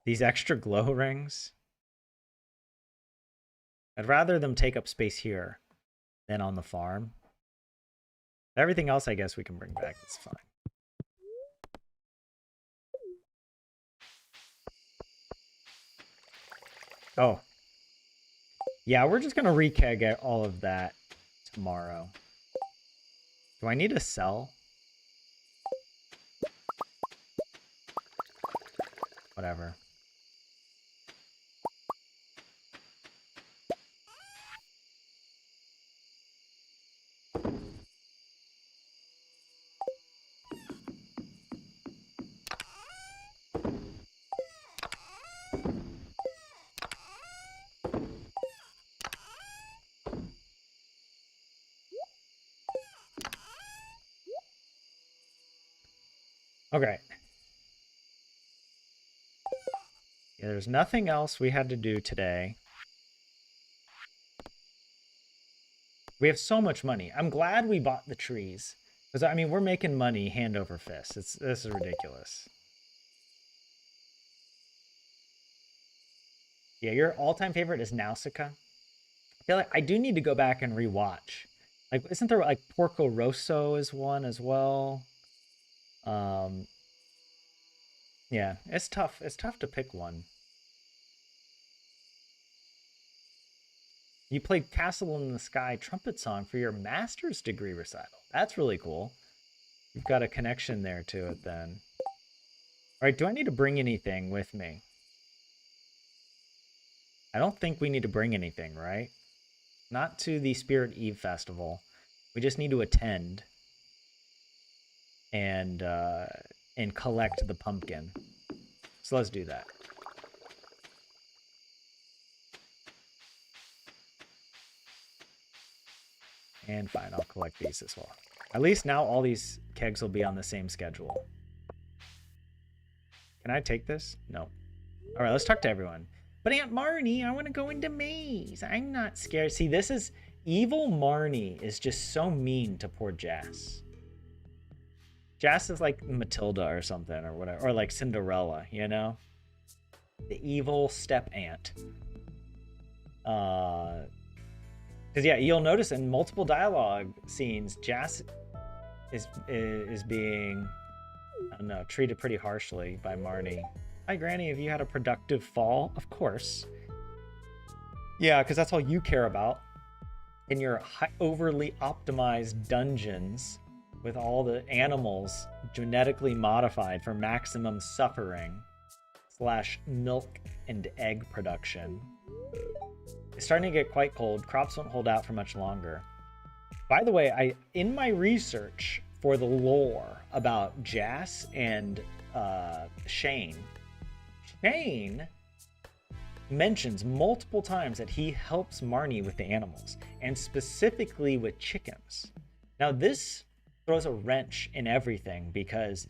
Speaker 1: these extra glow rings. I'd rather them take up space here than on the farm. Everything else, I guess we can bring back. It's fine. Oh. Yeah, we're just going to rekeg all of that tomorrow. Do I need to sell? Whatever. Okay. Yeah, there's nothing else we had to do today. We have so much money. I'm glad we bought the trees. Because, I mean, we're making money hand over fist. This is ridiculous. Yeah, your all-time favorite is Nausicaa. I feel like I do need to go back and rewatch. Like, isn't there like Porco Rosso is one as well? Um, yeah, it's tough. It's tough to pick one. You played Castle in the Sky trumpet song for your master's degree recital. That's really cool. You've got a connection there to it then. All right, do I need to bring anything with me? I don't think we need to bring anything, right? Not to the Spirit Eve Festival. We just need to attend and collect the pumpkin. So let's do that. And fine, I'll collect these as well. At least now all these kegs will be on the same schedule. Can I take this? No. All right, let's talk to everyone. But Aunt Marnie, I want to go into maze. I'm not scared. See, this is... Evil Marnie is just so mean to poor Jas. Jas is like Matilda or something or whatever. Or like Cinderella, you know? The evil step aunt. Because, yeah, you'll notice in multiple dialogue scenes, Jas is being, I don't know, treated pretty harshly by Marnie. Hi, Granny, have you had a productive fall? Of course. Yeah, because that's all you care about in your overly optimized dungeons with all the animals genetically modified for maximum suffering / milk and egg production. It's starting to get quite cold. Crops won't hold out for much longer. By the way, in my research for the lore about Jas and Shane mentions multiple times that he helps Marnie with the animals, and specifically with chickens. Now, this throws a wrench in everything because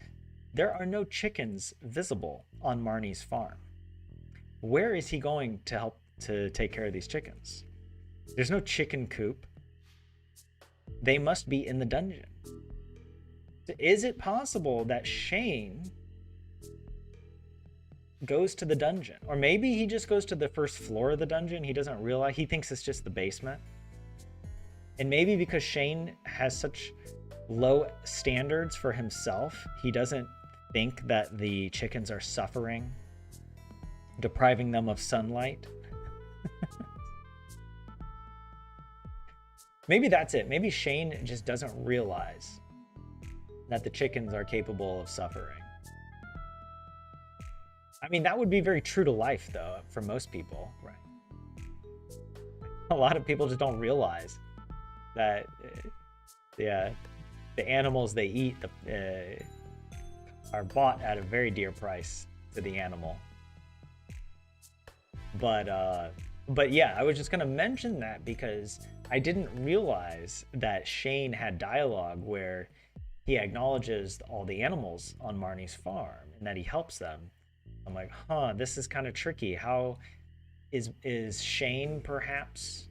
Speaker 1: there are no chickens visible on Marnie's farm. Where is he going to help to take care of these chickens? There's no chicken coop. They must be in the dungeon. So is it possible that Shane goes to the dungeon? Or maybe he just goes to the first floor of the dungeon. He doesn't realize. He thinks it's just the basement. And maybe because Shane has such low standards for himself, he doesn't think that the chickens are suffering, depriving them of sunlight. Maybe that's it. Maybe Shane just doesn't realize that the chickens are capable of suffering. I mean, that would be very true to life, though, for most people, right? A lot of people just don't realize that, the animals they eat are bought at a very dear price to the animal. But yeah, I was just gonna mention that because I didn't realize that Shane had dialogue where he acknowledges all the animals on Marnie's farm and that he helps them. I'm like, huh, this is kind of tricky. How is Shane perhaps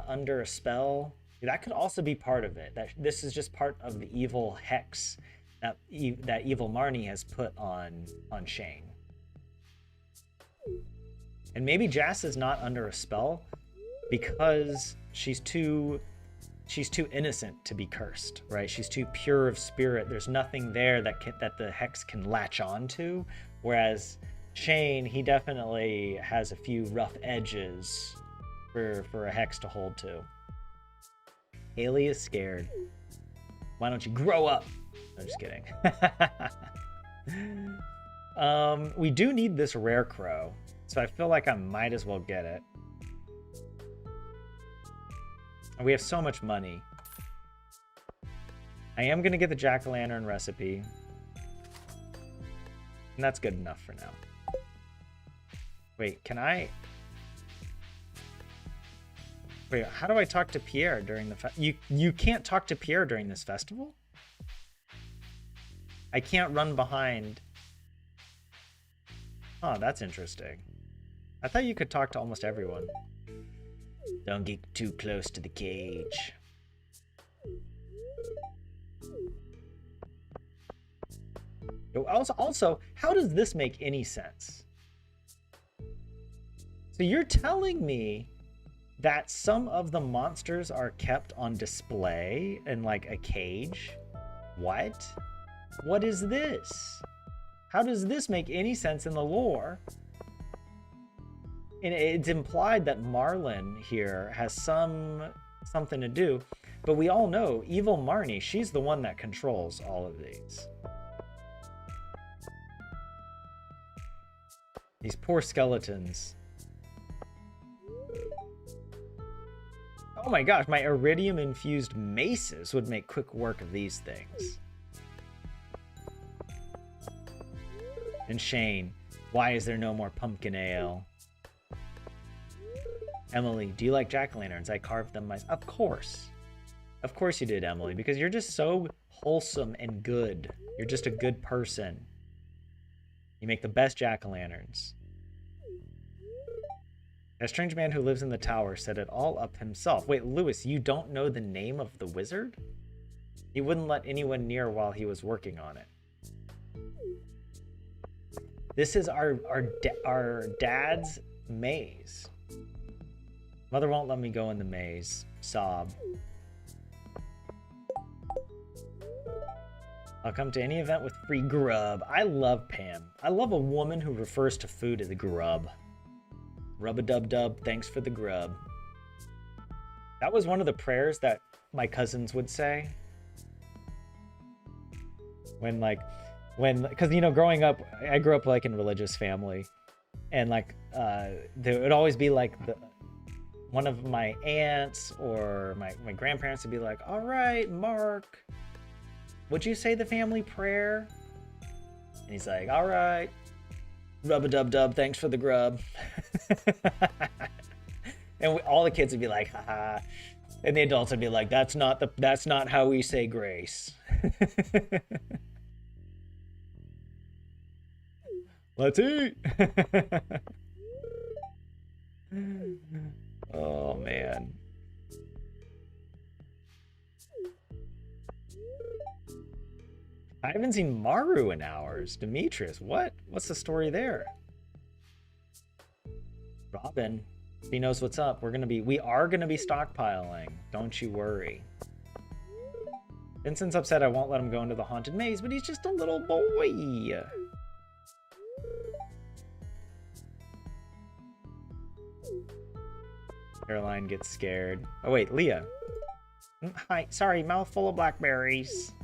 Speaker 1: under a spell? That could also be part of it. That this is just part of the evil hex that evil Marnie has put on Shane. And maybe Jas is not under a spell because she's too innocent to be cursed, right? She's too pure of spirit. There's nothing there that the hex can latch on to. Whereas Shane, he definitely has a few rough edges for a hex to hold to. Haley is scared. Why don't you grow up? I'm just kidding. We do need this rare crow, so I feel like I might as well get it. And we have so much money. I am going to get the jack-o'-lantern recipe. And that's good enough for now. Wait, can I... Wait, how do I talk to Pierre during the... You can't talk to Pierre during this festival? I can't run behind. Oh, that's interesting. I thought you could talk to almost everyone. Don't get too close to the cage. Also, how does this make any sense? So you're telling me that some of the monsters are kept on display in like a cage? What? What is this? How does this make any sense in the lore? And it's implied that Marlin here has something to do, but we all know evil Marnie, she's the one that controls all of these. These poor skeletons. Oh my gosh, my iridium-infused maces would make quick work of these things. And Shane, why is there no more pumpkin ale? Emily, do you like jack-o'-lanterns? I carved them myself. Of course. Of course you did, Emily, because you're just so wholesome and good. You're just a good person. You make the best jack-o'-lanterns. A strange man who lives in the tower set it all up himself. Wait, Lewis, you don't know the name of the wizard? He wouldn't let anyone near while he was working on it. This is our dad's maze. Mother won't let me go in the maze. Sob. I'll come to any event with free grub. I love Pam. I love a woman who refers to food as grub. Rub-a-dub-dub, thanks for the grub. That was one of the prayers that my cousins would say. Because, you know, growing up, I grew up, like, in a religious family. And, like, there would always be, like, one of my aunts or my grandparents would be like, all right, Mark, would you say the family prayer? And he's like, all right. Rub-a-dub-dub, thanks for the grub. And all the kids would be like, haha. And the adults would be like, that's not how we say grace. Let's eat. Oh, man. I haven't seen Maru in hours. Demetrius, what? What's the story there? Robin, he knows what's up. We are gonna be stockpiling. Don't you worry. Vincent's upset I won't let him go into the haunted maze, but he's just a little boy. Caroline gets scared. Oh wait, Leah. Hi, sorry, mouthful of blackberries.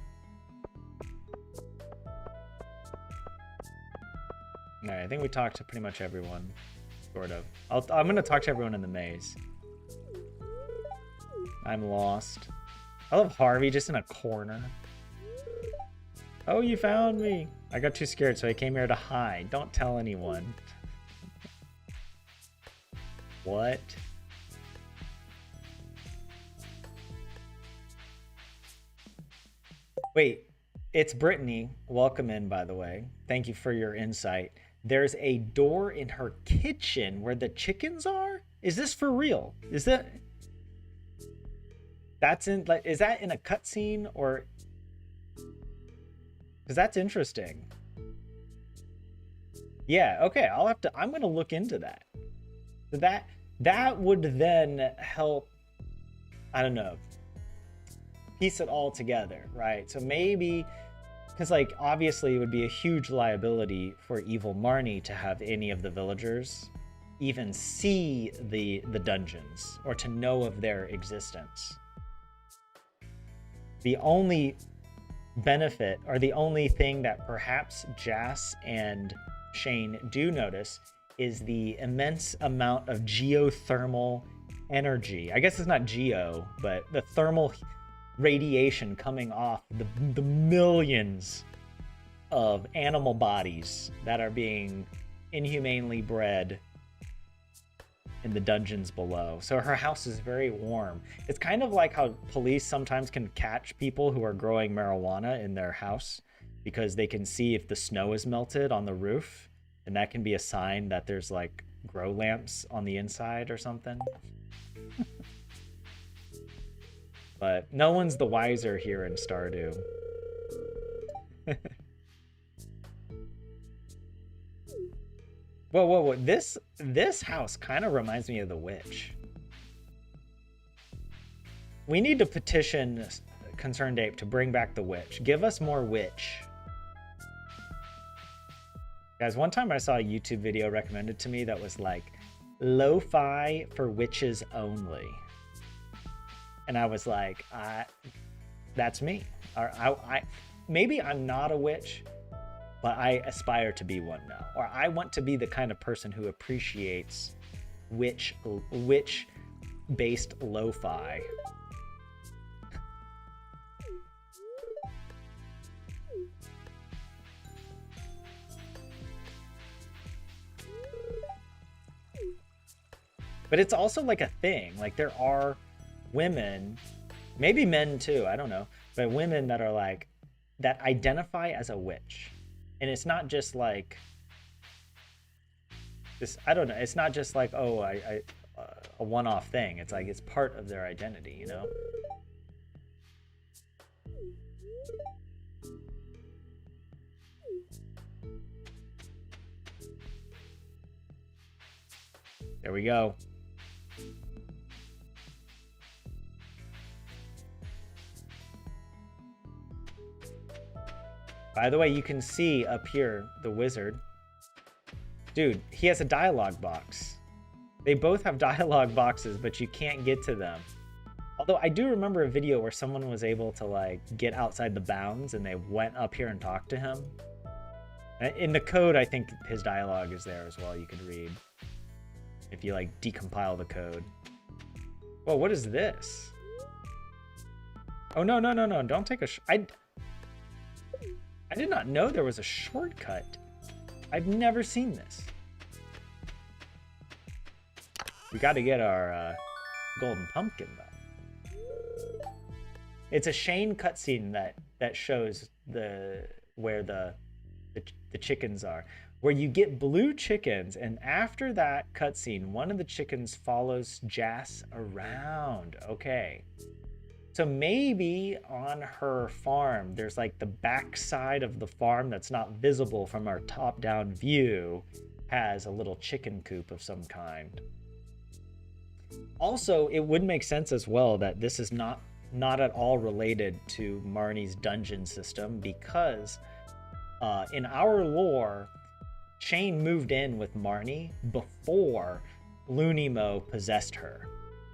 Speaker 1: Alright, I think we talked to pretty much everyone, sort of. I'm gonna talk to everyone in the maze. I'm lost. I love Harvey just in a corner. Oh, you found me! I got too scared, so I came here to hide. Don't tell anyone. What? Wait, it's Brittany. Welcome in, by the way. Thank you for your insight. There's a door in her kitchen where the chickens are? Is this for real? Is that... That's in... like, is that in a cutscene or... Because that's interesting. Yeah, okay, I'm gonna look into that. So that would then help, I don't know, piece it all together, right? So maybe... Because, like, obviously it would be a huge liability for evil Marnie to have any of the villagers even see the dungeons or to know of their existence. The only benefit, or the only thing that perhaps Jas and Shane do notice, is the immense amount of geothermal energy. I guess it's not geo, but the thermal radiation coming off the millions of animal bodies that are being inhumanely bred in the dungeons below. So her house is very warm. It's kind of like how police sometimes can catch people who are growing marijuana in their house because they can see if the snow is melted on the roof, and that can be a sign that there's like grow lamps on the inside or something. But no one's the wiser here in Stardew. Whoa, whoa, whoa. This house kind of reminds me of the witch. We need to petition Concerned Ape to bring back the witch. Give us more witch. Guys, one time I saw a YouTube video recommended to me that was like, lo-fi for witches only. And I was like, that's me. Or maybe I'm not a witch, but I aspire to be one now. Or I want to be the kind of person who appreciates witch-based lo-fi. But it's also like a thing. Like there are women, maybe men too, I don't know, but women that are like, that identify as a witch. And it's not just like this, I don't know, it's not just like, oh, a one-off thing. It's like, it's part of their identity, you know? There we go. By the way, you can see up here the wizard. Dude, he has a dialogue box. They both have dialogue boxes, but you can't get to them. Although I do remember a video where someone was able to like get outside the bounds and they went up here and talked to him. In the code, I think his dialogue is there as well. You can read if you like decompile the code. Whoa, what is this? Oh, no, no, no, no. Don't take a... I did not know there was a shortcut. I've never seen this. We got to get our golden pumpkin, though. It's a Shane cutscene that shows where the chickens are. Where you get blue chickens, and after that cutscene, one of the chickens follows Jas around. Okay. So maybe on her farm, there's like the backside of the farm that's not visible from our top-down view has a little chicken coop of some kind. Also, it would make sense as well that this is not at all related to Marnie's dungeon system because in our lore, Shane moved in with Marnie before Looney-Mo possessed her.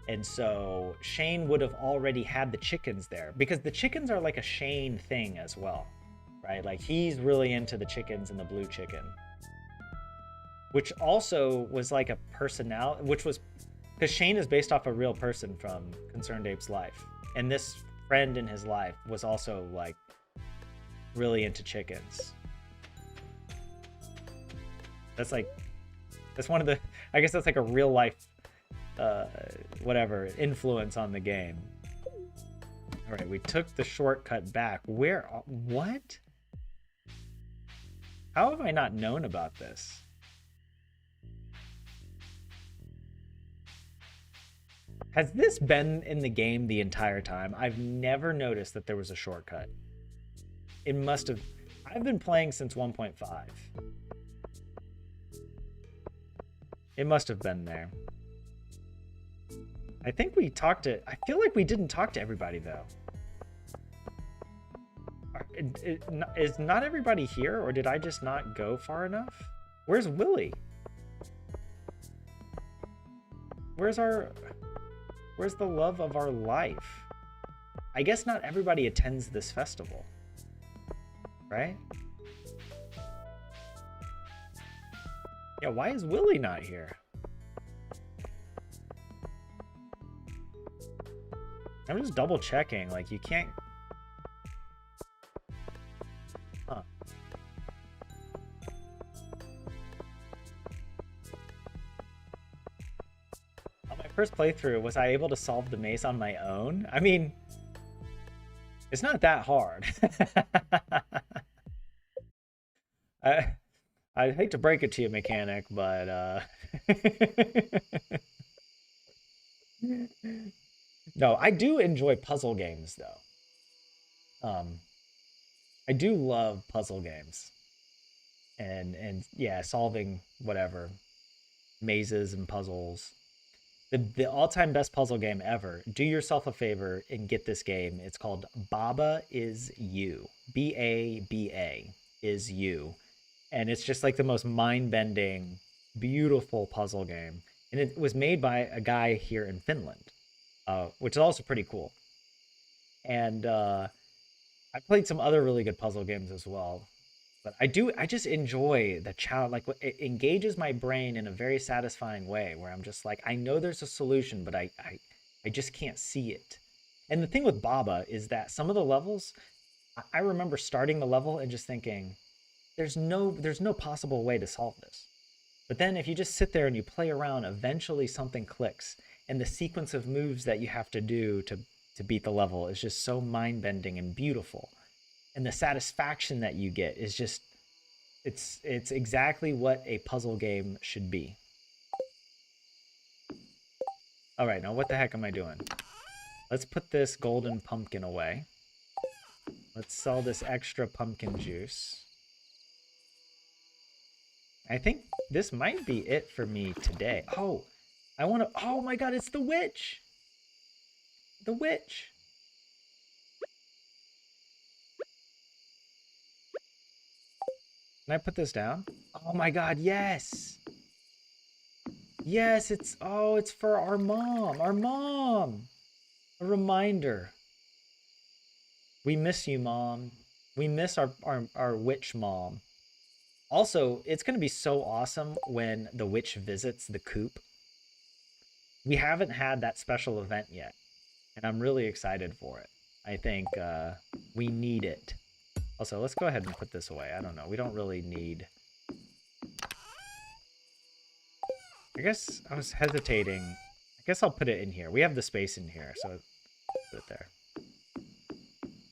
Speaker 1: And so Shane would have already had the chickens there because the chickens are like a Shane thing as well, right? Like he's really into the chickens and the blue chicken, which also was like a personality, which was because Shane is based off a real person from Concerned Ape's life. And this friend in his life was also like really into chickens. That's one of the, I guess that's like a real life whatever influence on the game. All right, we took the shortcut back. What? How have I not known about this? Has this been in the game the entire time? I've never noticed that there was a shortcut. It must have. I've been playing since 1.5. It must have been there. I think we talked to... I feel like we didn't talk to everybody, though. Is not everybody here, or did I just not go far enough? Where's Willy? Where's the love of our life? I guess not everybody attends this festival. Right? Yeah, why is Willy not here? I'm just double checking, like you can't... Huh. On my first playthrough, was I able to solve the maze on my own? I mean, it's not that hard. I'd hate to break it to you, mechanic, but no, I do enjoy puzzle games though. I do love puzzle games and yeah, solving whatever mazes and puzzles. The all-time best puzzle game ever. Do yourself a favor and get this game. It's called Baba Is You. Baba is you. And it's just like the most mind-bending, beautiful puzzle game. And it was made by a guy here in Finland, which is also pretty cool. And I played some other really good puzzle games as well. But I just enjoy the challenge. Like it engages my brain in a very satisfying way where I'm just like, I know there's a solution, but I just can't see it. And the thing with Baba is that some of the levels, I remember starting the level and just thinking, there's no possible way to solve this. But then if you just sit there and you play around, eventually something clicks. And the sequence of moves that you have to do to beat the level is just so mind-bending and beautiful. And the satisfaction that you get is just it's exactly what a puzzle game should be. All right, now what the heck am I doing? Let's put this golden pumpkin away. Let's sell this extra pumpkin juice. I think this might be it for me today. Oh, I want to. Oh my God, it's the witch. The witch. Can I put this down? Oh my God, yes. Yes, it's for our mom. Our mom. A reminder. We miss you, mom. We miss our witch mom. Also, it's going to be so awesome when the witch visits the coop. We haven't had that special event yet, and I'm really excited for it. I think we need it. Also, let's go ahead and put this away. I don't know. We don't really need... I guess I was hesitating. I guess I'll put it in here. We have the space in here, so put it there.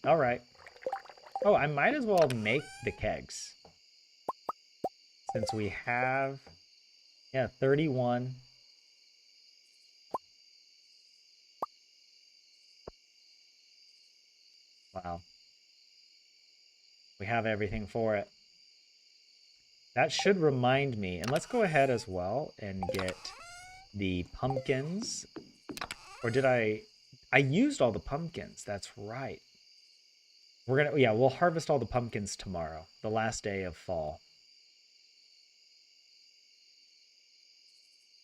Speaker 1: All right. Oh, I might as well make the kegs. Since we have... Yeah, 31. Wow. We have everything for it. That should remind me. And let's go ahead as well and get the pumpkins. Or did I used all the pumpkins. That's right. We'll harvest all the pumpkins tomorrow, the last day of fall.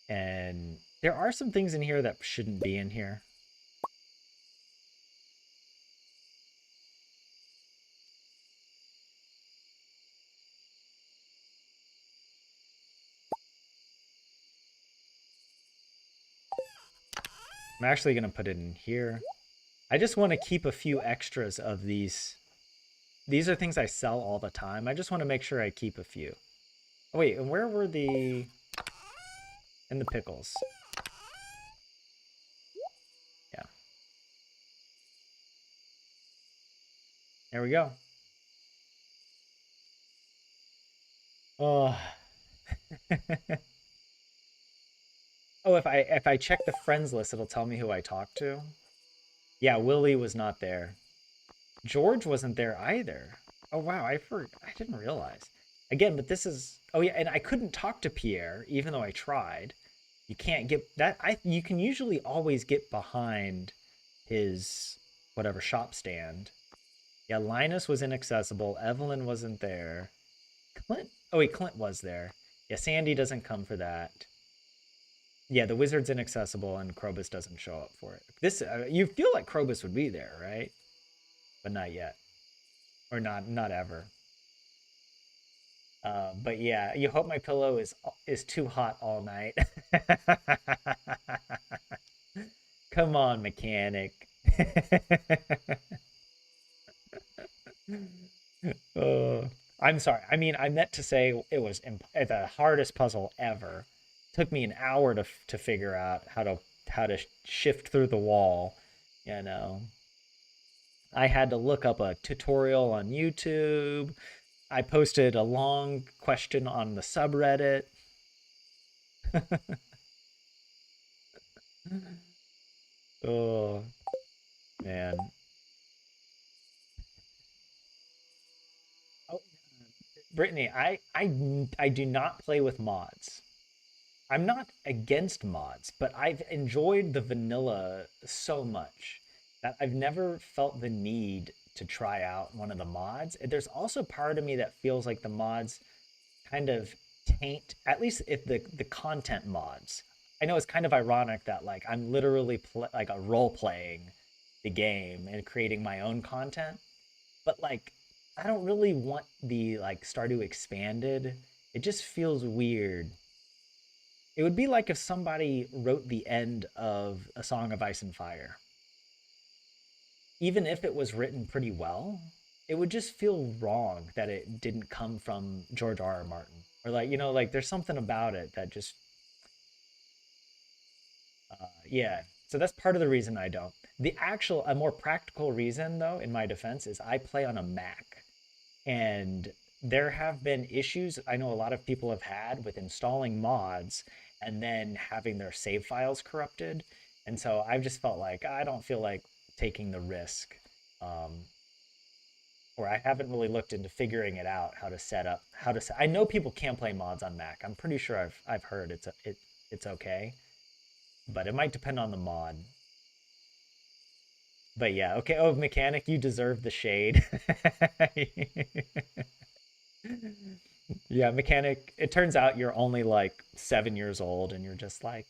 Speaker 1: And there are some things in here that shouldn't be in here. I'm actually going to put it in here. I just want to keep a few extras of these. These are things I sell all the time. I just want to make sure I keep a few. Oh, wait, and where were the... And the pickles. Yeah. There we go. Oh. Oh, if I check the friends list, it'll tell me who I talked to. Yeah, Willie was not there. George wasn't there either. Oh wow, I didn't realize. Again, but this is oh yeah, and I couldn't talk to Pierre even though I tried. You can't get that you can usually always get behind his whatever shop stand. Yeah, Linus was inaccessible. Evelyn wasn't there. Clint. Oh wait, Clint was there. Yeah, Sandy doesn't come for that. Yeah, the wizard's inaccessible and Krobus doesn't show up for it. This you feel like Krobus would be there, right? But not yet, or not ever. But yeah, you hope my pillow is too hot all night. Come on, mechanic. I'm sorry. I mean, I meant to say it was the hardest puzzle ever. Took me an hour to figure out how to shift through the wall. You know, I had to look up a tutorial on YouTube. I posted a long question on the subreddit. Oh man. Oh, Brittany, I do not play with mods. I'm not against mods, but I've enjoyed the vanilla so much that I've never felt the need to try out one of the mods. There's also part of me that feels like the mods kind of taint, at least if the content mods. I know it's kind of ironic that like I'm literally like a role playing the game and creating my own content, but like I don't really want the like Stardew expanded. It just feels weird. It would be like if somebody wrote the end of A Song of Ice and Fire. Even if it was written pretty well, it would just feel wrong that it didn't come from George R. R. Martin. Or like, like there's something about it that just yeah. So that's part of the reason I don't. A more practical reason though, in my defense, is I play on a Mac. And there have been issues I know a lot of people have had with installing mods and then having their save files corrupted. And so I've just felt like I don't feel like taking the risk. Um, or I haven't really looked into figuring it out how to set up how to set. I know people can play mods on Mac. I'm pretty sure I've heard it's okay, but it might depend on the mod. But yeah, okay. Oh, mechanic, you deserve the shade. Yeah, mechanic. It turns out you're only like 7 years old, and you're just like,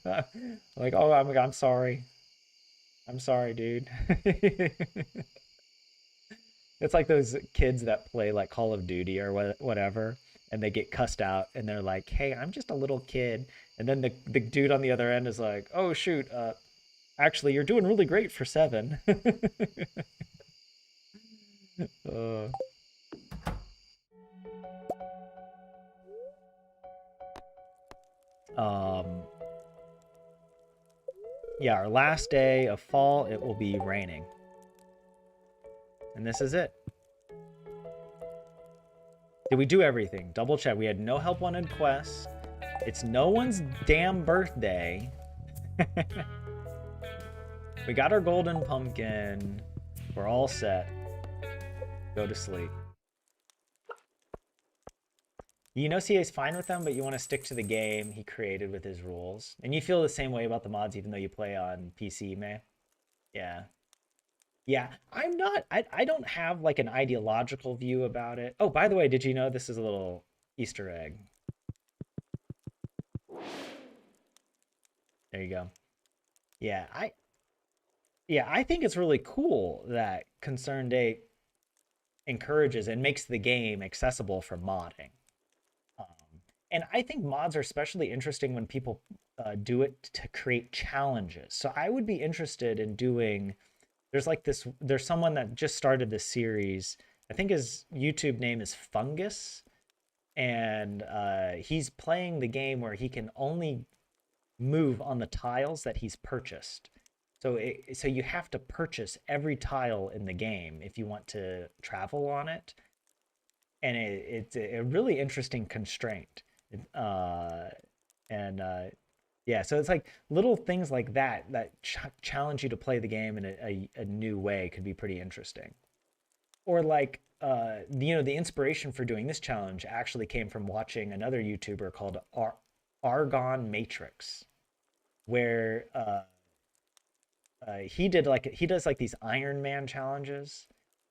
Speaker 1: like, oh, I'm sorry. I'm sorry, dude. It's like those kids that play like Call of Duty or whatever, and they get cussed out, and they're like, "Hey, I'm just a little kid," and then the dude on the other end is like, "Oh shoot, actually, you're doing really great for 7." uh, um, yeah, our last day of fall, it will be raining. And this is it. Did we do everything? Double check. We had no help wanted quests. It's no one's damn birthday. We got our golden pumpkin. We're all set. Go to sleep. You know CA's fine with them, but you want to stick to the game he created with his rules. And you feel the same way about the mods even though you play on PC, May? Yeah. Yeah, I'm not. I don't have like an ideological view about it. Oh, by the way, did you know this is a little Easter egg? There you go. Yeah, I think it's really cool that Concerned Ape encourages and makes the game accessible for modding. And I think mods are especially interesting when people do it to create challenges. So I would be interested in doing. There's like this. There's someone that just started this series. I think his YouTube name is Fungus, and he's playing the game where he can only move on the tiles that he's purchased. So you have to purchase every tile in the game if you want to travel on it, and it's a really interesting constraint. Uh, and Yeah, so it's like little things like that that challenge you to play the game in a new way could be pretty interesting. Or like the inspiration for doing this challenge actually came from watching another YouTuber called Argon Matrix, where he does like these Iron Man challenges,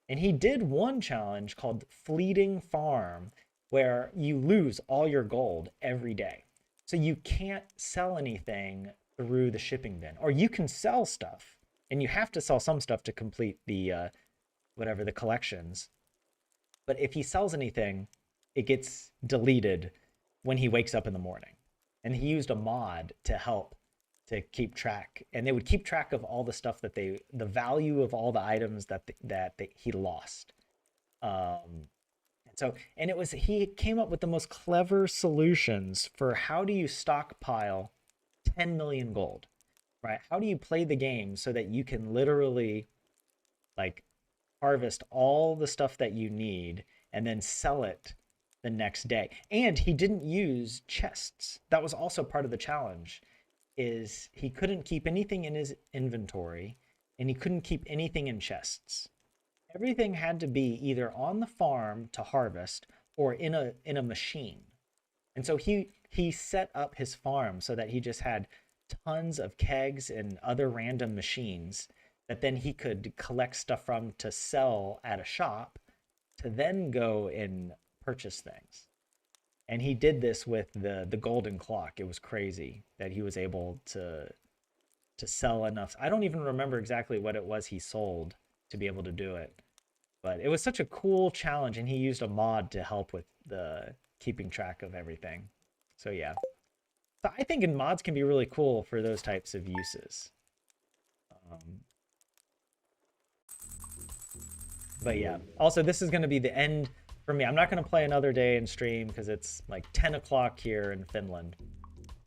Speaker 1: and he did one challenge called Fleeting Farm, where you lose all your gold every day, so you can't sell anything through the shipping bin, or you can sell stuff, and you have to sell some stuff to complete the whatever the collections. But if he sells anything, it gets deleted when he wakes up in the morning. And he used a mod to help to keep track, and they would keep track of all the stuff the value of all the items that he lost. And it was he came up with the most clever solutions for how do you stockpile 10 million gold, right? How do you play the game so that you can literally like harvest all the stuff that you need and then sell it the next day. And he didn't use chests. That was also part of the challenge, is he couldn't keep anything in his inventory and he couldn't keep anything in chests. Everything had to be either on the farm to harvest or in a machine. And so he set up his farm so that he just had tons of kegs and other random machines that then he could collect stuff from to sell at a shop to then go and purchase things. And he did this with the golden clock. It was crazy that he was able to sell enough. I don't even remember exactly what it was he sold to be able to do it. But it was such a cool challenge, and he used a mod to help with the keeping track of everything. So yeah. So I think mods can be really cool for those types of uses. But yeah. Also, this is going to be the end for me. I'm not going to play another day in stream because it's like 10 o'clock here in Finland.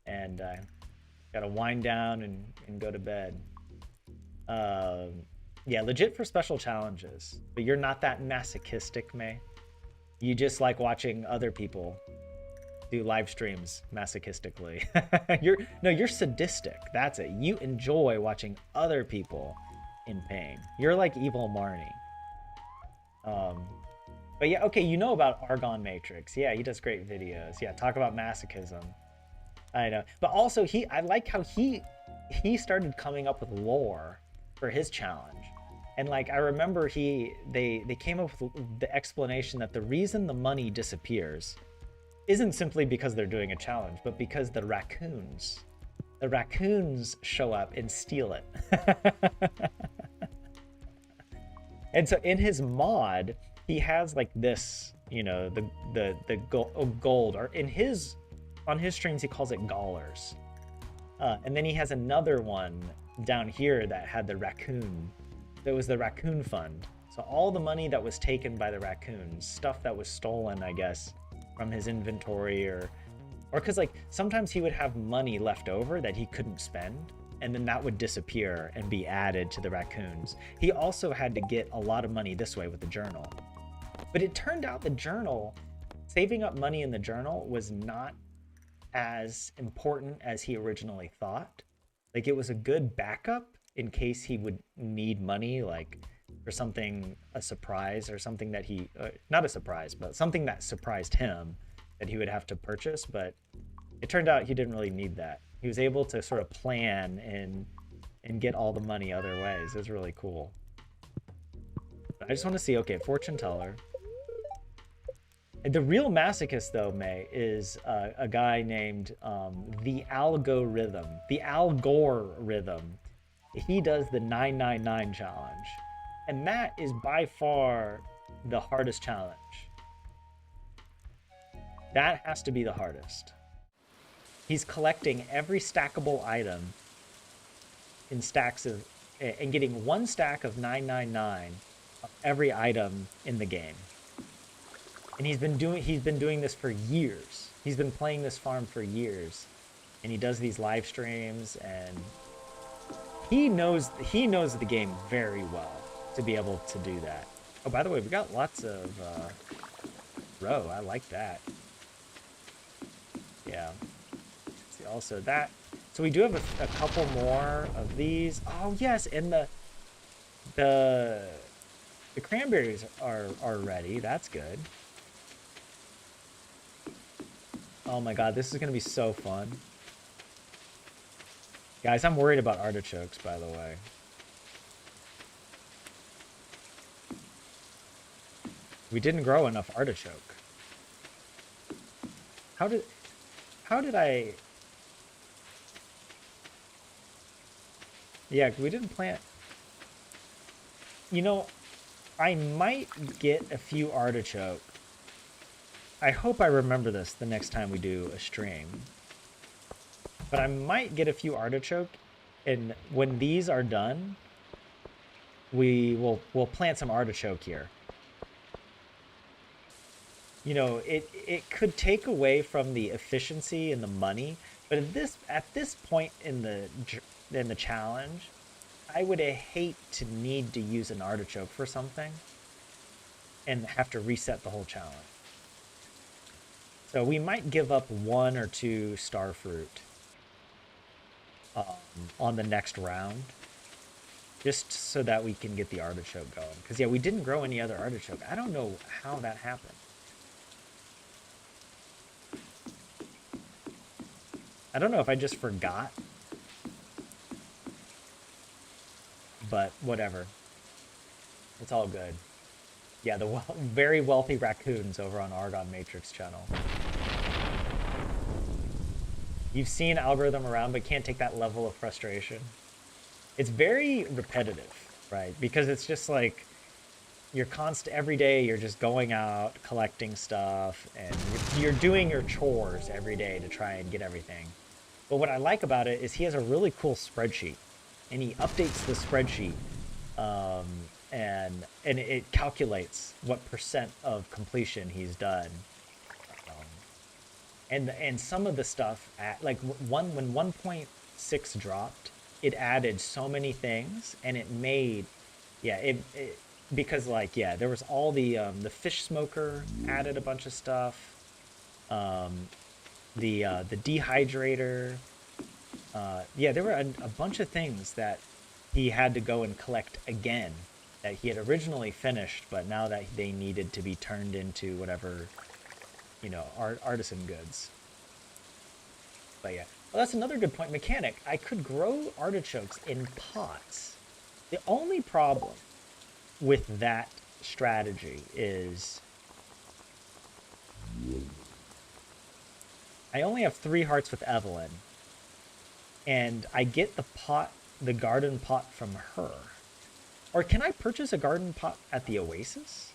Speaker 1: And I got to wind down and go to bed. Yeah, legit for special challenges. But you're not that masochistic, May. You just like watching other people do live streams masochistically. You're sadistic. That's it. You enjoy watching other people in pain. You're like evil Marnie. But yeah, okay, you know about Argon Matrix. Yeah, he does great videos. Yeah, talk about masochism. I know. But also I like how he started coming up with lore for his challenge. And like I remember they came up with the explanation that the reason the money disappears isn't simply because they're doing a challenge, but because the raccoons show up and steal it. And so in his mod, he has like this, you know, the gold, or on his streams he calls it dollars. And then he has another one down here that had the raccoon. That was the raccoon fund. So all the money that was taken by the raccoons, stuff that was stolen, I guess, from his inventory, or because like sometimes he would have money left over that he couldn't spend, and then that would disappear and be added to the raccoons. He also had to get a lot of money this way with the journal. But it turned out the journal, saving up money in the journal was not as important as he originally thought. Like it was a good backup in case he would need money, like for something, a surprise or something that he, not a surprise, but something that surprised him that he would have to purchase. But it turned out he didn't really need that. He was able to sort of plan and get all the money other ways. It was really cool. I just want to see, okay, fortune teller. And the real masochist though, May, is a guy named the Algorithm. The Algorithm. He does the 999 challenge. And that is by far the hardest challenge. That has to be the hardest. He's collecting every stackable item in stacks of, and getting one stack of 999 of every item in the game. And he's been doing this for years. He's been playing this farm for years. And he does these live streams, and he knows the game very well to be able to do that. Oh, by the way, we got lots of row. I like that. Yeah. See, also that. So we do have a couple more of these. Oh yes, and the cranberries are ready. That's good. Oh my god, this is gonna be so fun. Guys, I'm worried about artichokes, by the way. We didn't grow enough artichoke. How did I... Yeah, we didn't plant... You know, I might get a few artichoke. I hope I remember this the next time we do a stream. But I might get a few artichoke, and when these are done, we'll plant some artichoke here. You know, it could take away from the efficiency and the money, but at this point in the challenge, I would hate to need to use an artichoke for something and have to reset the whole challenge. So we might give up 1 or 2 star fruit on the next round, just so that we can get the artichoke going. Because, yeah, we didn't grow any other artichoke. I don't know how that happened. I don't know if I just forgot. But whatever. It's all good. Yeah, the very wealthy raccoons over on Argon Matrix channel. You've seen algorithm around, but can't take that level of frustration. It's very repetitive, right? Because it's just like you're every day you're just going out collecting stuff, and you're doing your chores every day to try and get everything. But what I like about it is he has a really cool spreadsheet, and he updates the spreadsheet, and it calculates what % of completion he's done. And some of the stuff like when 1.6 dropped, it added so many things, and it made, yeah, it because, like, yeah, there was all the fish smoker added a bunch of stuff, the dehydrator, yeah, there were a bunch of things that he had to go and collect again that he had originally finished, but now that they needed to be turned into whatever, you know, artisan goods. But yeah, well, that's another good point. Mechanic, I could grow artichokes in pots. The only problem with that strategy is I only have 3 hearts with Evelyn, and I get the garden pot from her. Or can I purchase a garden pot at the Oasis?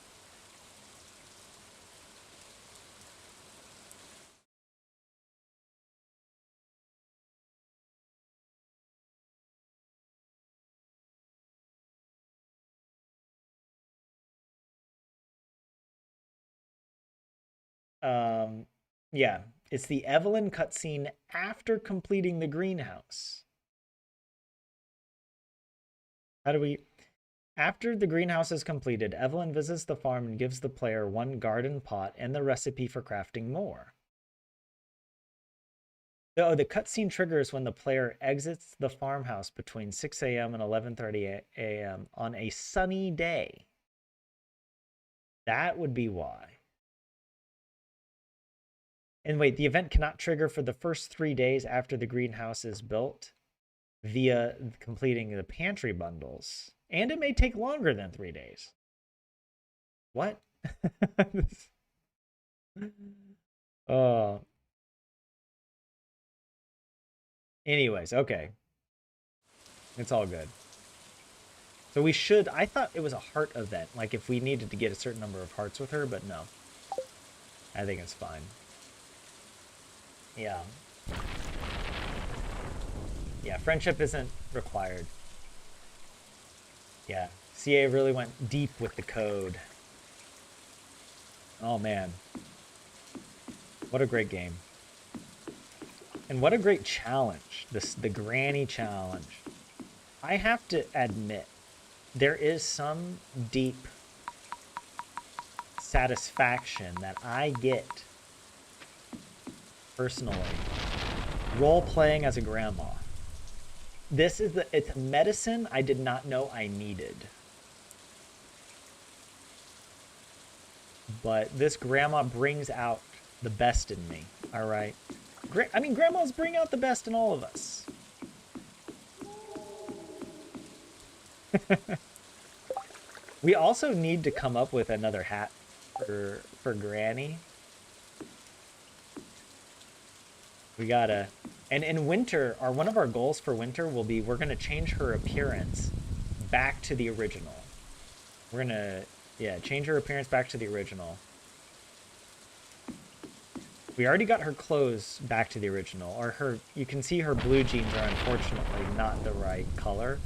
Speaker 1: Yeah, it's the Evelyn cutscene after completing the greenhouse. How do we... After the greenhouse is completed, Evelyn visits the farm and gives the player 1 garden pot and the recipe for crafting more. Oh, the cutscene triggers when the player exits the farmhouse between 6 a.m. and 11:30 a.m. on a sunny day. That would be why. And wait, the event cannot trigger for the first 3 days after the greenhouse is built via completing the pantry bundles. And it may take longer than 3 days. What? Oh. Anyways, okay. It's all good. So we should... I thought it was a heart event, like if we needed to get a certain number of hearts with her, but no. I think it's fine. Yeah. Yeah, friendship isn't required. Yeah, CA really went deep with the code. Oh man. What a great game. And what a great challenge, the granny challenge. I have to admit, there is some deep satisfaction that I get personally role-playing as a grandma. It's medicine I did not know I needed. But this grandma brings out the best in me, all right? I mean, grandmas bring out the best in all of us. We also need to come up with another hat for Granny. We gotta... And in winter, one of our goals for winter will be we're going to change her appearance back to the original. We're going to, yeah, change her appearance back to the original. We already got her clothes back to the original. Or you can see her blue jeans are unfortunately not the right color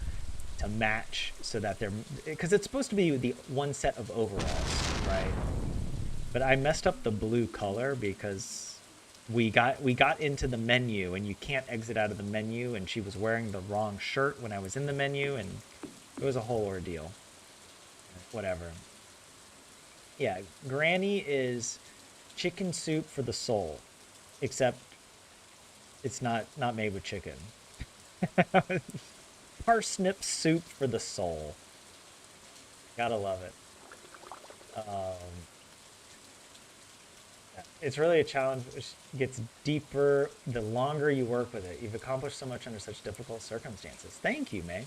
Speaker 1: to match so that they're... Because it's supposed to be the one set of overalls, right? But I messed up the blue color because we got into the menu, and you can't exit out of the menu, and she was wearing the wrong shirt when I was in the menu, and it was a whole ordeal. Whatever. Yeah, Granny is chicken soup for the soul, except it's not made with chicken. Parsnip soup for the soul. Gotta love it. Um, it's really a challenge which gets deeper the longer you work with it. You've accomplished so much under such difficult circumstances. Thank you, May.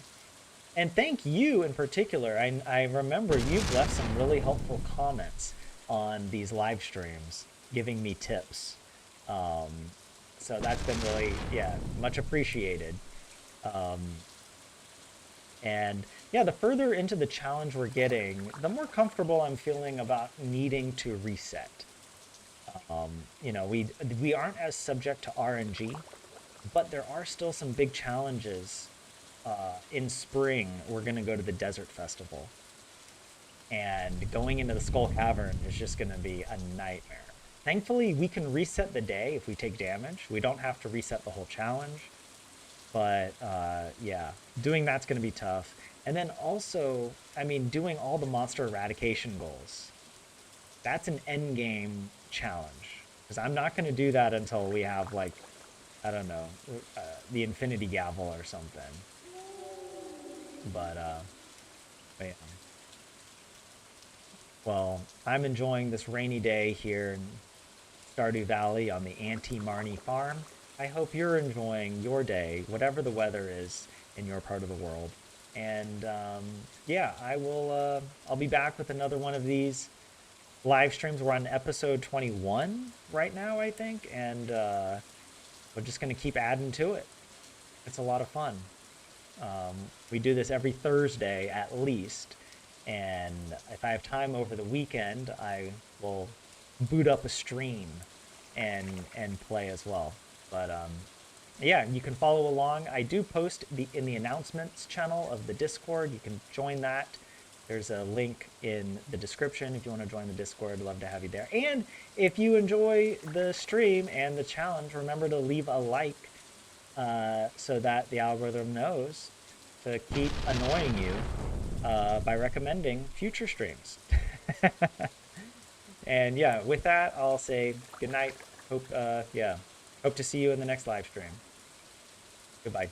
Speaker 1: And thank you in particular. I remember you've left some really helpful comments on these live streams, giving me tips. Um, so that's been really, yeah, much appreciated. Um, and yeah, the further into the challenge we're getting, the more comfortable I'm feeling about needing to reset. We aren't as subject to RNG, but there are still some big challenges. In spring, we're going to go to the Desert Festival, and going into the Skull Cavern is just going to be a nightmare. Thankfully, we can reset the day if we take damage. We don't have to reset the whole challenge, but yeah, doing that's going to be tough. And then also, I mean, doing all the monster eradication goals, that's an end game challenge, because I'm not going to do that until we have, like, I don't know, the Infinity Gavel or something. But yeah. Well, I'm enjoying this rainy day here in Stardew Valley on the Auntie Marnie farm. I hope you're enjoying your day, whatever the weather is in your part of the world. And yeah, I'll be back with another one of these live streams. We're on episode 21 right now, I think, and we're just going to keep adding to it. It's a lot of fun. We do this every Thursday at least, and if I have time over the weekend, I will boot up a stream and play as well. But yeah, you can follow along. I do post in the announcements channel of the Discord. You can join that. There's a link in the description if you want to join the Discord. I'd love to have you there. And if you enjoy the stream and the challenge, remember to leave a like so that the algorithm knows to keep annoying you by recommending future streams. And yeah, with that, I'll say good night. Hope to see you in the next live stream. Goodbye.